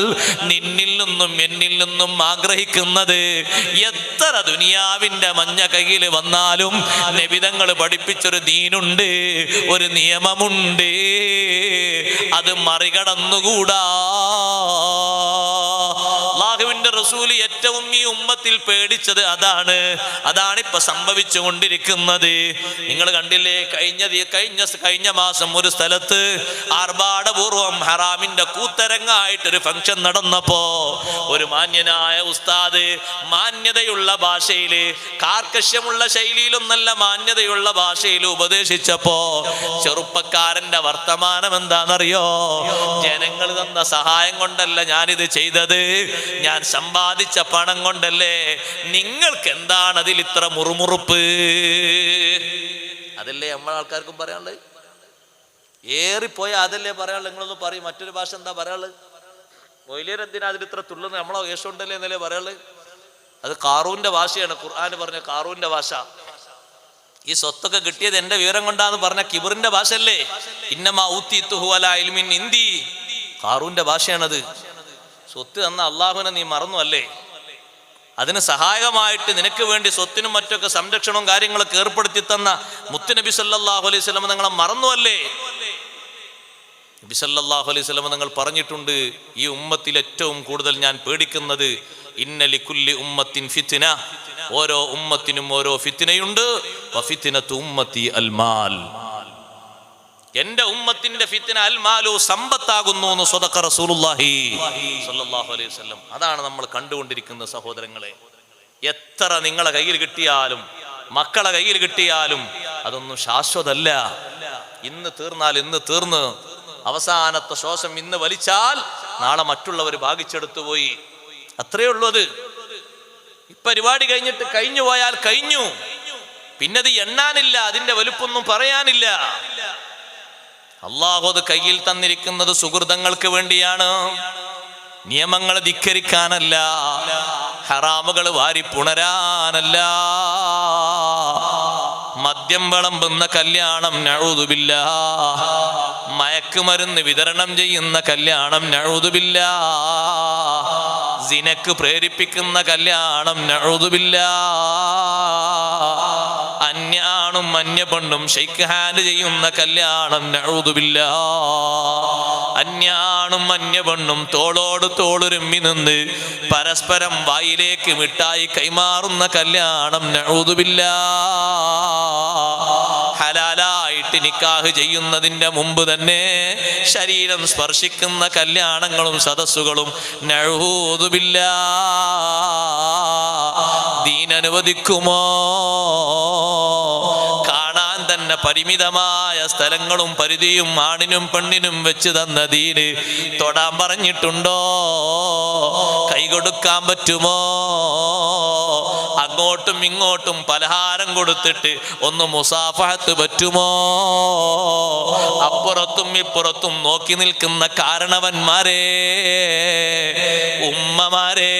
B: നിന്നിൽ നിന്നും എന്നിൽ നിന്നും ആഗ്രഹിക്കുന്നത്, എത്ര ദുനിയാവിന്റെ മഞ്ഞ കയ്യിൽ വന്നാലും നബിതങ്ങൾ പഠിപ്പിച്ചൊരു ദീനുണ്ട്, ഒരു നിയമമുണ്ട്, അത് മറികടന്നുകൂടാ. അല്ലാഹുവിന്റെ റസൂൽ ഏറ്റവും ഈ ഉമ്മത്തിൽ പേടിച്ചത് അതാണ് ഇപ്പൊ സംഭവിച്ചു കൊണ്ടിരിക്കുന്നത്. നിങ്ങൾ കണ്ടില്ലേ, കഴിഞ്ഞ മാസം ഒരു സ്ഥലത്ത് ആർഭാടപൂർവം ഹറാമിന്റെ കൂത്തരങ്ങായിട്ടൊരു ഫംഗ്ഷൻ നടന്നപ്പോ ഒരു മാന്യനായ ഉസ്താദ് മാന്യതയുള്ള ഭാഷയില്, കാർക്കശ്യമുള്ള ശൈലിയിലൊന്നല്ല, മാന്യതയുള്ള ഭാഷയിൽ ഉപദേശിച്ചപ്പോ ചെറുപ്പക്കാരന്റെ വർത്തമാനം എന്താണെന്നറിയോ? ജനങ്ങൾ തന്ന സഹായം കൊണ്ടല്ല ഞാനിത് ചെയ്തത്, ഞാൻ സമ്പാദിച്ച പണം കൊണ്ടല്ലേ. നിങ്ങൾക്ക് എന്താണ് അതിൽ ഇത്ര മുറുമുറുപ്പ്? അതല്ലേ നമ്മളെ ആൾക്കാർക്കും പറയാനുള്ളത്. ഏറിപ്പോയ അതല്ലേ പറയാനുള്ളത്. നിങ്ങളൊന്ന് പറയും, മറ്റൊരു ഭാഷ എന്താ പറയാനുള്ളത്? മൊയ്ലിയർ എന്തിനാ അതിൽ ഇത്ര തുള്ളുന്നത്? നമ്മളെ യേശുണ്ടല്ലേ എന്നല്ലേ പറയാനുള്ളത്. അത് കാറൂന്റെ ഭാഷയാണ്. ഖുർആന് പറഞ്ഞ കാറൂന്റെ ഭാഷ. ഈ സ്വത്തൊക്കെ കിട്ടിയത് എന്റെ വിവരം കൊണ്ടാന്ന് പറഞ്ഞ കിബറിന്റെ ഭാഷ അല്ലേ? ഇന്നമാ ഊതീതുഹു അലാ ഇൽമിൻ ഇൻദി. കാറൂന്റെ ഭാഷയാണത്. സ്വത്ത് തന്ന അള്ളാഹുവിനെ നീ മറന്നു അല്ലേ? അതിന് സഹായകമായിട്ട് നിനക്ക് വേണ്ടി സ്വത്തിനും മറ്റൊക്കെ സംരക്ഷണവും കാര്യങ്ങളൊക്കെ ഏർപ്പെടുത്തി തന്ന മുത്തുനബി സല്ലല്ലാഹു അലൈഹി വസല്ലം തങ്ങളെ മറന്നു അല്ലേ? നബി സല്ലല്ലാഹു അലൈഹി വസല്ലം തങ്ങൾ പറഞ്ഞിട്ടുണ്ട്, ഈ ഉമ്മത്തിൽ ഏറ്റവും കൂടുതൽ ഞാൻ പേടിക്കുന്നത് ഇന്ന ലികുല്ലി ഉമ്മത്തിൻ ഫിത്ന, ഓരോ ഉമ്മത്തിനും ഓരോ ഫിത്നയുണ്ട്. വഫിത്നതു ഉമ്മത്തി അൽ മാൽ, എന്റെ ഉമ്മത്തിന്റെ ഫിത്ന അൽ മാലു, സമ്പത്താകുന്നു എന്ന് സ്വദഖ റസൂലുള്ളാഹി സ്വല്ലല്ലാഹു അലൈഹി വസല്ലം. അതാണ് നമ്മൾ കണ്ടുകൊണ്ടിരിക്കുന്ന സഹോദരങ്ങളെ. എത്ര നിങ്ങളെ കയ്യിൽ കിട്ടിയാലും മക്കളെ കയ്യിൽ കിട്ടിയാലും അതൊന്നും ശാശ്വതമല്ല. ഇന്ന് തീർന്നാൽ ഇന്ന് തീർന്ന്, അവസാനത്തെ ശ്വാസം ഇന്ന് വലിച്ചാൽ നാളെ മറ്റുള്ളവർ ഭാഗിച്ചെടുത്തു പോയി. അത്രയേ ഉള്ളൂ. അത് ഈ പരിപാടി കഴിഞ്ഞിട്ട് കഴിഞ്ഞു പോയാൽ കഴിഞ്ഞു, പിന്നെ അത് എണ്ണാനില്ല, അതിന്റെ വലുപ്പൊന്നും പറയാനില്ല. അല്ലാഹു അത് കയ്യിൽ തന്നിരിക്കുന്നത് സുഹൃതങ്ങൾക്ക് വേണ്ടിയാണ്, നിയമങ്ങൾ ധിക്കരിക്കാനല്ല, ഹറാമുകൾ വാരിപ്പുണരാനല്ല. മദ്യം വിളമ്പുന്ന കല്യാണം നഊദു ബില്ലാഹ്, മയക്കുമരുന്ന് വിതരണം ചെയ്യുന്ന കല്യാണം നഊദു ബില്ലാഹ്, സിനക്ക് പ്രേരിപ്പിക്കുന്ന കല്യാണം നഊദു ബില്ലാഹ്, അന്യാണും അന്യപെണ്ണും ഷെയ്ക്ക് ഹാൻഡ് ചെയ്യുന്ന കല്യാണം നഊദു ബില്ലാഹ്, അന്യാണും അന്യപെണ്ണും തോളോട് തോളുരുമ്മി നിന്ന് പരസ്പരം വായിലേക്ക് മിഠായി കൈമാറുന്ന കല്യാണം നഊദു ബില്ലാഹ്, ഹലാലായിട്ട് നിക്കാഹ് ചെയ്യുന്നതിന്റെ മുമ്പ് തന്നെ ശരീരം സ്പർശിക്കുന്ന കല്യാണങ്ങളും സദസ്സുകളും നഊദു ബില്ലാഹ്. ദീൻ അനുവദിക്കുമോ? കാണാൻ തന്നെ പരിമിതമായ സ്ഥലങ്ങളും പരിധിയും ആണിനും പെണ്ണിനും വെച്ച് തന്ന ദീന് തൊടാൻ പറഞ്ഞിട്ടുണ്ടോ? കൈകൊടുക്കാൻ പറ്റുമോ? അങ്ങോട്ടും ഇങ്ങോട്ടും പലഹാരം കൊടുത്തിട്ട് ഒന്ന് മുസാഫഹത്ത് പറ്റുമോ? അപ്പുറത്തും ഇപ്പുറത്തും നോക്കി നിൽക്കുന്ന കാരണവന്മാരെ, ഉമ്മമാരെ,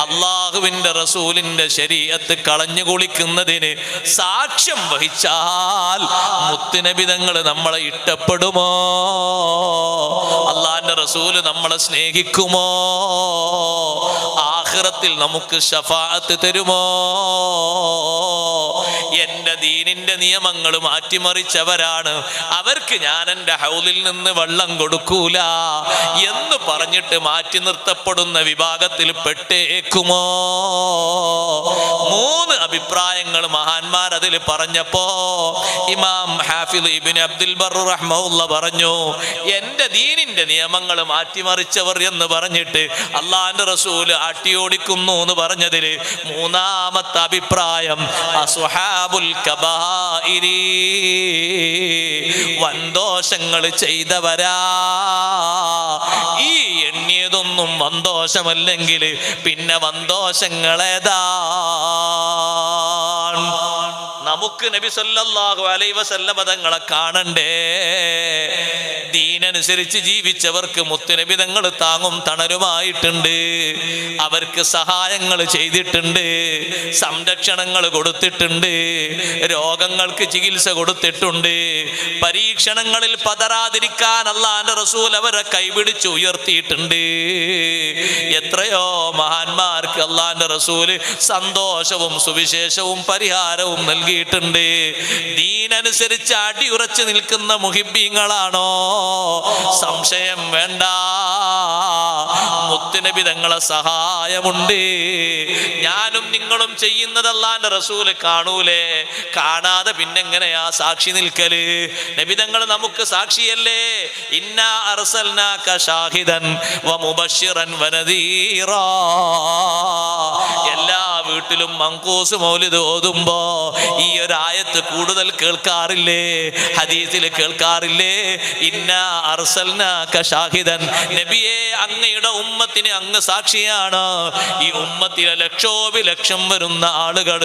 B: അല്ലാഹുവിന്റെ റസൂലിന്റെ ശരീഅത്ത് കളഞ്ഞു കുളിക്കുന്നതിന് സാക്ഷ്യം വഹിച്ചാൽ മുത്തുനബി തങ്ങൾ നമ്മളെ ഇഷ്ടപ്പെടുമോ? അല്ലാഹുവിന്റെ റസൂല് നമ്മളെ സ്നേഹിക്കുമോ? ആഖിറത്തിൽ നമുക്ക് ശഫാഅത്ത് തരുമോ? എൻ്റെ ദീനിന്റെ നിയമങ്ങൾ മാറ്റിമറിച്ചവരാണ്, അവർക്ക് ഞാൻ എൻ്റെ ഹൗലിൽ നിന്ന് വെള്ളം കൊടുക്കൂല എന്ന് പറഞ്ഞിട്ട് മാറ്റി നിർത്തപ്പെടുന്ന വിഭാഗത്തിൽ പെട്ടേക്കുമോ? 3 അഭിപ്രായങ്ങൾ മഹാന്മാർ അതിൽ പറഞ്ഞപ്പോ ഇമാം ഹാഫിദ് ഇബ്നു അബ്ദുൽ ബർ റഹ്മഹുല്ലാ പറഞ്ഞു, എൻ്റെ ദീനിന്റെ നിയമങ്ങൾ മാറ്റിമറിച്ചവർ എന്ന് പറഞ്ഞിട്ട് അള്ളാന്റെ റസൂല് അട്ടിയോടിക്കുന്നു എന്ന് പറഞ്ഞതില് 3ാമത്തെ അഭിപ്രായം അസ്ഹാബുൽ കബായിരി, വൻദോഷങ്ങൾ ചെയ്തവരാ. ഈ എണ്ണിയതൊന്നും വൻദോഷമല്ലെങ്കിൽ പിന്നെ വൻദോഷങ്ങളേതാ? നമുക്ക് നബി സല്ലല്ലാഹു അലൈഹി വസല്ലം തങ്ങളെ കാണണ്ടേ? ദീനനുസരിച്ച് ജീവിച്ചവർക്ക് മുത്തുനബി തങ്ങൾ താങ്ങും തണലുമായിട്ടുണ്ട്, അവർക്ക് സഹായങ്ങൾ ചെയ്തിട്ടുണ്ട്, സംരക്ഷണങ്ങൾ കൊടുത്തിട്ടുണ്ട്, രോഗങ്ങൾക്ക് ചികിത്സ കൊടുത്തിട്ടുണ്ട്, പരീക്ഷണങ്ങളിൽ പതറാതിരിക്കാൻ അല്ലാഹുവിന്റെ റസൂൽ അവരെ കൈപിടിച്ച് ഉയർത്തിയിട്ടുണ്ട്. എത്രയോ മഹാന്മാർക്ക് അല്ലാഹുവിന്റെ റസൂൽ സന്തോഷവും സുവിശേഷവും പരിഹാരവും നൽകിയിട്ടുണ്ട്. ദീനനുസരിച്ച് അടിയുറച്ച് നിൽക്കുന്ന മുഹിബ്ബീങ്ങളാണോ? സംശയം വേണ്ട, മുത്തുനബി തങ്ങളെ സഹായമുണ്ട്. ഞാനും നിങ്ങളും ചെയ്യുന്നത് അല്ലാഹുവിന്റെ റസൂല് കാണൂലേ? കാണാതെ പിന്നെങ്ങനെയാ സാക്ഷി നിൽക്കല്? നബി തങ്ങൾ നമുക്ക് സാക്ഷിയല്ലേ? ഇന്നാ അർസൽനാക ഷാഹിദൻ വമുബശ്ശിറൻ വനദീറാ. എല്ലാ വീട്ടിലും മങ്കൂസ് മൗലിദ് ഓതുമ്പോ ഈ ഒരു ആയത്ത് കൂടുതൽ കേൾക്കാറില്ലേ? ഹദീസിൽ കേൾക്കാറില്ലേ? ഇന്നാ അർസൽനാക ഷാഹിദൻ, നബിയെ അങ്ങയുടെ ഉമ്മത്തിന് അങ്ങ് സാക്ഷിയാണ്. ഈ ഉമ്മത്തിലെ ലക്ഷോപലക്ഷം വരുന്ന ആളുകൾ,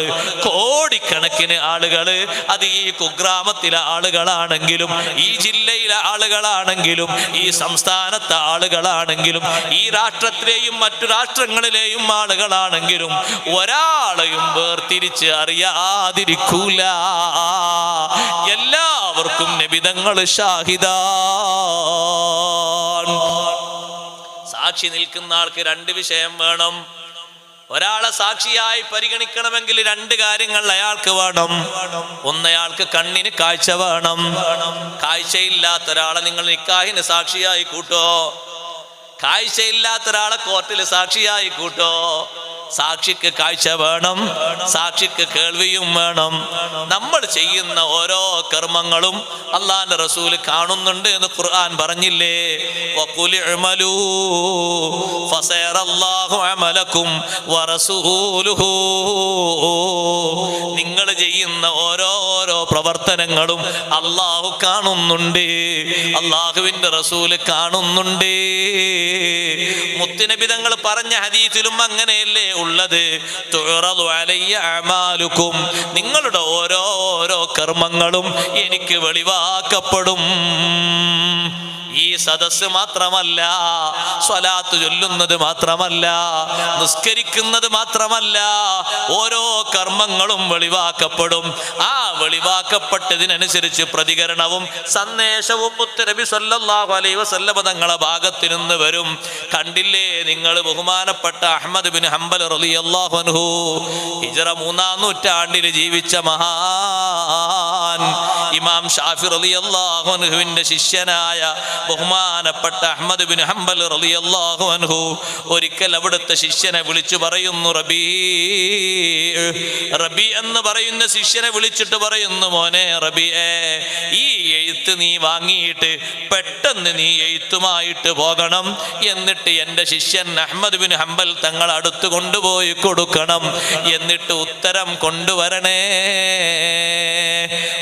B: കോടിക്കണക്കിന് ആളുകൾ, അത് ഈ കുഗ്രാമത്തിലെ ആളുകളാണെങ്കിലും ഈ ജില്ലയിലെ ആളുകളാണെങ്കിലും ഈ സംസ്ഥാനത്തെ ആളുകളാണെങ്കിലും ഈ രാഷ്ട്രത്തിലെയും മറ്റു രാഷ്ട്രങ്ങളിലെയും ആളുകളാണെങ്കിലും ഒരാളെയും വേർതിരിച്ച് അറിയാതിരിക്കൂല. എല്ലാവർക്കും നബിതങ്ങൾ ഷാഹിദാൻ. സാക്ഷി നിൽക്കുന്ന ആൾക്ക് 2 വിഷയം വേണം. ഒരാളെ സാക്ഷിയായി പരിഗണിക്കണമെങ്കിൽ 2 കാര്യങ്ങൾ അയാൾക്ക് വേണം. ഒന്ന്, അയാൾക്ക് കണ്ണിന് കാഴ്ച വേണം. കാഴ്ചയില്ലാത്ത ഒരാളെ നിങ്ങൾ നിക്കാഹിന് സാക്ഷിയായി കൂട്ടോ? കാഴ്ചയില്ലാത്ത ഒരാളെ കോർട്ടിൽ സാക്ഷിയായി കൂട്ടോ? സാക്ഷിക്ക് കാഴ്ച വേണം, സാക്ഷിക്ക് കേൾവിയും വേണം. നമ്മൾ ചെയ്യുന്ന ഓരോ കർമ്മങ്ങളും അല്ലാഹുവിന്റെ റസൂല് കാണുന്നുണ്ട് എന്ന് ഖുർആൻ പറഞ്ഞില്ലേ? വഖുൽ ഇഅ്മലൂ ഫസയറല്ലാഹു അമലക്കും വറസൂലുഹു. നിങ്ങൾ ചെയ്യുന്ന ഓരോ പ്രവർത്തനങ്ങളും അല്ലാഹു കാണുന്നുണ്ട്, അല്ലാഹുവിന്റെ റസൂല് കാണുന്നുണ്ട്. മുത്തുനബി തങ്ങൾ പറഞ്ഞ ഹദീസിലും അങ്ങനെയല്ലേ ഉള്ളത്? തുറദു അലയ്യ അമാലുക്കും, നിങ്ങളുടെ ഓരോ കർമ്മങ്ങളും എനിക്ക് വെളിവാക്കപ്പെടും. ഈ സദസ്സ് മാത്രമല്ല, സ്വലാത്ത് ചൊല്ലുന്നത് മാത്രമല്ല, നിസ്കരിക്കുന്നത് മാത്രമല്ല, ഓരോ കർമ്മങ്ങളും വെളിവാക്കപ്പെടും. ആ വെളിവാക്കപ്പെട്ടതിനനുസരിച്ച് പ്രതികരണവും സന്ദേശവും മുത്തുനബി സല്ലല്ലാഹു അലൈഹി വസല്ലം തങ്ങളുടെ ഭാഗത്തു നിന്ന് വരും. കണ്ടില്ലേ നിങ്ങൾ ബഹുമാനപ്പെട്ട അഹ്മദ് ബിൻ ഹംബൽ റളിയല്ലാഹു അൻഹു, ഹിജ്റ 3-ാം നൂറ്റാണ്ടിൽ ജീവിച്ച മഹാൻ. ഇമാം ഷാഫി റളിയല്ലാഹു അൻഹുവിന്റെ ശിഷ്യനായ ബഹുമാനപ്പെട്ട അഹ്മദ് ബിൻ ഹംബൽ റളിയല്ലാഹു അൻഹു ഒരിക്കൽ അവിടുത്തെ ശിഷ്യനെ വിളിച്ചു പറയുന്നു, റബി എന്ന് പറയുന്ന ശിഷ്യനെ വിളിച്ചിട്ട് പറയുന്നു, മോനെ റബിയെ, ഈ എഴുത്ത് നീ വാങ്ങിയിട്ട് പെട്ടെന്ന് നീ എഴുത്തുമായിട്ട് പോകണം. എന്നിട്ട് എൻ്റെ ശിഷ്യൻ അഹ്മദ് ബിൻ ഹംബൽ തങ്ങൾ അടുത്ത് കൊണ്ടുപോയി കൊടുക്കണം. എന്നിട്ട് ഉത്തരം കൊണ്ടുവരണേ.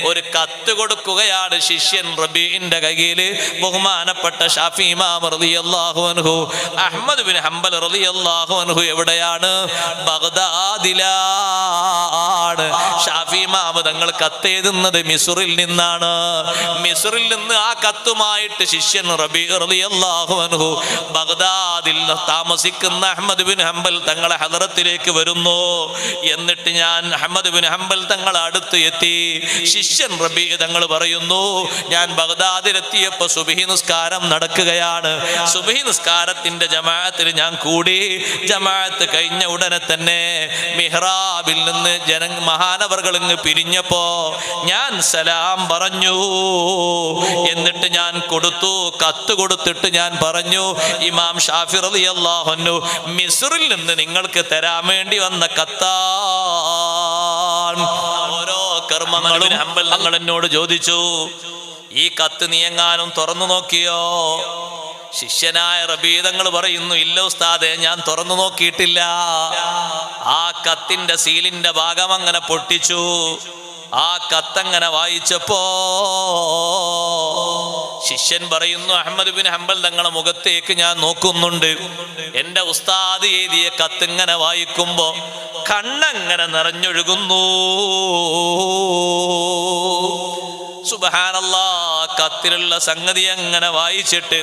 B: ഒരു കത്ത് കൊടുക്കുകയാണ് ശിഷ്യൻ റബീന്റെ കയ്യിൽ. ബഹുമാനപ്പെട്ട ഷാഫി ഇമാം റളിയല്ലാഹു അൻഹു, അഹ്മദ് ബിൻ ഹംബൽ റളിയല്ലാഹു അൻഹു എവിടെയാണ്? ബഗ്ദാദിലാണ്. ഷാഫി ഇമാം തങ്ങൾ കത്ത് എഴുതുന്നത് മിസ്റിൽ നിന്നാണ്. മിസ്റിൽ നിന്ന് ആ കത്തുമായിട്ട് ശിഷ്യൻ റബീ റളിയല്ലാഹു അൻഹു ബഗ്ദാദിൽ താമസിക്കുന്ന അഹ്മദ് ബിൻ ഹംബൽ തങ്ങളെ ഹദറത്തിലേക്ക് വരുന്നു. എന്നിട്ട് ഞാൻ അഹ്മദ് ബിൻ ഹംബൽ തങ്ങളെ അടുത്ത് എത്തി. ശിഷ്യൻ റബീ തങ്ങൾ പറയുന്നു, ഞാൻ ബഗ്ദാദിലെത്തിയപ്പോ സുബ്ഹി നിസ്കാരം നടക്കുകയാണ്. സുബ്ഹി നിസ്കാരത്തിന്റെ ജമാഅത്തിൽ ഞാൻ കൂടി. ജമാഅത്ത് കഴിഞ്ഞ ഉടനെ തന്നെ മിഹ്റാബിൽ നിന്ന് മഹാനവർകൾ ഇങ്ങ് പിരിഞ്ഞപ്പോ ഞാൻ സലാം പറഞ്ഞു. എന്നിട്ട് ഞാൻ കത്ത് കൊടുത്തിട്ട് ഞാൻ പറഞ്ഞു, ഇമാം ഷാഫി റളിയല്ലാഹു അൻഹു മിസ്റിൽ നിന്ന് നിങ്ങൾക്ക് തരാൻ വേണ്ടി വന്ന കത്താണ്. ഓരോ കർമ്മങ്ങളും ഹംബൽ തങ്ങൾ എന്നോട് ചോദിച്ചു, ഈ കത്ത് നീ എങ്ങാനും തുറന്നു നോക്കിയോ? ശിഷ്യനായ റബീ തങ്ങൾ പറയുന്നു, ഇല്ല ഉസ്താദെ, ഞാൻ തുറന്നു നോക്കിയിട്ടില്ല. ആ കത്തിന്റെ സീലിന്റെ ഭാഗം അങ്ങനെ പൊട്ടിച്ചു. ആ കത്തങ്ങനെ വായിച്ചപ്പോ ശിഷ്യൻ പറയുന്നു, അഹ്മദ് ബിൻ ഹംബൽ തങ്ങളുടെ മുഖത്തേക്ക് ഞാൻ നോക്കുന്നുണ്ട്. എന്റെ ഉസ്താദ് എഴുതിയ കത്തിങ്ങനെ വായിക്കുമ്പോ കണ്ണങ്ങനെ നിറഞ്ഞൊഴുകുന്നു. സുബ്ഹാനല്ലാഹ്, കത്തിലുള്ള സംഗതി അങ്ങനെ വായിച്ചിട്ട്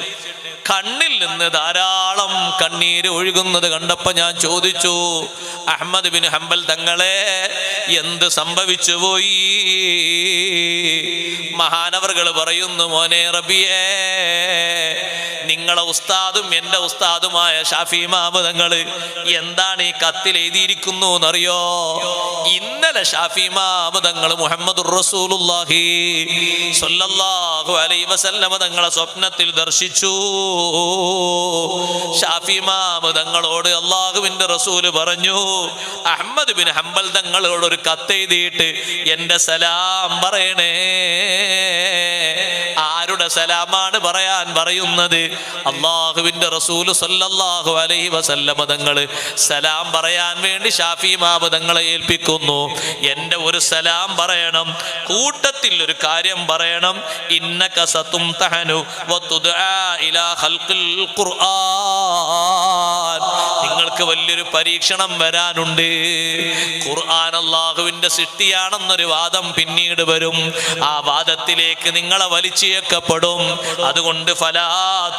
B: കണ്ണിൽ നിന്ന് ധാരാളം കണ്ണീര് ഒഴുകുന്നത് കണ്ടപ്പോ ഞാൻ ചോദിച്ചു, അഹ്മദ് ബിൻ ഹംബൽ തങ്ങളെ, എന്ത് സംഭവിച്ചു പോയി? മഹാനവർകൾ പറയുന്നു, മോനെ റബിയേ, നിങ്ങളെ ഉസ്താദും എന്റെ ഉസ്താദുമായ ഷാഫി ഇമാമ് തങ്ങൾ എന്താണ് ഈ കത്തിൽ എഴുതിയിരിക്കുന്നു എന്നറിയോ? ഇന്നലെ ഷാഫി ഇമാമ് തങ്ങൾ മുഹമ്മദുർ റസൂലുള്ളാഹി സ്വല്ലല്ലാഹു അലൈഹി വസല്ലമ തങ്ങളെ സ്വപ്നത്തിൽ ദർശിച്ചു. ഷാഫി ഇമാമ് തങ്ങളോട് അല്ലാഹുവിന്റെ റസൂല് പറഞ്ഞു, അഹ്മദ് ബിൻ ഹംബൽ തങ്ങളോട് ഒരു കത്ത് എഴുതിയിട്ട് എന്റെ സലാം പറയണേ. ആരുടെ സലാമാണ് പറയാൻ പറയുന്നത്? അല്ലാഹുവിന്റെ റസൂല് സ്വല്ലല്ലാഹു അലൈഹി വസല്ലമ തങ്ങൾ സലാം പറയാൻ വേണ്ടി ഷാഫി ഇമാമ് തങ്ങളെ ഏൽപ്പിക്കുന്നു. എന്റെ ഒരു സലാം പറയണം, കൂട്ടത്തിൽ ഒരു കാര്യം പറയണം. ഇന്നക സതുംതഹനു വതുദആ ഇലാ ഖൽഖിൽ ഖുർആൻ. നിങ്ങൾക്ക് വലിയൊരു പരീക്ഷണം വരാനുണ്ട്. ഖുർആൻ അല്ലാഹുവിന്റെ സൃഷ്ടിയാണെന്നൊരു വാദം പിന്നീട് വരും. ആ വാദത്തിലേക്ക് നിങ്ങളെ വലിച്ചേക്കപ്പെടും. അതുകൊണ്ട് ഫലാ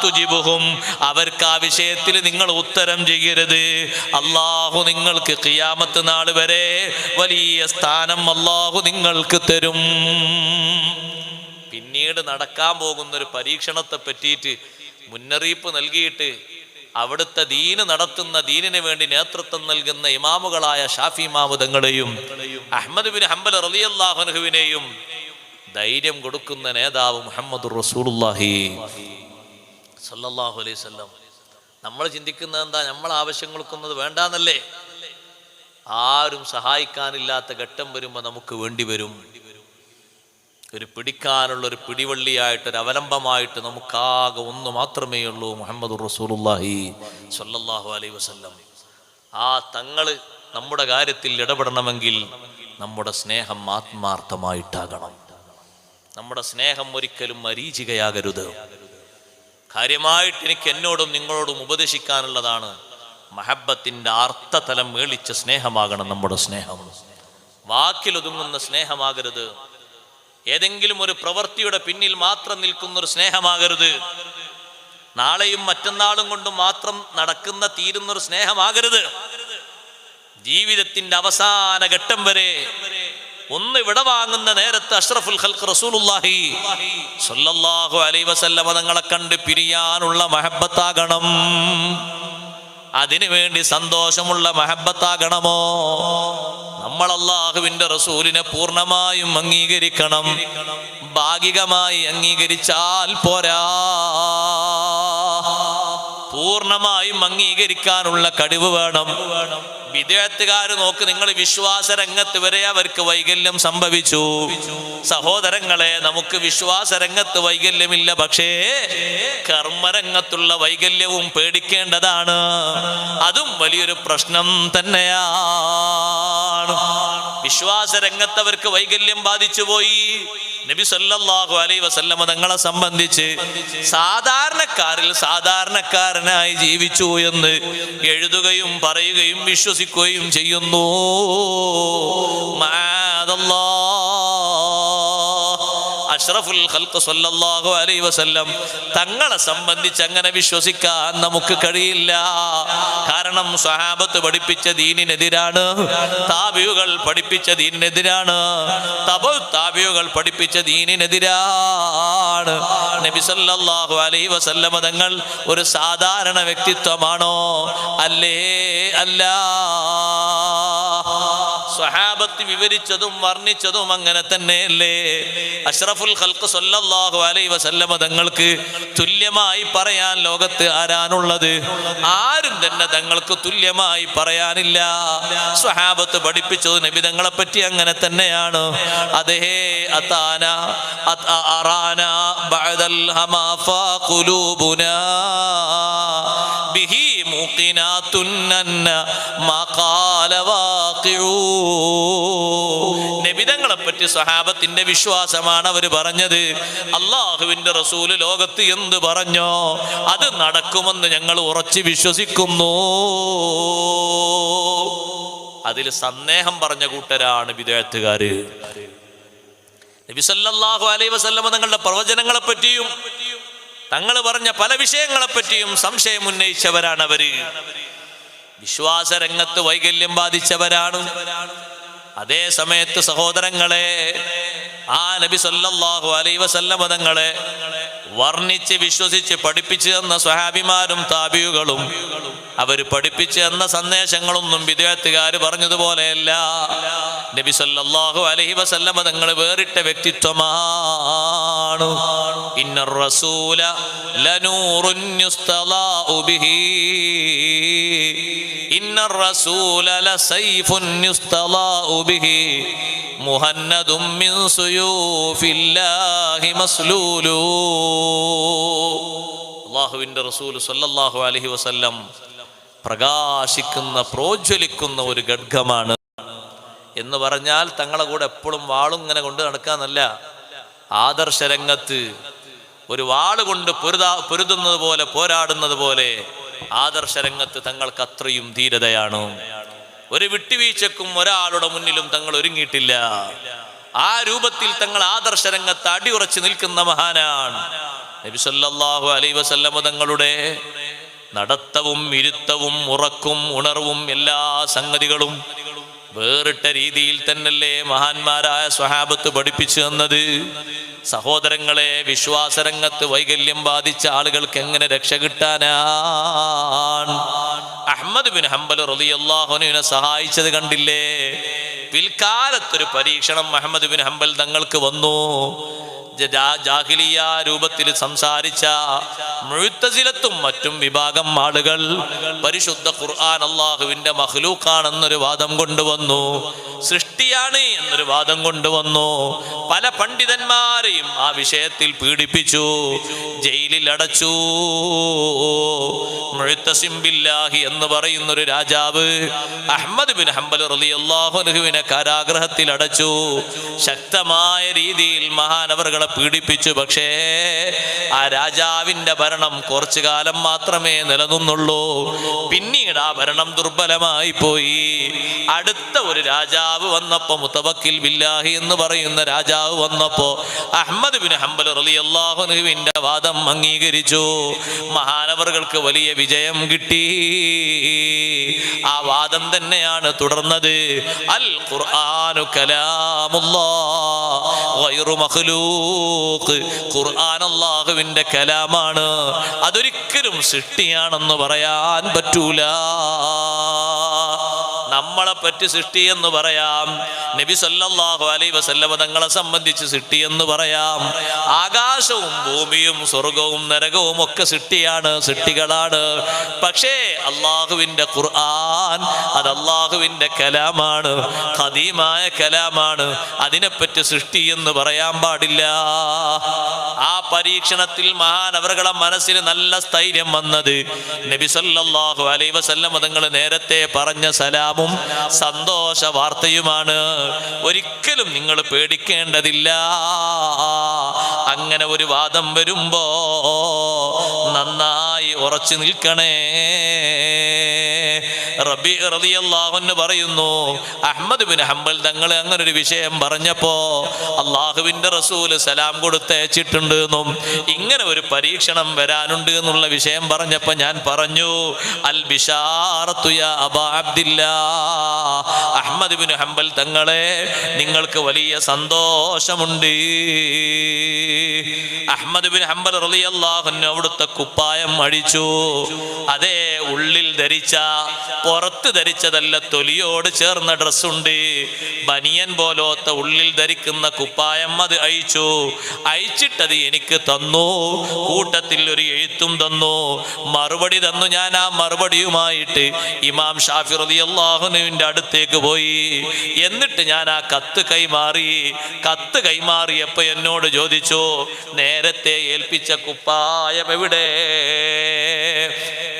B: തുജിബുഹും, അവർക്ക് ആ വിഷയത്തിൽ നിങ്ങൾ ഉത്തരം ചെയ്യരുത്. അല്ലാഹു നിങ്ങൾക്ക് ഖിയാമത്ത് നാൾ വരെ വലിയ സ്ഥാനം അല്ലാഹു നിങ്ങൾക്ക് തരും. പിന്നീട് നടക്കാൻ പോകുന്ന ഒരു പരീക്ഷണത്തെ പറ്റിയിട്ട് മുന്നറിയിപ്പ് നൽകിയിട്ട് അവിടുത്തെ ദീന് നടത്തുന്ന, ദീനിന് വേണ്ടി നേതൃത്വം നൽകുന്ന ഇമാമുകളായ ഷാഫി ഇമാമ് തങ്ങളെയും അഹ്മദ് ബിൻ ഹംബൽ റളിയല്ലാഹു അൻഹുവിനെയും ധൈര്യം കൊടുക്കുന്ന നേതാവ് മുഹമ്മദുർ റസൂലുള്ളാഹി സ്വല്ലല്ലാഹു അലൈഹി വസല്ലം. നമ്മൾ ചിന്തിക്കുന്നത് എന്താ? നമ്മൾ ആവശ്യങ്ങൾക്കൊന്നത് വേണ്ടാന്നല്ലേ? ആരും സഹായിക്കാനില്ലാത്ത ഘട്ടം വരുമ്പോൾ നമുക്ക് വേണ്ടി വരും. ഒരു പിടിക്കാനുള്ള ഒരു പിടിവള്ളിയായിട്ട്, ഒരു അവലംബമായിട്ട് നമുക്കാകെ ഒന്ന് മാത്രമേ ഉള്ളൂ, മുഹമ്മദുർ റസൂലുള്ളാഹി സ്വല്ലല്ലാഹു അലൈഹി വസല്ലം. ആ തങ്ങള് നമ്മുടെ കാര്യത്തിൽ ഇടപെടണമെങ്കിൽ നമ്മുടെ സ്നേഹം ആത്മാർത്ഥമായിട്ടാകണം. നമ്മുടെ സ്നേഹം ഒരിക്കലും മരീചികയാകരുത്. കാര്യമായിട്ട് എനിക്ക് എന്നോടും നിങ്ങളോടും ഉപദേശിക്കാനുള്ളതാണ്, മഹബത്തിന്റെ അർത്ഥതലം മേളിച്ച സ്നേഹമാകണം നമ്മുടെ സ്നേഹം. വാക്കിലൊതുങ്ങുന്ന സ്നേഹമാകരുത്. ഏതെങ്കിലും ഒരു പ്രവൃത്തിയുടെ പിന്നിൽ മാത്രം നിൽക്കുന്ന ഒരു സ്നേഹമാകരുത്. നാളെയും മറ്റന്നാളും കൊണ്ട് മാത്രം നടക്കുന്ന തീരുന്നൊരു സ്നേഹമാകരുത്. ജീവിതത്തിന്റെ അവസാന ഘട്ടം വരെ ഒന്ന് വിടവാങ്ങുന്ന നേരത്ത് അഷ്റഫുൽ ഖൽഖ് റസൂലുള്ളാഹി സ്വല്ലല്ലാഹു അലൈഹി വസല്ലമ തങ്ങളെ കണ്ട് പിരിയാനുള്ള മഹബത്താകണം. അതിനുവേണ്ടി സന്തോഷമുള്ള മഹബത്താകണമോ? നമ്മൾ അല്ലാഹുവിന്റെ റസൂലിനെ പൂർണ്ണമായും അംഗീകരിക്കണം. ഭാഗികമായി അംഗീകരിച്ചാൽ പോരാ, പൂർണ്ണമായും അംഗീകരിക്കാനുള്ള കഴിവ് വേണം. വിദേഹത്തുകാര് നോക്ക്, നിങ്ങൾ വിശ്വാസ രംഗത്ത് വരെ അവർക്ക് വൈകല്യം സംഭവിച്ചു. സഹോദരങ്ങളെ, നമുക്ക് വിശ്വാസ രംഗത്ത് വൈകല്യമില്ല, പക്ഷേ കർമ്മരംഗത്തുള്ള വൈകല്യവും പേടിക്കേണ്ടതാണ്. അതും വലിയൊരു പ്രശ്നം തന്നെയാണ്. വിശ്വാസ രംഗത്തവർക്ക് വൈകല്യം ബാധിച്ചു പോയി. നബി സല്ലല്ലാഹു അലൈഹി വസല്ലമ തങ്ങളെ സംബന്ധിച്ച് സാധാരണക്കാരിൽ സാധാരണക്കാരനായി ജീവിച്ചു എന്ന് എഴുതുകയും പറയുകയും വിശ്വസിക്കുകയും ചെയ്യുന്നു. അഷ്റഫുൽ ഖൽഖ് സ്വല്ലല്ലാഹു അലൈഹി വസല്ലം തങ്ങളെ സംബന്ധിച്ച് അങ്ങനെ വിശ്വസിക്കാൻ നമുക്ക് കഴിയില്ല. കാരണം സ്വഹാബത്ത് പഠിപ്പിച്ച ദീനിനെതിരാണ്, താബിഉകൾ പഠിപ്പിച്ച ദീനിനെതിരാണ്, താബിഉകൾ പഠിപ്പിച്ച ദീനിനെതിരാണ്. നബി സല്ലല്ലാഹു അലൈഹി വസല്ലം തങ്ങൾ ഒരു സാധാരണ വ്യക്തിത്വമാണോ? അല്ലേ? അല്ല. സ്വഹാബത്ത് വിവരിച്ചതും വർണ്ണിച്ചതും അങ്ങനെ തന്നെയല്ലേ? അഷ്റഫുൽ ഖൽഖ് സ്വല്ലല്ലാഹു അലൈഹി വസല്ലം തങ്ങൾക്ക് തുല്യമായി പറയാൻ ലോകത്ത് ആരാനുള്ളത്? ആരും തന്നെ തങ്ങൾക്ക് തുല്യമായി പറയാനില്ല. സ്വഹാബത്ത് പഠിപ്പിച്ചത് നബി തങ്ങളെ പറ്റി അങ്ങനെ തന്നെയാണ്. അതേ അതാന അറാന ബഅദൽ ഹമാഫാ ഖുലൂബുനാ ബിഹി മുഖിനാതുന്ന മാ ഖാല വാഖിഉ. നബിതങ്ങളെ പറ്റി സ്വഹാബത്തിന്റെ വിശ്വാസമാണ് അവർ പറഞ്ഞത്. അള്ളാഹുവിന്റെ റസൂല് ലോകത്ത് എന്ത് പറഞ്ഞോ അത് നടക്കുമെന്ന് ഞങ്ങൾ ഉറച്ചു വിശ്വസിക്കുന്നു. അതിൽ സന്ദേഹം പറഞ്ഞ കൂട്ടരാണ് ബിദ്അത്തുകാര്. നബി സല്ലല്ലാഹു അലൈഹി വസല്ലം തങ്ങളുടെ പ്രവചനങ്ങളെ പറ്റിയും തങ്ങൾ പറഞ്ഞ പല വിഷയങ്ങളെ പറ്റിയും സംശയം ഉന്നയിച്ചവരാണ് അവര്. വിശ്വാസ രംഗത്ത് വൈകല്യം ബാധിച്ചവരാണ്. അതേ സമയത്ത് സഹോദരങ്ങളെ, ആ നബി സല്ലല്ലാഹു അലൈഹി വസല്ലം തങ്ങളെ വർണ്ണിച്ച് വിശ്വസിച്ച് പഠിപ്പിച്ചു തന്ന സ്വഹാബിമാരും താബിഉകളും അവര് പഠിപ്പിച്ചു തന്ന സന്ദേശങ്ങളൊന്നും ബിദ്അത്തുകാര് പറഞ്ഞതുപോലെയല്ല. നബി സല്ലല്ലാഹു അലൈഹി വസല്ലം തങ്ങൾ വേറിട്ട വ്യക്തിത്വമാണ്. ഇന്നർ റസൂല ലനൂറുൻ യുസ്തലാഉ ബിഹി ഇന്നർ റസൂല ലസൈഫുൻ യുസ്തലാഉ ബിഹി മുഹന്നദും മിൻ സുയൂഫില്ലാഹി മസ്ലൂലു. അല്ലാഹുവിൻ്റെ റസൂൽ സല്ലല്ലാഹു അലൈഹി വസല്ലം പ്രകാശിക്കുന്ന പ്രോജ്വലിക്കുന്ന ഒരു ഖഡ്ഗമാണ് എന്ന് പറഞ്ഞാൽ തങ്ങളെ കൂടെ എപ്പോഴും വാളും ഇങ്ങനെ കൊണ്ട് നടക്കാന്നല്ല. ആദർശരംഗത്ത് ഒരു വാള് കൊണ്ട് പൊരുതുന്നത് പോലെ, പോരാടുന്നത് പോലെ ആദർശരംഗത്ത് തങ്ങൾക്ക് അത്രയും ധീരതയാണ്. ഒരു വിട്ടുവീഴ്ചക്കും ഒരാളുടെ മുന്നിലും തങ്ങൾ ഒരുങ്ങിയിട്ടില്ല. ആ രൂപത്തിൽ തങ്ങൾ ആദർശരംഗത്ത് അടിയുറച്ച് നിൽക്കുന്ന മഹാനാണ്. നബി സല്ലല്ലാഹു അലൈഹി വസല്ലം തങ്ങളുടെ നടത്തവും ഇരുത്തവും ഉറക്കും ഉണർവും എല്ലാ സംഗതികളും വേറിട്ട രീതിയിൽ തന്നല്ലേ മഹാന്മാരായ സ്വഹാബത്ത് പഠിപ്പിച്ചു തന്നത്. സഹോദരങ്ങളെ, വിശ്വാസരംഗത്ത് വൈകല്യം ബാധിച്ച ആളുകൾക്ക് എങ്ങനെ രക്ഷ കിട്ടാനാണ്? അഹ്മദ് ബിൻ ഹംബൽ റളിയല്ലാഹു അൻഹുവിനെ സഹായിച്ചത് കണ്ടില്ലേ? പിൽക്കാലത്തൊരു പരീക്ഷണം അഹ്മദ് ബിൻ ഹംബൽ തങ്ങൾക്ക് വന്നു. ജാഹിലിയ രൂപത്തിൽ സംസാരിച്ച മുഅ്തസിലത്തും മറ്റും വിഭാഗം ആളുകൾ പരിശുദ്ധ ഖുർആൻ അല്ലാഹുവിന്റെ മഖ്ലൂഖാണെന്നൊരു വാദം കൊണ്ടുവന്നു, സൃഷ്ടിയാണ് എന്നൊരു വാദം കൊണ്ടുവന്നു. പല പണ്ഡിതന്മാരെയും ആ വിഷയത്തിൽ പീഡിപ്പിച്ചു, ജയിലിൽ അടച്ചു. മുഅ്തസിം ബില്ലാഹി എന്ന് പറയുന്നൊരു രാജാവ് അഹ്മദ് ബിൻ ഹംബൽ റളിയല്ലാഹു അൻഹുവിനെ കാരാഗൃഹത്തിൽ അടച്ചു. ശക്തമായ രീതിയിൽ മഹാനവറുകളെ പീഡിപ്പിച്ചു. പക്ഷേ ആ രാജാവിന്റെ ഭരണം കുറച്ചു കാലം മാത്രമേ നിലനിന്നുള്ളൂ. പിന്നീട് ആ ഭരണം ദുർബലമായി പോയി. അടുത്ത ഒരു രാജാവ് വന്നപ്പോ, മുതവക്കിൽ ബില്ലാഹി എന്ന് പറയുന്ന രാജാവ് വന്നപ്പോ അഹ്മദ് ബിൻ ഹംബൽ റളിയല്ലാഹു അൻഹുവിന്റെ വാദം അംഗീകരിച്ചു. മഹാനവറുകൾക്ക് വലിയ വിജയം കിട്ടി. ആ വാദം തന്നെയാണ് തുടർന്നത്. അൽ ഖുർആനു കലാമുല്ലാഹ് ഗൈറു മഖ്ലൂഖ്. ഖുർആൻ അല്ലാഹുവിന്റെ കലാമാണ്, അതൊരിക്കലും സൃഷ്ടിയാണെന്ന് പറയാൻ പറ്റൂല. നമ്മളെ പറ്റി സൃഷ്ടി എന്ന് പറയാം, നബി സല്ലല്ലാഹു അലൈഹി വസല്ലം തങ്ങളെ സംബന്ധിച്ച് സൃഷ്ടി എന്ന് പറയാം. ആകാശവും ഭൂമിയും സ്വർഗവും നരകവും ഒക്കെ സൃഷ്ടിയാണ്, സൃഷ്ടികളാണ്. പക്ഷേ അല്ലാഹുവിന്റെ ഖുർആൻ അത് അല്ലാഹുവിന്റെ കലാമാണ്, ഖദീമായ കലാമാണ്. അതിനെപ്പറ്റി സൃഷ്ടി എന്ന് പറയാൻ പാടില്ല. ആ പരീക്ഷണത്തിൽ മഹാനവറുകളുടെ മനസ്സിന് നല്ല സ്ഥൈര്യം വന്നത് നബി സല്ലല്ലാഹു അലൈഹി വസല്ലം തങ്ങൾ നേരത്തെ പറഞ്ഞ സലാമും സന്തോഷ വാർത്തയുമാണ്. ഒരിക്കലും നിങ്ങൾ പേടിക്കേണ്ടതില്ല. അങ്ങനെ ഒരു വാദം വരുമ്പോ നന്നായി ഉറച്ചു നിൽക്കണേ. റബീ റളിയല്ലാഹു അൻഹു പറയുന്നു, അഹ്മദ് ബിൻ ഹംബൽ തങ്ങൾ അങ്ങനെ ഒരു വിഷയം പറഞ്ഞപ്പോ അള്ളാഹുവിന്റെ റസൂല് സലാം കൊടുത്തയച്ചിട്ടുണ്ട് എന്നും ഇങ്ങനെ ഒരു പരീക്ഷണം വരാനുണ്ട് എന്നുള്ള വിഷയം പറഞ്ഞപ്പോ ഞാൻ പറഞ്ഞു, അൽ ബിശാറത്തു യാ അബാ അബ്ദില്ലാ, അഹ്മദ് ബിൻ ഹംബൽ തങ്ങളെ നിങ്ങൾക്ക് വലിയ സന്തോഷമുണ്ട്. അഹ്മദ് ബിൻ ഹംബൽ റളിയല്ലാഹു അൻഹു അവിടുത്തെ കുപ്പായം അഴിച്ചു. അതേ, ഉള്ളിൽ ധരിച്ച, പുറത്ത് ധരിച്ചതല്ല, തൊലിയോട് ചേർന്ന ഡ്രസ്സുണ്ട്, ബനിയൻ പോലത്തെ ഉള്ളിൽ ധരിക്കുന്ന കുപ്പായം, അത് അഴിച്ചു. അയച്ചിട്ടത് എനിക്ക് തന്നു. കൂട്ടത്തിൽ ഒരു എഴുത്തും തന്നു, മറുപടി തന്നു. ഞാൻ ആ മറുപടിയുമായിട്ട് ഇമാം ഷാഫി റളിയല്ലാഹു അൻഹുവിന്റെ അടുത്തേക്ക് പോയി. എന്നിട്ട് ഞാൻ ആ കത്ത് കൈമാറി. കത്ത് കൈമാറിയപ്പോ എന്നോട് ചോദിച്ചു, നേരത്തെ ഏൽപ്പിച്ച കുപ്പായം എവിടെ?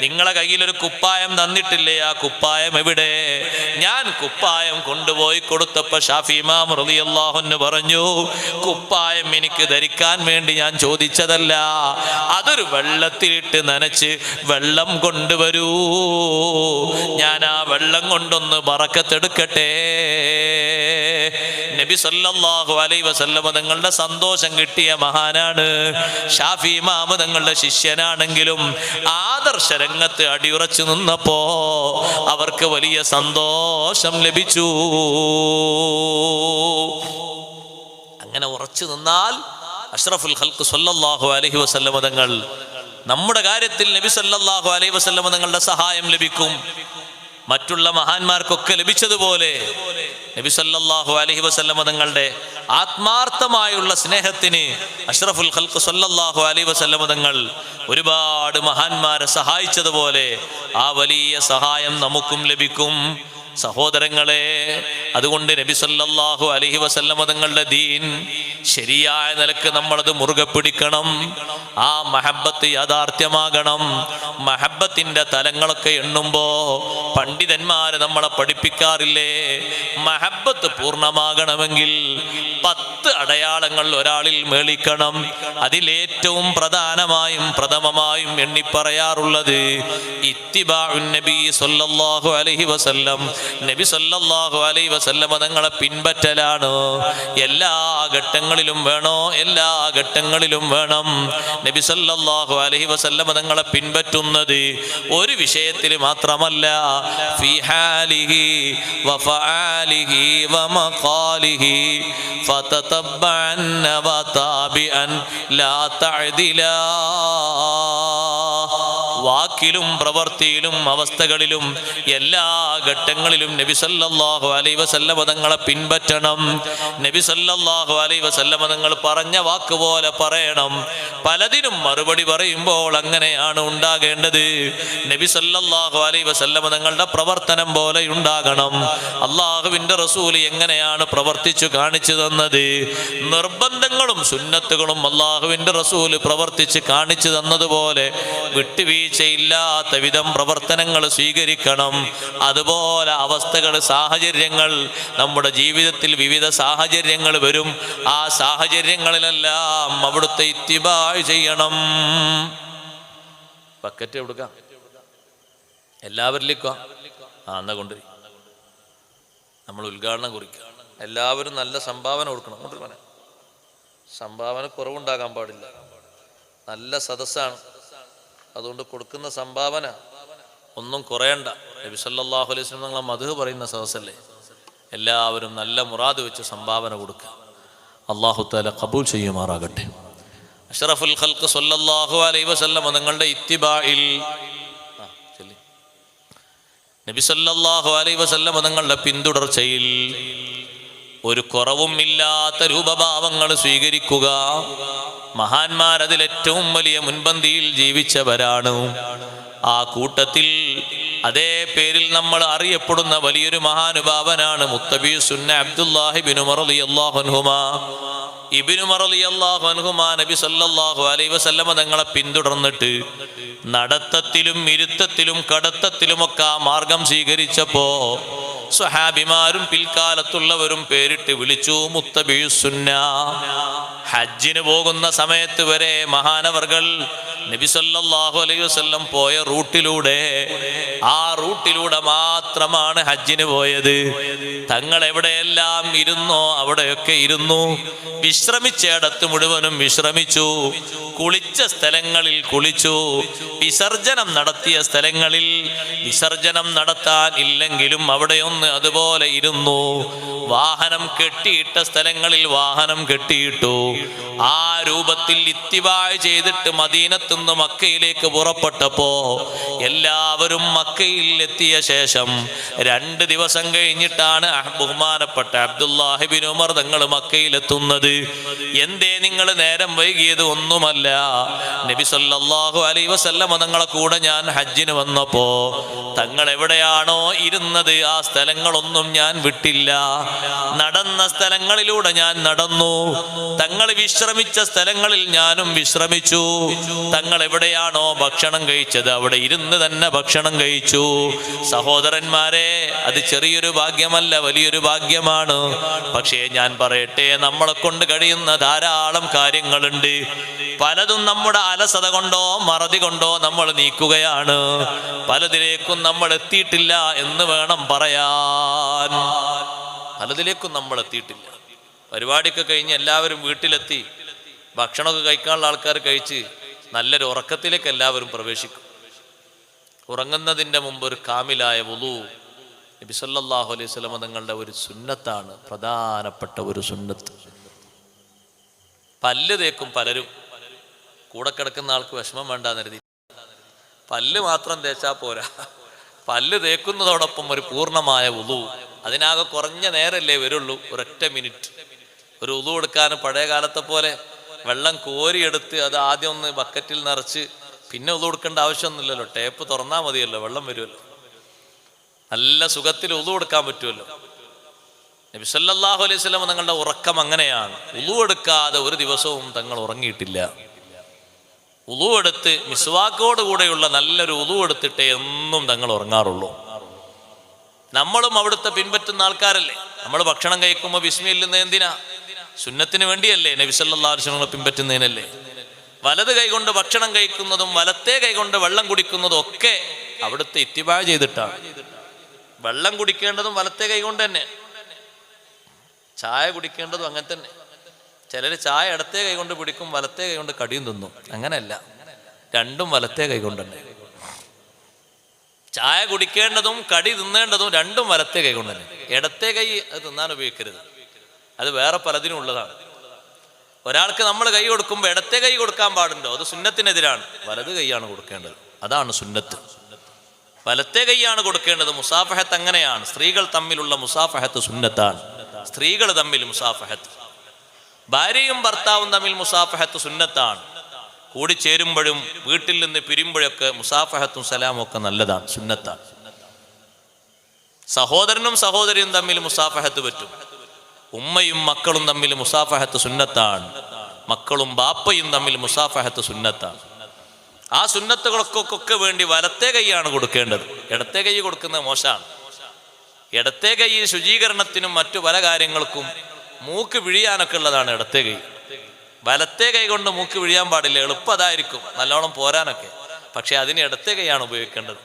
B: നിങ്ങളെ കയ്യിലൊരു കുപ്പായം തന്നിട്ടില്ലേ, ആ കുപ്പായം എവിടെ? ഞാൻ കുപ്പായം കൊണ്ടുപോയി കൊടുത്തപ്പോ ഷാഫി ഇമാം റളിയല്ലാഹു അൻഹു പറഞ്ഞു, കുപ്പായം എനിക്ക് ധരിക്കാൻ വേണ്ടി ഞാൻ ചോദിച്ചതല്ല, അതൊരു വെള്ളത്തിലിട്ട് നനച്ച് വെള്ളം കൊണ്ടുവരൂ, ഞാൻ ആ വെള്ളം കൊണ്ടൊന്ന് ബറക്കത്തെടുക്കട്ടെ. നബി സല്ലല്ലാഹു അലൈഹി വസല്ലം തങ്ങളുടെ സന്തോഷം കിട്ടിയ മഹാനാണ്. ഷാഫി ഇമാം തങ്ങളുടെ ശിഷ്യനാണെങ്കിലും ആദർശ രംഗത്ത് അടിയുറച്ചു നിന്നപ്പോ അവർക്ക് വലിയ സന്തോഷം ലഭിച്ചു. അങ്ങനെ ഉറച്ചു നിന്നാൽ അഷ്റഫുൽ ഖൽഖ് സല്ലല്ലാഹു അലൈഹി വസല്ലം തങ്ങൾ നമ്മുടെ കാര്യത്തിൽ നബി സല്ലല്ലാഹു അലൈഹി വസല്ലം തങ്ങളുടെ സഹായം ലഭിക്കും. മറ്റുള്ള മഹാന്മാർക്കൊക്കെ ലഭിച്ചതുപോലെ നബി സല്ലല്ലാഹു അലൈഹി വസല്ലം തങ്ങളുടെ ആത്മാർത്ഥമായുള്ള സ്നേഹത്തിന് അഷ്റഫുൽ ഖൽഖ് സല്ലല്ലാഹു അലൈഹി വസല്ലം തങ്ങൾ ഒരുപാട് മഹാന്മാരെ സഹായിച്ചതുപോലെ ആ വലിയ സഹായം നമുക്കും ലഭിക്കും. സഹോദരങ്ങളെ, അതുകൊണ്ട് നബി സല്ലല്ലാഹു അലൈഹി വസല്ലം തങ്ങളുടെ ദീൻ ശരിയായ നിലക്ക് നമ്മളത് മുറുകെ പിടിക്കണം. ആ മഹബത്ത് യാഥാർത്ഥ്യമാകണം. മഹബത്തിന്റെ തലങ്ങളൊക്കെ എണ്ണുമ്പോ പണ്ഡിതന്മാര് നമ്മളെ പഠിപ്പിക്കാറില്ലേ, മഹബത്ത് പൂർണ്ണമാകണമെങ്കിൽ 10 അടയാളങ്ങൾ ഒരാളിൽ മേളിക്കണം. അതിലേറ്റവും പ്രഥമമായും എണ്ണിപ്പറയാറുള്ളത് ഇത്തിബാഉൻ നബി സല്ലല്ലാഹു അലൈഹി വസല്ലം, നബി സല്ലല്ലാഹു അലൈഹി വസല്ലം തങ്ങളെ പിൻപറ്റലാണ്. എല്ലാ ഘട്ടങ്ങളിലും വേണോ? എല്ലാ ഘട്ടങ്ങളിലും വേണം. നബി സല്ലല്ലാഹു അലൈഹി വസല്ലം തങ്ങളെ പിൻപറ്റുന്നത് ഒരു വിഷയത്തിൽ മാത്രമല്ല, ഫീ ഹാലിഹി വഫആലിഹി വമഖാലിഹി ഫതതബ്ബഅൻ വതാബിഅൻ ലാ തഅദിലാ. വാക്കിലും പ്രവൃത്തിയിലും അവസ്ഥകളിലും എല്ലാ ഘട്ടങ്ങളിലും നബി സല്ലല്ലാഹു അലൈഹി വസല്ലം തങ്ങളെ പിൻപറ്റണം. നബി സല്ലല്ലാഹു അലൈഹി വസല്ലം തങ്ങൾ പറഞ്ഞ വാക്ക് പോലെ പറയണം. പലതിനും മറുപടി പറയുമ്പോൾ അങ്ങനെയാണ് ഉണ്ടാകേണ്ടത്. നബി സല്ലല്ലാഹു അലൈഹി വസല്ലം തങ്ങളുടെ പ്രവർത്തനം പോലെ ഉണ്ടാകണം. അള്ളാഹുവിന്റെ റസൂൽ എങ്ങനെയാണ് പ്രവർത്തിച്ചു കാണിച്ചു തന്നത്, നിർബന്ധങ്ങളും സുന്നത്തുകളും അള്ളാഹുവിന്റെ റസൂൽ പ്രവർത്തിച്ച് കാണിച്ചു തന്നതുപോലെ വിട്ടുവീഴ്ചയില്ലാത്ത വിധം പ്രവർത്തനങ്ങൾ സ്വീകരിക്കണം. അതുപോലെ അവസ്ഥകൾ, സാഹചര്യങ്ങൾ, നമ്മുടെ ജീവിതത്തിൽ വിവിധ സാഹചര്യങ്ങൾ വരും. ആ സാഹചര്യങ്ങളിലെല്ലാം അവിടുത്തെ ഇത്തിബാ ചെയ്യണം. ബക്കറ്റ് കൊടുക്കാം, എല്ലാവരിലേക്കും എന്നാ കൊണ്ട് നമ്മൾ ഉദ്ഘാടനം കുറിക്കുക. എല്ലാവരും നല്ല സംഭാവന കൊടുക്കണം. സംഭാവന കുറവുണ്ടാകാൻ പാടില്ല. നല്ല സദസ്സാണ്, അതുകൊണ്ട് കൊടുക്കുന്ന സംഭാവന ഒന്നും കുറയണ്ട. നബി സല്ലല്ലാഹു അലൈഹി വസല്ലം തങ്ങളെ മദ്ഹ് പറയുന്ന സദസ്സല്ലേ. എല്ലാവരും നല്ല മുറാദ് വെച്ച് സംഭാവന കൊടുക്കുക. അല്ലാഹു തആല ഖബൂൽ ചെയ്യുമാറാകട്ടെ. അഷ്റഫുൽ ഖൽഖ് സല്ലല്ലാഹു അലൈഹി വസല്ലം തങ്ങളുടെ ഇത്തിബാഇൽ, നബി സല്ലല്ലാഹു അലൈഹി വസല്ലം തങ്ങളുടെ പിന്തുടർച്ചയിൽ ഒരു കുറവും ഇല്ലാത്ത രൂപഭാവങ്ങൾ സ്വീകരിക്കുക. മഹാന്മാർ അതിലേറ്റവും വലിയ മുൻപന്തിയിൽ ജീവിച്ചവരാണ്. ആ കൂട്ടത്തിൽ അതേ പേരിൽ നമ്മൾ അറിയപ്പെടുന്ന വലിയൊരു മഹാനുഭാവനാണ് മുത്തബി സുന്ന അബ്ദുല്ലാഹി ഇബ്നു ഉമർ റളിയല്ലാഹു അൻഹുമാ. ഇബ്നു ഉമർ റളിയല്ലാഹു അൻഹുമാ നബി സല്ലല്ലാഹു അലൈഹി വസല്ലം തങ്ങളെ പിന്തുടർന്നിട്ട് നടത്തത്തിലും ഇരുത്തത്തിലും കടത്തത്തിലുമൊക്കെ ആ മാർഗം സ്വീകരിച്ചപ്പോ സ്വഹാബിമാരും പിൽക്കാലത്തുള്ളവരും പേരിട്ട് വിളിച്ചു മുത്തബിഉ സുന്ന. ഹജ്ജിന് പോകുന്ന സമയത്ത് വരെ മഹാനവർകൾ നബി സല്ലല്ലാഹു അലൈഹി വസല്ലം പോയ റൂട്ടിലൂടെ, ആ റൂട്ടിലൂടെ മാത്രമാണ് ഹജ്ജിന് പോയത്. തങ്ങൾ എവിടെയെല്ലാം ഇരുന്നോ അവിടെയൊക്കെ ഇരുന്നു, വിശ്രമിച്ചിടത്ത് മുഴുവനും വിശ്രമിച്ചു, കുളിച്ച സ്ഥലങ്ങളിൽ കുളിച്ചു, വിസർജനം നടത്തിയ സ്ഥലങ്ങളിൽ വിസർജനം നടത്താൻ ഇല്ലെങ്കിലും അവിടെയൊന്ന് അതുപോലെ ഇരുന്നു, വാഹനം കെട്ടിയിട്ട സ്ഥലങ്ങളിൽ വാഹനം കെട്ടിയിട്ടു. ആ രൂപത്തിൽ ഇത്തിബാ ചെയ്തിട്ട് മദീനത്തുനിന്ന് മക്കയിലേക്ക് പുറപ്പെട്ടപ്പോ എല്ലാവരും മക്കയിൽ എത്തിയ ശേഷം 2 ദിവസം കഴിഞ്ഞിട്ടാണ് ബഹുമാനപ്പെട്ട അബ്ദുല്ലാഹി ഇബ്നു ഉമർ തങ്ങൾ മക്കയിലെത്തുന്നത്. എന്തേ നിങ്ങൾ നേരം വൈകിയത്? ഒന്നുമല്ല, നബി സല്ലല്ലാഹു അലൈഹി വസല്ലം തങ്ങളെ കൂടെ ഞാൻ ഹജ്ജിന് വന്നപ്പോ തങ്ങൾ എവിടെയാണോ ഇരുന്നത് ആ സ്ഥലങ്ങളൊന്നും ഞാൻ വിട്ടില്ല. നടന്ന സ്ഥലങ്ങളിലൂടെ ഞാൻ നടന്നു, തങ്ങൾ വിശ്രമിച്ച സ്ഥലങ്ങളിൽ ഞാനും വിശ്രമിച്ചു. തങ്ങൾ എവിടെയാണോ ഭക്ഷണം കഴിച്ചത് അവിടെ ഇരുന്ന് തന്നെ ഭക്ഷണം കഴിച്ചു. സഹോദരന്മാരെ, അത് ചെറിയൊരു ഭാഗ്യമല്ല, വലിയൊരു ഭാഗ്യമാണ്. പക്ഷേ ഞാൻ പറയട്ടെ, നമ്മളെ കൊണ്ട് കഴിയുന്ന ധാരാളം കാര്യങ്ങളുണ്ട്. പലതും നമ്മുടെ അലസത കൊണ്ടോ മറതി കൊണ്ടോ നമ്മൾ നീക്കുകയാണ്. പലതിലേക്കും നമ്മൾ എത്തിയിട്ടില്ല എന്ന് വേണം പറയാൻ. പലതിലേക്കും നമ്മൾ എത്തിയിട്ടില്ല. പരിപാടിയൊക്കെ കഴിഞ്ഞ് എല്ലാവരും വീട്ടിലെത്തി, ഭക്ഷണമൊക്കെ കഴിക്കാനുള്ള ആൾക്കാർ കഴിച്ച് നല്ലൊരു ഉറക്കത്തിലേക്ക് എല്ലാവരും പ്രവേശിക്കും. ഉറങ്ങുന്നതിൻ്റെ മുമ്പ് ഒരു കാമിലായ വുളു നബി സല്ലല്ലാഹു അലൈഹി വസല്ലം തങ്ങളുടെ ഒരു സുന്നത്താണ്, പ്രധാനപ്പെട്ട ഒരു സുന്നത്ത്. പല്ല് തേക്കും പലരും. കൂടെ കിടക്കുന്ന ആൾക്ക് വിഷമം വേണ്ടാന്ന് കരുതി പല്ല് മാത്രം തേച്ചാൽ പോരാ, പല്ല് തേക്കുന്നതോടൊപ്പം ഒരു പൂർണ്ണമായ വുളു. അതിനാകെ കുറഞ്ഞ നേരല്ലേ വരുള്ളൂ, ഒരൊറ്റ മിനിറ്റ്. ഒരു വുളു എടുക്കാൻ പഴയ കാലത്തെ പോലെ വെള്ളം കോരിയെടുത്ത് അത് ആദ്യം ഒന്ന് ബക്കറ്റിൽ നിറച്ച് പിന്നെ വുളു എടുക്കേണ്ട ആവശ്യമൊന്നുമില്ലല്ലോ. ടേപ്പ് തുറന്നാൽ മതിയല്ലോ, വെള്ളം വരുമല്ലോ. നല്ല സുഖത്തിൽ വുളു എടുക്കാൻ പറ്റുമല്ലോ. നബി സല്ലല്ലാഹു അലൈഹി വസല്ലം തങ്ങളുടെ ഉറക്കം അങ്ങനെയാണ്. വുളു എടുക്കാതെ ഒരു ദിവസവും തങ്ങൾ ഉറങ്ങിയിട്ടില്ല. വുളു എടുത്ത് മിസ്വാക്കോട് കൂടെയുള്ള നല്ലൊരു വുളു എടുത്തിട്ടേ എന്നും തങ്ങൾ ഉറങ്ങാറുള്ളൂ. നമ്മളും അവിടുത്തെ പിൻപറ്റുന്ന ആൾക്കാരല്ലേ. നമ്മൾ ഭക്ഷണം കഴിക്കുമ്പോൾ ബിസ്മില്ല എന്തിനാ? സുന്നത്തിന് വേണ്ടിയല്ലേ, നബി സല്ലല്ലാഹു അലൈഹി വസല്ലം പിൻപറ്റുന്നതിനല്ലേ. വലത് കൈകൊണ്ട് ഭക്ഷണം കഴിക്കുന്നതും വലത്തേ കൈകൊണ്ട് വെള്ളം കുടിക്കുന്നതും ഒക്കെ അവിടുത്തെ ഇത്തിബാ ചെയ്തിട്ടാണ്. വെള്ളം കുടിക്കേണ്ടതും വലത്തേ കൈകൊണ്ട് തന്നെ, ചായ കുടിക്കേണ്ടതും അങ്ങനെ തന്നെ. ചിലർ ചായ ഇടത്തേ കൈകൊണ്ട് പിടിക്കും, വലത്തേ കൈകൊണ്ട് കടിയും തിന്നും. അങ്ങനെയല്ല, രണ്ടും വലത്തേ കൈകൊണ്ട് തന്നെ. ചായ കുടിക്കേണ്ടതും കടി തിന്നേണ്ടതും രണ്ടും വലത്തേ കൈ കൊണ്ട് തന്നെ. ഇടത്തേ കൈ അത് തിന്നാൻ ഉപയോഗിക്കരുത്, അത് വേറെ പലതിനും ഉള്ളതാണ്. ഒരാൾക്ക് നമ്മൾ കൈ കൊടുക്കുമ്പോൾ ഇടത്തേ കൈ കൊടുക്കാൻ പാടുണ്ടോ? അത് സുന്നത്തിനെതിരാണ്. വലത് കൈയാണ് കൊടുക്കേണ്ടത്, അതാണ് സുന്നത്ത്. വലത്തേ കൈയാണ് കൊടുക്കേണ്ടത്. മുസാഫഹത്ത് അങ്ങനെയാണ്. സ്ത്രീകൾ തമ്മിലുള്ള മുസാഫഹത്ത് സുന്നത്താണ്. സ്ത്രീകൾ തമ്മിൽ മുസാഫഹത്ത്, ഭാര്യയും ഭർത്താവും തമ്മിൽ മുസാഫഹത്ത് സുന്നത്താണ്. കൂടിച്ചേരുമ്പോഴും വീട്ടിൽ നിന്ന് പിരിയുമ്പോഴൊക്കെ മുസാഫഹത്തും സലാമും ഒക്കെ നല്ലതാണ്, സുന്നത്താണ്. സഹോദരനും സഹോദരിയും തമ്മിൽ മുസാഫഹത്ത് പറ്റും. ഉമ്മയും മക്കളും തമ്മിൽ മുസാഫഹത്ത് സുന്നത്താണ്. മക്കളും ബാപ്പയും തമ്മിൽ മുസാഫഹത്ത് സുന്നത്താണ്. ആ സുന്നത്തുകൾക്കൊക്കെ വേണ്ടി വലത്തേ കൈയാണ് കൊടുക്കേണ്ടത്. ഇടത്തേ കൈ കൊടുക്കുന്നത് മോശമാണ്. ഇടത്തേ കൈ ശുചീകരണത്തിനും മറ്റു പല കാര്യങ്ങൾക്കും, മൂക്ക് പിഴിയാനൊക്കെ ഉള്ളതാണ് ഇടത്തേ കൈ. വലത്തേ കൈ കൊണ്ട് മൂക്ക് പിഴിയാൻ പാടില്ല, എളുപ്പം അതായിരിക്കും, നല്ലോണം പോരാനൊക്കെ. പക്ഷെ അതിന് ഇടത്തേ കൈയാണ് ഉപയോഗിക്കേണ്ടത്.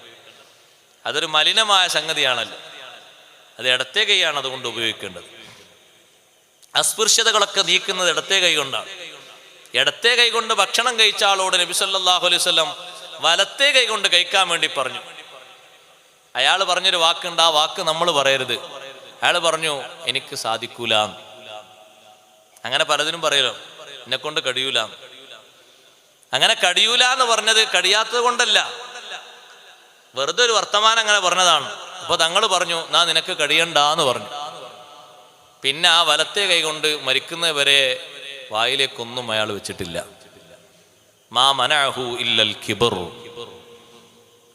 B: അതൊരു മലിനമായ സംഗതിയാണല്ലോ, അത് ഇടത്തേ കൈയാണ് അതുകൊണ്ട് ഉപയോഗിക്കേണ്ടത്. അസ്പൃശ്യതകളൊക്കെ നീക്കുന്നത് ഇടത്തേ കൈ കൊണ്ടാണ്. ഇടത്തേ കൈ കൊണ്ട് ഭക്ഷണം കഴിച്ച ആളോട് നബി സല്ലല്ലാഹു അലൈഹി വസല്ലം വലത്തേ കൈ കൊണ്ട് കഴിക്കാൻ വേണ്ടി പറഞ്ഞു. അയാൾ പറഞ്ഞൊരു വാക്കുണ്ട്, ആ വാക്ക് നമ്മൾ പറയരുത്. അയാൾ പറഞ്ഞു, എനിക്ക് സാധിക്കൂല. അങ്ങനെ പലതിനും പറയലോ, എന്നെ കൊണ്ട് കഴിയൂല. അങ്ങനെ കഴിയൂല എന്ന് പറഞ്ഞത് കഴിയാത്തത് കൊണ്ടല്ല, വെറുതെ ഒരു വർത്തമാനം അങ്ങനെ പറഞ്ഞതാണ്. അപ്പൊ തങ്ങൾ പറഞ്ഞു, നാ നിനക്ക് കഴിയണ്ടെന്ന് പറഞ്ഞു. പിന്നെ ആ വലത്തേ കൈ കൊണ്ട് മരിക്കുന്നവരെ വായിലേക്കൊന്നും അയാൾ വെച്ചിട്ടില്ല. മാ മനഅഹു ഇല്ലൽ കിബർ.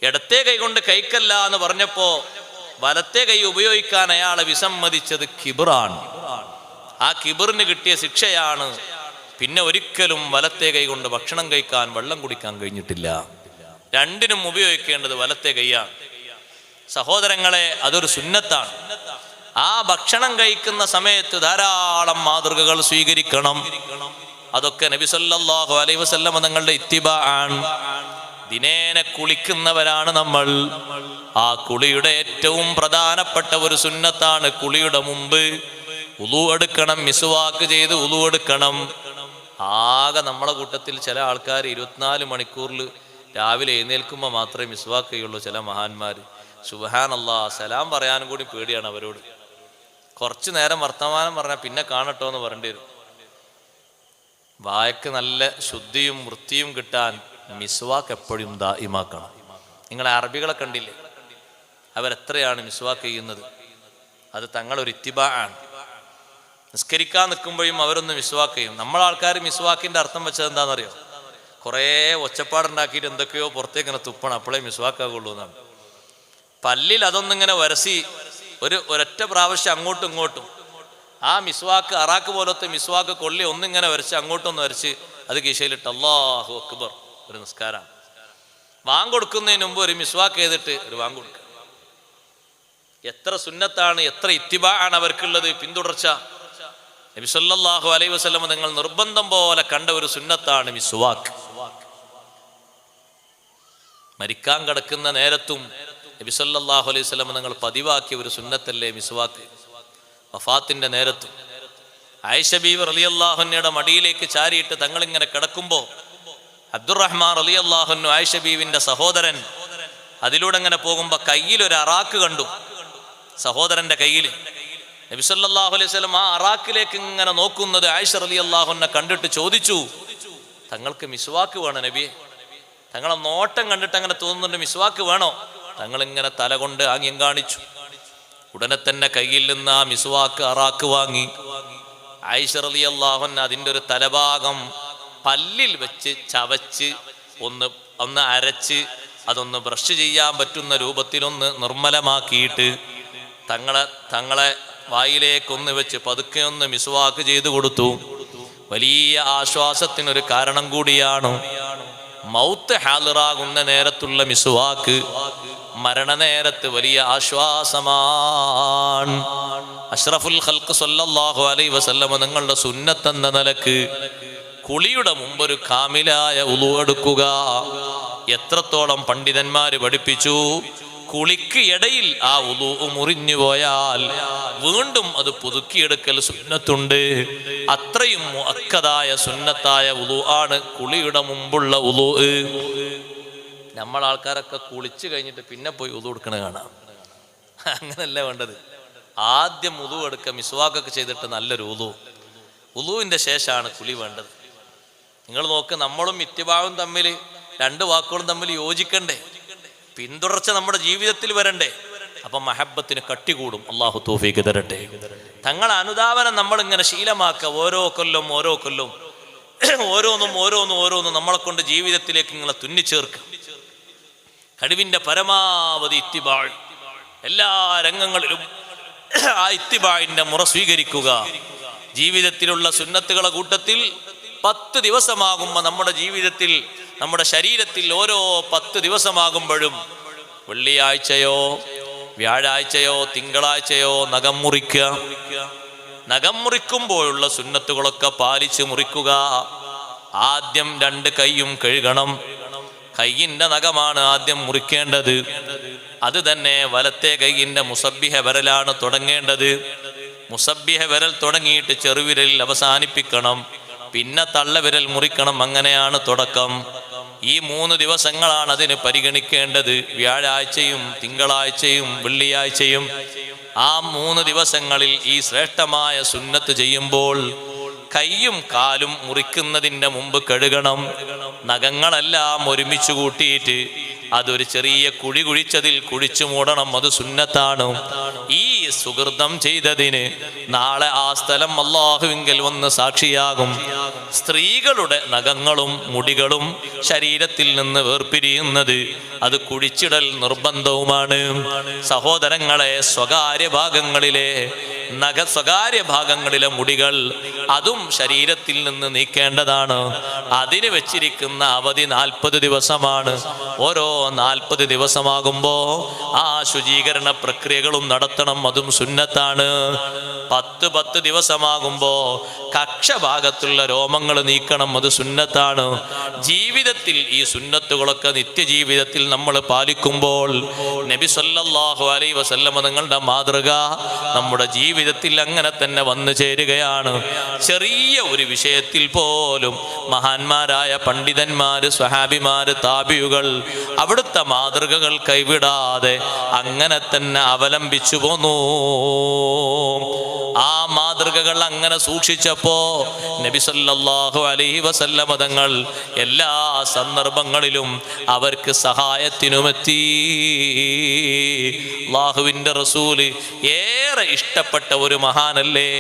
B: ഇടത്തേ കൈ കൊണ്ട് കൈക്കല്ല എന്ന് പറഞ്ഞപ്പോ വലത്തേ കൈ ഉപയോഗിക്കാൻ അയാളെ വിസമ്മതിച്ചത് കിബറാണ്. ആ കിബറിന് കിട്ടിയ ശിക്ഷയാണ്. പിന്നെ ഒരിക്കലും വലത്തേ കൈ കൊണ്ട് ഭക്ഷണം കഴിക്കാൻ, വെള്ളം കുടിക്കാൻ കഴിഞ്ഞിട്ടില്ല. രണ്ടിനും ഉപയോഗിക്കേണ്ടത് വലത്തേ കൈയാണ്. സഹോദരങ്ങളെ, അതൊരു സുന്നത്താണ്. ആ ഭക്ഷണം കഴിക്കുന്ന സമയത്ത് ധാരാളം മാതൃകകൾ സ്വീകരിക്കണം. അതൊക്കെ നബി സല്ലല്ലാഹു അലൈഹി വസല്ലം തങ്ങളുടെ ഇത്തിബാ ആണ്. ദിനേന കുളിക്കുന്നവരാണ് നമ്മൾ. ആ കുളിയുടെ ഏറ്റവും പ്രധാനപ്പെട്ട ഒരു സുന്നത്താണ് കുളിയുടെ മുമ്പ് ഉളു എടുക്കണം, മിസ്വാക്ക് ചെയ്ത് ഉളു എടുക്കണം. ആകെ നമ്മളെ കൂട്ടത്തിൽ ചില ആൾക്കാർ 24 മണിക്കൂറിൽ രാവിലെ എഴുന്നേൽക്കുമ്പോൾ മാത്രമേ മിസ്വാക്ക് ചെയ്യുള്ളൂ. ചില മഹാന്മാർ സുബ്ഹാനല്ലാഹ്, സലാം പറയാനും കൂടി പേടിയാണ് അവരോട്. കുറച്ചു നേരം വർത്തമാനം പറഞ്ഞാൽ പിന്നെ കാണട്ടോ എന്ന് പറയേണ്ടി വരും. വായക്ക് നല്ല ശുദ്ധിയും വൃത്തിയും കിട്ടാൻ മിസ്വാക്ക് എപ്പോഴും ദായിമാക്കണം. നിങ്ങൾ അറബികളെ കണ്ടില്ലേ, അവരെത്രയാണ് മിസ്വാക്ക് ചെയ്യുന്നത്? അത് തങ്ങളൊരു ഇത്തിബാ ആണ്. നിസ്കരിക്കാൻ നിൽക്കുമ്പോഴും അവരൊന്ന് മിസ്വാക്ക് ചെയ്യും. നമ്മളാൾക്കാർ മിസ്വാക്കിന്റെ അർത്ഥം വെച്ചത് എന്താണെന്നറിയോ? കുറേ ഒച്ചപ്പാടുണ്ടാക്കിയിട്ട് എന്തൊക്കെയോ പുറത്തേക്ക് ഇങ്ങനെ തുപ്പണം, അപ്പോഴേ മിസ്വാക്കാകുള്ളൂ എന്നാണ്. പല്ലിൽ അതൊന്നിങ്ങനെ വരസി ഒരൊറ്റ പ്രാവശ്യം അങ്ങോട്ടും ഇങ്ങോട്ടും ആ മിസ്വാക്ക്, അറാക്ക് പോലത്തെ മിസ്വാക്ക് കൊള്ളി ഒന്നിങ്ങനെ വരച്ച് അങ്ങോട്ടൊന്ന് വരച്ച് അത് കീശയിലിട്ട് അല്ലാഹു അക്ബർ ഒരു നിസ്കാരം. വാങ്ക് കൊടുക്കുന്നതിന് മുമ്പ് ഒരു മിസ്വാക്ക് ചെയ്തിട്ട് ഒരു വാങ്ക് കൊടുക്കുക. എത്ര സുന്നത്താണ്, എത്ര ഇത്തിബാ ആണ് അവർക്കുള്ളത്, പിന്തുടർച്ച. നബി സല്ലല്ലാഹു അലൈഹി വസല്ലം നിങ്ങൾ നിർബന്ധം പോലെ കണ്ട ഒരു സുന്നത്താണ് മിസ്വാക്ക്. മരിക്കാൻ കിടക്കുന്ന നേരത്തും നബി സല്ലല്ലാഹു അലൈഹി വസല്ലം നിങ്ങൾ പതിവാക്കിയ ഒരു സുന്നത്തല്ലേ മിസ്വാക്ക്. വഫാത്തിന്റെ നേരത്തും ആയിഷ ബീവി റളിയല്ലാഹു അൻഹയുടെ മടിയിലേക്ക് ചാരിയിട്ട് തങ്ങളിങ്ങനെ കിടക്കുമ്പോൾ അബ്ദുറഹ്മാൻ റളിയല്ലാഹു അൻഹു ആയിഷ ബീവിന്റെ സഹോദരൻ അതിലൂടെ ഇങ്ങനെ പോകുമ്പോൾ കയ്യിൽ ഒരു അറാക്ക് കണ്ടു. സഹോദരന്റെ കയ്യിൽ നബി സല്ലല്ലാഹു അലൈഹി വസല്ലം ആ അറാക്കിലേക്ക് ഇങ്ങനെ നോക്കുന്നത് ആയിഷ റളിയല്ലാഹു അൻഹ കണ്ടിട്ട് ചോദിച്ചു, തങ്ങൾക്ക് മിസ്വാക്ക് വേണോ നബിയെ? തങ്ങളെ നോട്ടം കണ്ടിട്ട് അങ്ങനെ തോന്നുന്നുണ്ട്, മിസ്വാക്ക് വേണോ? തങ്ങളിങ്ങനെ തല കൊണ്ട് ആംഗ്യം കാണിച്ചു. ഉടനെ തന്നെ കയ്യിൽ നിന്ന് ആ മിസ്വാക്ക് അറാക്ക് വാങ്ങി ആയിഷ റളിയല്ലാഹു അൻഹ അതിൻ്റെ ഒരു തലഭാഗം പല്ലിൽ വെച്ച് ചവച്ച് ഒന്ന് അരച്ച് അതൊന്ന് ബ്രഷ് ചെയ്യാൻ പറ്റുന്ന രൂപത്തിലൊന്ന് നിർമ്മലമാക്കിയിട്ട് തങ്ങളെ വായിലേക്കൊന്ന് വെച്ച് പതുക്കെ ഒന്ന് മിസ്വാക്ക് ചെയ്തു കൊടുത്തു. വലിയ ആശ്വാസത്തിനൊരു കാരണം കൂടിയാണ്. മൗത്ത് ഹാളിറാകുന്ന നേരത്തുള്ള മിസ്വാക്ക് മരണനേരത്ത് വലിയ ആശ്വാസമാണ്. അഷ്റഫുൽ ഖൽഖ് സല്ലല്ലാഹു അലൈഹി വസല്ലം നിങ്ങളുടെ സുന്നത്തെന്ന നിലക്ക് കുളിയുടെ മുമ്പൊരു കാമിലായ ഉളു എടുക്കുക. എത്രത്തോളം പണ്ഡിതന്മാര് പഠിപ്പിച്ചു, കുളിക്ക് ഇടയിൽ ആ ഉളു മുറിഞ്ഞു പോയാൽ വീണ്ടും അത് പുതുക്കിയെടുക്കൽ സുന്നത്തുണ്ട്. അത്രയും മുഅക്കദായ സുന്നത്തായ ഉളു ആണ് കുളിയുടെ മുമ്പുള്ള ഉളു. നമ്മളാൾക്കാരൊക്കെ കുളിച്ചു കഴിഞ്ഞിട്ട് പിന്നെ പോയി ഉളു എടുക്കണ കാണാം. അങ്ങനല്ല വേണ്ടത്. ആദ്യം ഉളു എടുക്കുക, മിസ്വാക്കൊക്കെ ചെയ്തിട്ട് നല്ലൊരു ഉളുവിന്റെ ശേഷമാണ് കുളി വേണ്ടത്. നിങ്ങൾ നോക്ക്, നമ്മളും ഇത്തിബാവും തമ്മിൽ, രണ്ട് വാക്കുകളും തമ്മിൽ യോജിക്കണ്ടേ, പിന്തുടർച്ച നമ്മുടെ ജീവിതത്തിൽ വരണ്ടേ. അപ്പൊ മഹബത്തിന് കട്ടി കൂടും. അള്ളാഹു തൗഫീഖ് തരട്ടെ. തങ്ങളെ അനുധാവനം നമ്മൾ ഇങ്ങനെ ശീലമാക്കുക. ഓരോ കൊല്ലം ഓരോന്നും നമ്മളെ കൊണ്ട് ജീവിതത്തിലേക്ക് ഇങ്ങനെ തുന്നിച്ചേർക്കുക. കഴിവിന്റെ പരമാവധി ഇത്തിബാ, എല്ലാ രംഗങ്ങളിലും ആ ഇത്തിബാഇന്റെ മുറ സ്വീകരിക്കുക. ജീവിതത്തിലുള്ള സുന്നത്തുകളെ കൂട്ടത്തിൽ 10 ദിവസമാകുമ്പോൾ നമ്മുടെ ജീവിതത്തിൽ, നമ്മുടെ ശരീരത്തിൽ ഓരോ 10 ദിവസമാകുമ്പോഴും വെള്ളിയാഴ്ചയോ വ്യാഴാഴ്ചയോ തിങ്കളാഴ്ചയോ നഖം മുറിക്കുക. നഖം മുറിക്കുമ്പോഴുള്ള സുന്നത്തുകളൊക്കെ പാലിച്ച് മുറിക്കുക. ആദ്യം 2 കൈയും കഴുകണം. കൈയിന്റെ നഖമാണ് ആദ്യം മുറിക്കേണ്ടത്. അത് തന്നെ വലത്തെ കൈയിന്റെ മുസബ്ബിഹ വിരലാണ് തുടങ്ങേണ്ടത്. മുസബ്ബിഹ വിരൽ തുടങ്ങിയിട്ട് ചെറുവിരലിൽ അവസാനിപ്പിക്കണം. പിന്നെ തള്ളവിരൽ മുറിക്കണം. അങ്ങനെയാണ് തുടക്കം. ഈ 3 ദിവസങ്ങളാണ് അതിന് പരിഗണിക്കേണ്ടത്. വ്യാഴാഴ്ചയും തിങ്കളാഴ്ചയും വെള്ളിയാഴ്ചയും. ആ 3 ദിവസങ്ങളിൽ ഈ ശ്രേഷ്ഠമായ സുന്നത്ത് ചെയ്യുമ്പോൾ കൈയും കാലും മുറിക്കുന്നതിൻ്റെ മുമ്പ് കഴുകണം. നഖങ്ങളെല്ലാം ഒരുമിച്ച് കൂട്ടിയിട്ട് അതൊരു ചെറിയ കുഴി കുഴിച്ചതിൽ കുഴിച്ചു മൂടണം. അത് സുന്നത്താണ്. ഈ സുകൃതം ചെയ്തതിന് നാളെ ആ സ്ഥലം അല്ലാഹുവിങ്കൽ വന്ന് സാക്ഷിയാകും. സ്ത്രീകളുടെ നഖങ്ങളും മുടികളും ശരീരത്തിൽ നിന്ന് വേർപിരിയുന്നത് അത് കുഴിച്ചിടൽ നിർബന്ധവുമാണ്. സഹോദരങ്ങളെ, സ്വകാര്യ ഭാഗങ്ങളിലെ മുടികൾ അതും ശരീരത്തിൽ നിന്ന് നീക്കേണ്ടതാണ്. അതിന് വെച്ചിരിക്കുന്ന അവധി 40 ദിവസമാണ്. ഓരോ 40 ദിവസമാകുമ്പോ ആ ശുചീകരണ പ്രക്രിയകളും നടത്തണം. അതും സുന്നത്താണ്. 10 ദിവസമാകുമ്പോ കക്ഷഭാഗത്തുള്ള രോമങ്ങൾ നീക്കണം, അത് സുന്നത്താണ്. ജീവിതത്തിൽ ഈ സുന്നത്തുകളൊക്കെ നിത്യജീവിതത്തിൽ നമ്മൾ പാലിക്കുമ്പോൾ നബി സല്ലല്ലാഹു അലൈഹി വസല്ലം നിങ്ങളുടെ മാതൃക നമ്മുടെ ജീവിതത്തിൽ അങ്ങനെ തന്നെ വന്നു ചേരുകയാണ്. ചെറിയ ഒരു വിഷയത്തിൽ പോലും മഹാന്മാരായ പണ്ഡിതന്മാര്, സ്വഹാബിമാര്, താബിയുകൾ അവിടുത്തെ മാതൃകകൾ കൈവിടാതെ അങ്ങനെ തന്നെ അവലംബിച്ചു പോന്നു. ആ മാതൃകകൾ അങ്ങനെ സൂക്ഷിച്ചപ്പോ നബി സല്ലല്ലാഹു അലൈഹി വസല്ലം തങ്ങൾ എല്ലാ സന്ദർഭങ്ങളിലും അവർക്ക് സഹായത്തിനുമെത്തി. അല്ലാഹുവിൻ്റെ റസൂല് ഏറെ ഇഷ്ടപ്പെട്ട ഒരു മഹാനല്ലേ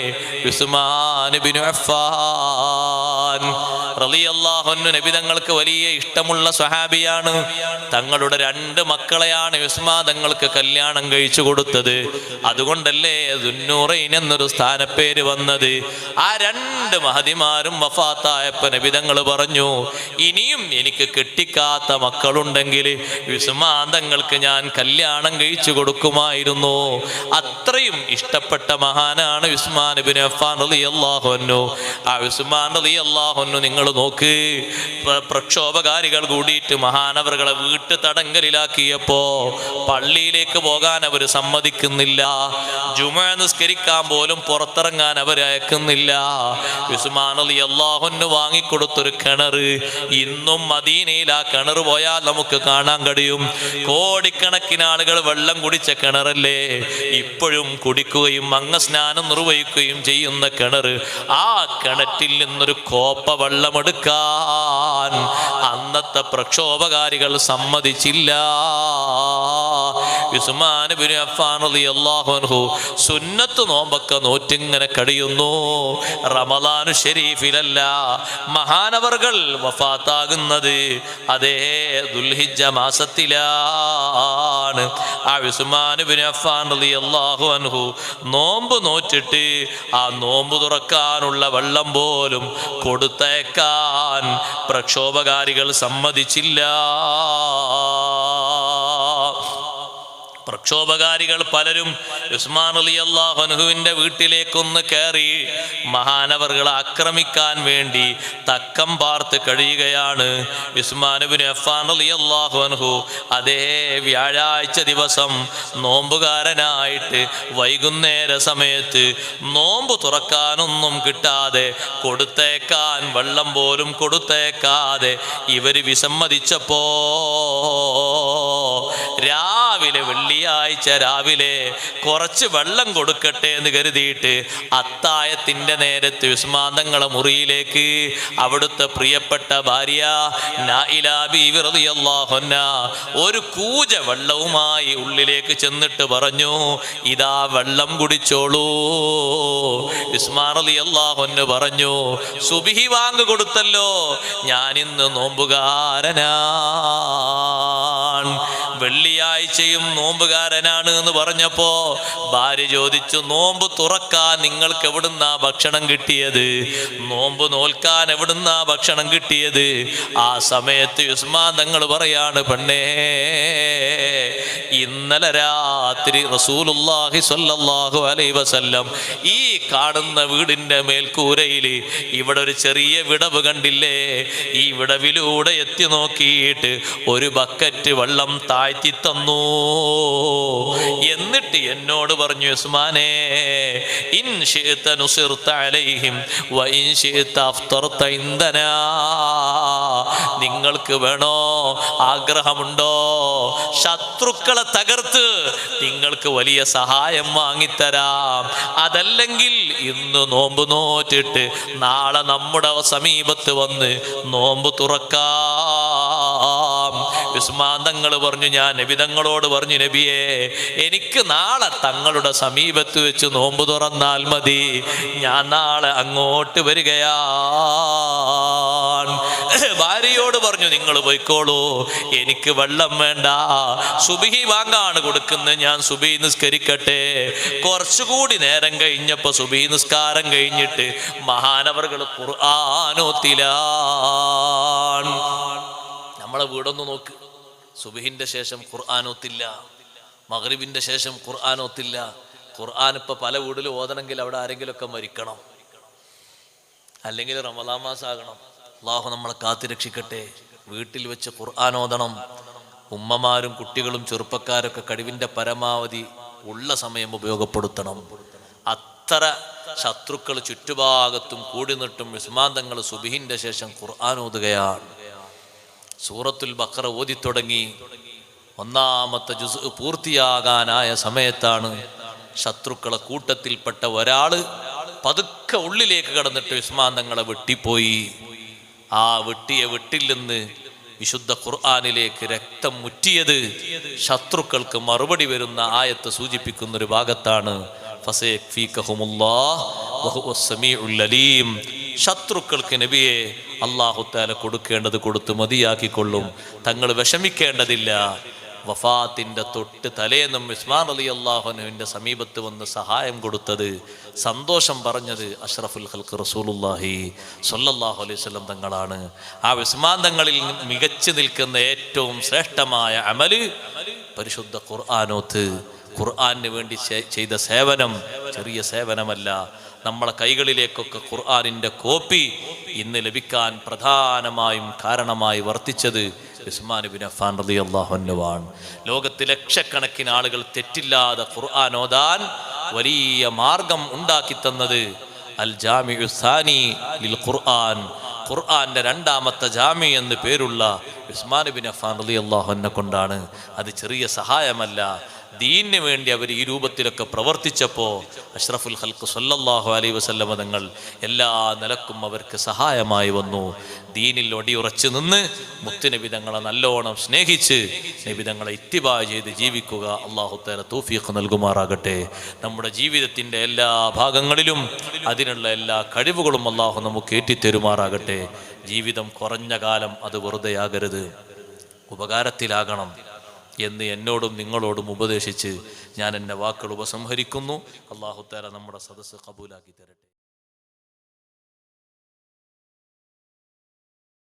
B: ഉസ്മാൻ ഇബ്നു അഫ്ഫാൻ റളിയല്ലാഹു അൻഹു. നബി തങ്ങൾക്ക് വലിയ ഇഷ്ടമുള്ള സ്വഹാബിയാണ്. തങ്ങളുടെ 2 മക്കളെയാണ് ഉസ്മാൻ തങ്ങൾക്ക് കല്യാണം കഴിച്ചു കൊടുത്തത്. അതുകൊണ്ടല്ലേ ദുന്നൂറൈൻ എന്നൊരു സ്ഥാനപ്പേര് വന്നത്. ആ 2 മഹദിമാരും വഫാത്തായപ്പോ നബി തങ്ങൾ പറഞ്ഞു, ഇനിയും എനിക്ക് കെട്ടിക്കാത്ത മക്കളുണ്ടെങ്കിൽ ഉസ്മാൻ തങ്ങൾക്ക് ഞാൻ കല്യാണം കഴിച്ചു കൊടുക്കുമായിരുന്നു. അത്രയും ഇഷ്ടപ്പെട്ട മഹാനാണ് ഉസ്മാൻ ഇബ്നു അഫ്ഫാൻ റളിയല്ലാഹു അൻഹു. ആ ഉസ്മാൻ റളിയല്ലാഹു അൻഹു നിങ്ങൾ നോക്ക്, പ്രക്ഷോഭകാരികൾ കൂടിയിട്ട് മഹാനവറുകളെ വീട്ടു തടങ്കലിലാക്കിയപ്പോ പള്ളിയിലേക്ക് പോകാൻ അവർ സമ്മതിക്കുന്നില്ല. ജുമുഅ നിസ്കരിക്കാൻ പോലും പുറത്തിറങ്ങാൻ അവർ അയക്കുന്നില്ല. ഉസ്മാൻ റളിയല്ലാഹു അൻഹു വാങ്ങിക്കൊടുത്തൊരു കിണർ ഇന്നും മദീനയിൽ ആ കിണർ പോയാൽ നമുക്ക് കാണാൻ കഴിയും. കോടിക്കണക്കിന് ആളുകൾ വെള്ളം കുടിച്ച കിണറല്ലേ, ഇപ്പോഴും കുടിക്കുകയും അംഗസ്നാനം നിർവഹിക്കുകയും ചെയ്യുന്ന കിണർ. ആ കിണറ്റിൽ നിന്നൊരു കോപ്പ വെള്ളമെടുക്കാൻ അന്നത്തെ പ്രക്ഷോഭകാരികൾ സമ്മതിച്ചില്ല. ഉസ്മാൻ ഇബ്നു അഫ്ഫാൻ റളിയല്ലാഹു അൻഹു സുന്നത്ത് നോമ്പൊക്കെ നോറ്റിങ്ങനെ കഴിയുന്നു. റമളാനു ശരീഫിലല്ല, മഹാനവർകൾ വഫാത്താകുന്നത് അതേ ദുൽഹിജ്ജ മാസത്തിലാണ്. ആ ഉസ്മാൻ ഇബ്നു അഫ്ഫാൻ റളിയല്ലാഹു അൻഹു നോമ്പ് നോറ്റിട്ട് ആ നോമ്പ് തുറക്കാനുള്ള വെള്ളം പോലും കൊടുത്തയക്കാൻ പ്രക്ഷോഭകാരികൾ സമ്മതിച്ചില്ല. പ്രക്ഷോഭകാരികൾ പലരും ഉസ്മാൻ റളിയല്ലാഹു അൻഹുവിൻ്റെ വീട്ടിലേക്കൊന്ന് കയറി മഹാനവറുകളെ ആക്രമിക്കാൻ വേണ്ടി തക്കം പാർത്ത് കഴിയുകയാണ്. ഉസ്മാൻ ഇബ്നു അഫ്ഫാൻ റളിയല്ലാഹു അൻഹു അതേ വ്യാഴാഴ്ച ദിവസം നോമ്പുകാരനായിട്ട് വൈകുന്നേര സമയത്ത് നോമ്പ് തുറക്കാനൊന്നും കിട്ടാതെ, കൊടുത്തേക്കാൻ വെള്ളം പോലും കൊടുത്തേക്കാതെ ഇവര് വിസമ്മതിച്ചപ്പോ രാവിലെ വെള്ളിയാഴ്ച രാവിലെ കുറച്ച് വെള്ളം കൊടുക്കട്ടെ എന്ന് കരുതിയിട്ട് അത്തായത്തിൻ്റെ നേരത്ത് ഉസ്മാൻ തങ്ങളെ മുറിയിലേക്ക് അവിടുത്തെ പ്രിയപ്പെട്ട ഭാര്യ നായില ബീവി റളിയല്ലാഹു അൻഹാ ഒരു കൂജ വെള്ളവുമായി ഉള്ളിലേക്ക് ചെന്നിട്ട് പറഞ്ഞു, ഇതാ വെള്ളം കുടിച്ചോളൂ. ഉസ്മാൻ റളിയല്ലാഹു അൻഹു പറഞ്ഞു, സുബ്ഹി വാങ്ക് കൊടുത്തല്ലോ, ഞാനിന്ന് നോമ്പുകാരനാണ്. വെള്ളിയാഴ്ചയും നോമ്പുകാരനാണ് എന്ന് പറഞ്ഞപ്പോ ഭാര്യ ചോദിച്ചു, നോമ്പ് തുറക്കാൻ നിങ്ങൾക്ക് എവിടുന്നാ ഭക്ഷണം കിട്ടിയത്? നോമ്പ് നോൽക്കാൻ എവിടുന്നാ ഭക്ഷണം കിട്ടിയത്? ആ സമയത്ത് ഉസ്മാൻ തങ്ങൾ പറയാണ്, പെണ്ണേ, ഇന്നലെ രാത്രി റസൂലുള്ളാഹി സ്വല്ലല്ലാഹു അലൈഹി വസല്ലം ഈ കാണുന്ന വീടിന്റെ മേൽക്കൂരയിൽ ഇവിടെ ഒരു ചെറിയ വിടവ് കണ്ടില്ലേ, ഈ വിടവിലൂടെ എത്തി നോക്കിയിട്ട് ഒരു ബക്കറ്റ് വെള്ളം താഴ്ത്തി തന്നു. എന്നിട്ട് എന്നോട് പറഞ്ഞു, ഉസ്മാനേ, ഇൻ ശിഅത നുസിർത അലൈഹിം വ ഇൻ ശിഅത അഫ്തർത ഇൻദനാ. നിങ്ങൾക്ക് വേണോ, ആഗ്രഹമുണ്ടോ, ശത്രുക്കളെ തകർത്ത് നിങ്ങൾക്ക് വലിയ സഹായം വാങ്ങിത്തരാം. അതല്ലെങ്കിൽ ഇന്ന് നോമ്പ് നോറ്റിട്ട് നാളെ നമ്മുടെ സമീപത്ത് വന്ന് നോമ്പ് തുറക്കാം. ഉസ്മാൻ തങ്ങൾ പറഞ്ഞു, ഞാൻ നബി തങ്ങളോട് പറഞ്ഞു, നബിയെ, എനിക്ക് നാളെ തങ്ങളുടെ സമീപത്ത് വെച്ച് നോമ്പ് തുറന്നാൽ മതി, ഞാൻ നാളെ അങ്ങോട്ട് വരികയാണ്. ഭാര്യയോട് പറഞ്ഞു, നിങ്ങൾ പോയിക്കോളൂ, എനിക്ക് വെള്ളം വേണ്ട, സുബ്ഹി വാങ്കാണ് കൊടുക്കുന്നത്, ഞാൻ സുബ്ഹി നിസ്കരിക്കട്ടെ. കുറച്ചുകൂടി നേരം കഴിഞ്ഞപ്പോ സുബ്ഹി നിസ്കാരം കഴിഞ്ഞിട്ട് മഹാനവറുകൾ ഖുർആനോത്തിലാണ്. നമ്മളെ വീടൊന്ന് നോക്ക്, സുബ്ഹിന്റെ ശേഷം ഖുർആനോത്തില്ല, മഗ്രിബിന്റെ ശേഷം ഖുർആനോത്തില്ല. ഖുർആൻ ഇപ്പൊ പല വീട്ടിലും ഓതണമെങ്കിൽ അവിടെ ആരെങ്കിലുമൊക്കെ മരിക്കണം. അല്ലെങ്കിൽ റമദാൻ മാസമാകണം. അള്ളാഹു നമ്മളെ കാത്തുരക്ഷിക്കട്ടെ. വീട്ടിൽ വെച്ച് ഖുർആൻ ഓതണം. ഉമ്മമാരും കുട്ടികളും ചെറുപ്പക്കാരൊക്കെ കഴിവിൻ്റെ പരമാവധി ഉള്ള സമയം ഉപയോഗപ്പെടുത്തണം. അത്ര ശത്രുക്കൾ ചുറ്റുഭാഗത്തും കൂടി നിട്ടും ഉസ്മാൻ തങ്ങൾ സുബ്ഹിന്റെ ശേഷം ഖുർആൻ ഓതുകയാണ്. സൂറത്തുൽ ബഖറ ഓതി തുടങ്ങി. ഒന്നാമത്തെ ജുസ് പൂർത്തിയാകാനായ സമയത്താണ് ശത്രുക്കളെ കൂട്ടത്തിൽപ്പെട്ട ഒരാള് പതുക്കെ ഉള്ളിലേക്ക് കടന്നിട്ട് ഉസ്മാൻ തങ്ങളെ വെട്ടിപ്പോയി. ആ വെട്ടിയ വെട്ടിൽ നിന്ന് വിശുദ്ധ ഖുർആനിലേക്ക് രക്തം മുറ്റിയത് ശത്രുക്കൾക്ക് മറുപടി വരുന്ന ആയത്ത് സൂചിപ്പിക്കുന്ന ഒരു ഭാഗത്താണ്. ശത്രുക്കൾക്ക് നബിയെ അല്ലാഹു തആല കൊടുക്കേണ്ടത് കൊടുത്ത് മതിയാക്കിക്കൊള്ളും. തങ്ങൾ വിഷമിക്കേണ്ടതില്ല. വഫാത്തിന്റെ തൊട്ട് തലേന്നും ഉസ്മാൻ റളിയല്ലാഹു അൻഹുവിന്റെ സമീപത്ത് വന്ന് സഹായം കൊടുത്തത്, സന്തോഷം പറഞ്ഞത് അഷ്റഫുൽ ഖൽഖ് റസൂലുള്ളാഹി സ്വല്ലല്ലാഹു അലൈഹി വസല്ലം തങ്ങളാണ്. ആ ഉസ്മാൻ തങ്ങളിൽ മികച്ചു നിൽക്കുന്ന ഏറ്റവും ശ്രേഷ്ഠമായ അമല് പരിശുദ്ധ ഖുർആനോത്ത്. ഖുർആന് വേണ്ടി ചെയ്ത സേവനം ചെറിയ സേവനമല്ല. നമ്മളെ കൈകളിലേക്കൊക്കെ ഖുർആനിന്റെ കോപ്പി ഇന്ന് ലഭിക്കാൻ പ്രധാനമായും കാരണമായി വർത്തിച്ചത് ഉസ്മാൻ ഇബ്നു അഫ്ഫാൻ റളിയല്ലാഹു അൻഹുവാണ്. ലോകത്ത് ലക്ഷക്കണക്കിന് ആളുകൾ തെറ്റില്ലാതെ ഖുർആൻ ഓതാൻ വലിയ മാർഗം ഉണ്ടാക്കി തന്നത് അൽ ജാമിഉ സാനി ലിൽ ഖുർആൻ, ഖുർആന്റെ രണ്ടാമത്തെ ജാമി എന്ന് പേരുള്ള ഉസ്മാൻ ഇബ്നു അഫ്ഫാൻ റളിയല്ലാഹു അൻഹു കൊണ്ടാണ്. അത് ചെറിയ സഹായമല്ല. ദീനിന് വേണ്ടി അവർ ഈ രൂപത്തിലൊക്കെ പ്രവർത്തിച്ചപ്പോൾ അഷ്റഫുൽ ഖൽഖ് സ്വല്ലല്ലാഹു അലൈഹി വസല്ലമ തങ്ങൾ എല്ലാ നിലക്കും അവർക്ക് സഹായമായി വന്നു. ദീനിൽ ഒടിയുറച്ചു നിന്ന് മുത്തുനബി തങ്ങളെ നല്ലോണം സ്നേഹിച്ച് നബി തങ്ങളെ ഇത്തിബാ ചെയ്ത് ജീവിക്കുക അല്ലാഹു തആല തൗഫീഖ് നൽകുമാറാകട്ടെ. നമ്മുടെ ജീവിതത്തിൻ്റെ എല്ലാ ഭാഗങ്ങളിലും അതിനുള്ള എല്ലാ കഴിവുകളും അല്ലാഹു നമുക്ക് ഏറ്റിത്തരുമാറാകട്ടെ. ജീവിതം കുറഞ്ഞ കാലം അത് വെറുതെയാകരുത്, ഉപകാരത്തിലാകണം എന്ന് എന്നോടും നിങ്ങളോടും ഉപദേശിച്ച് ഞാൻ എൻ്റെ വാക്കുകൾ ഉപസംഹരിക്കുന്നു. അല്ലാഹു തആല നമ്മുടെ സദസ്സ് ഖബൂലാക്കി തരട്ടെ.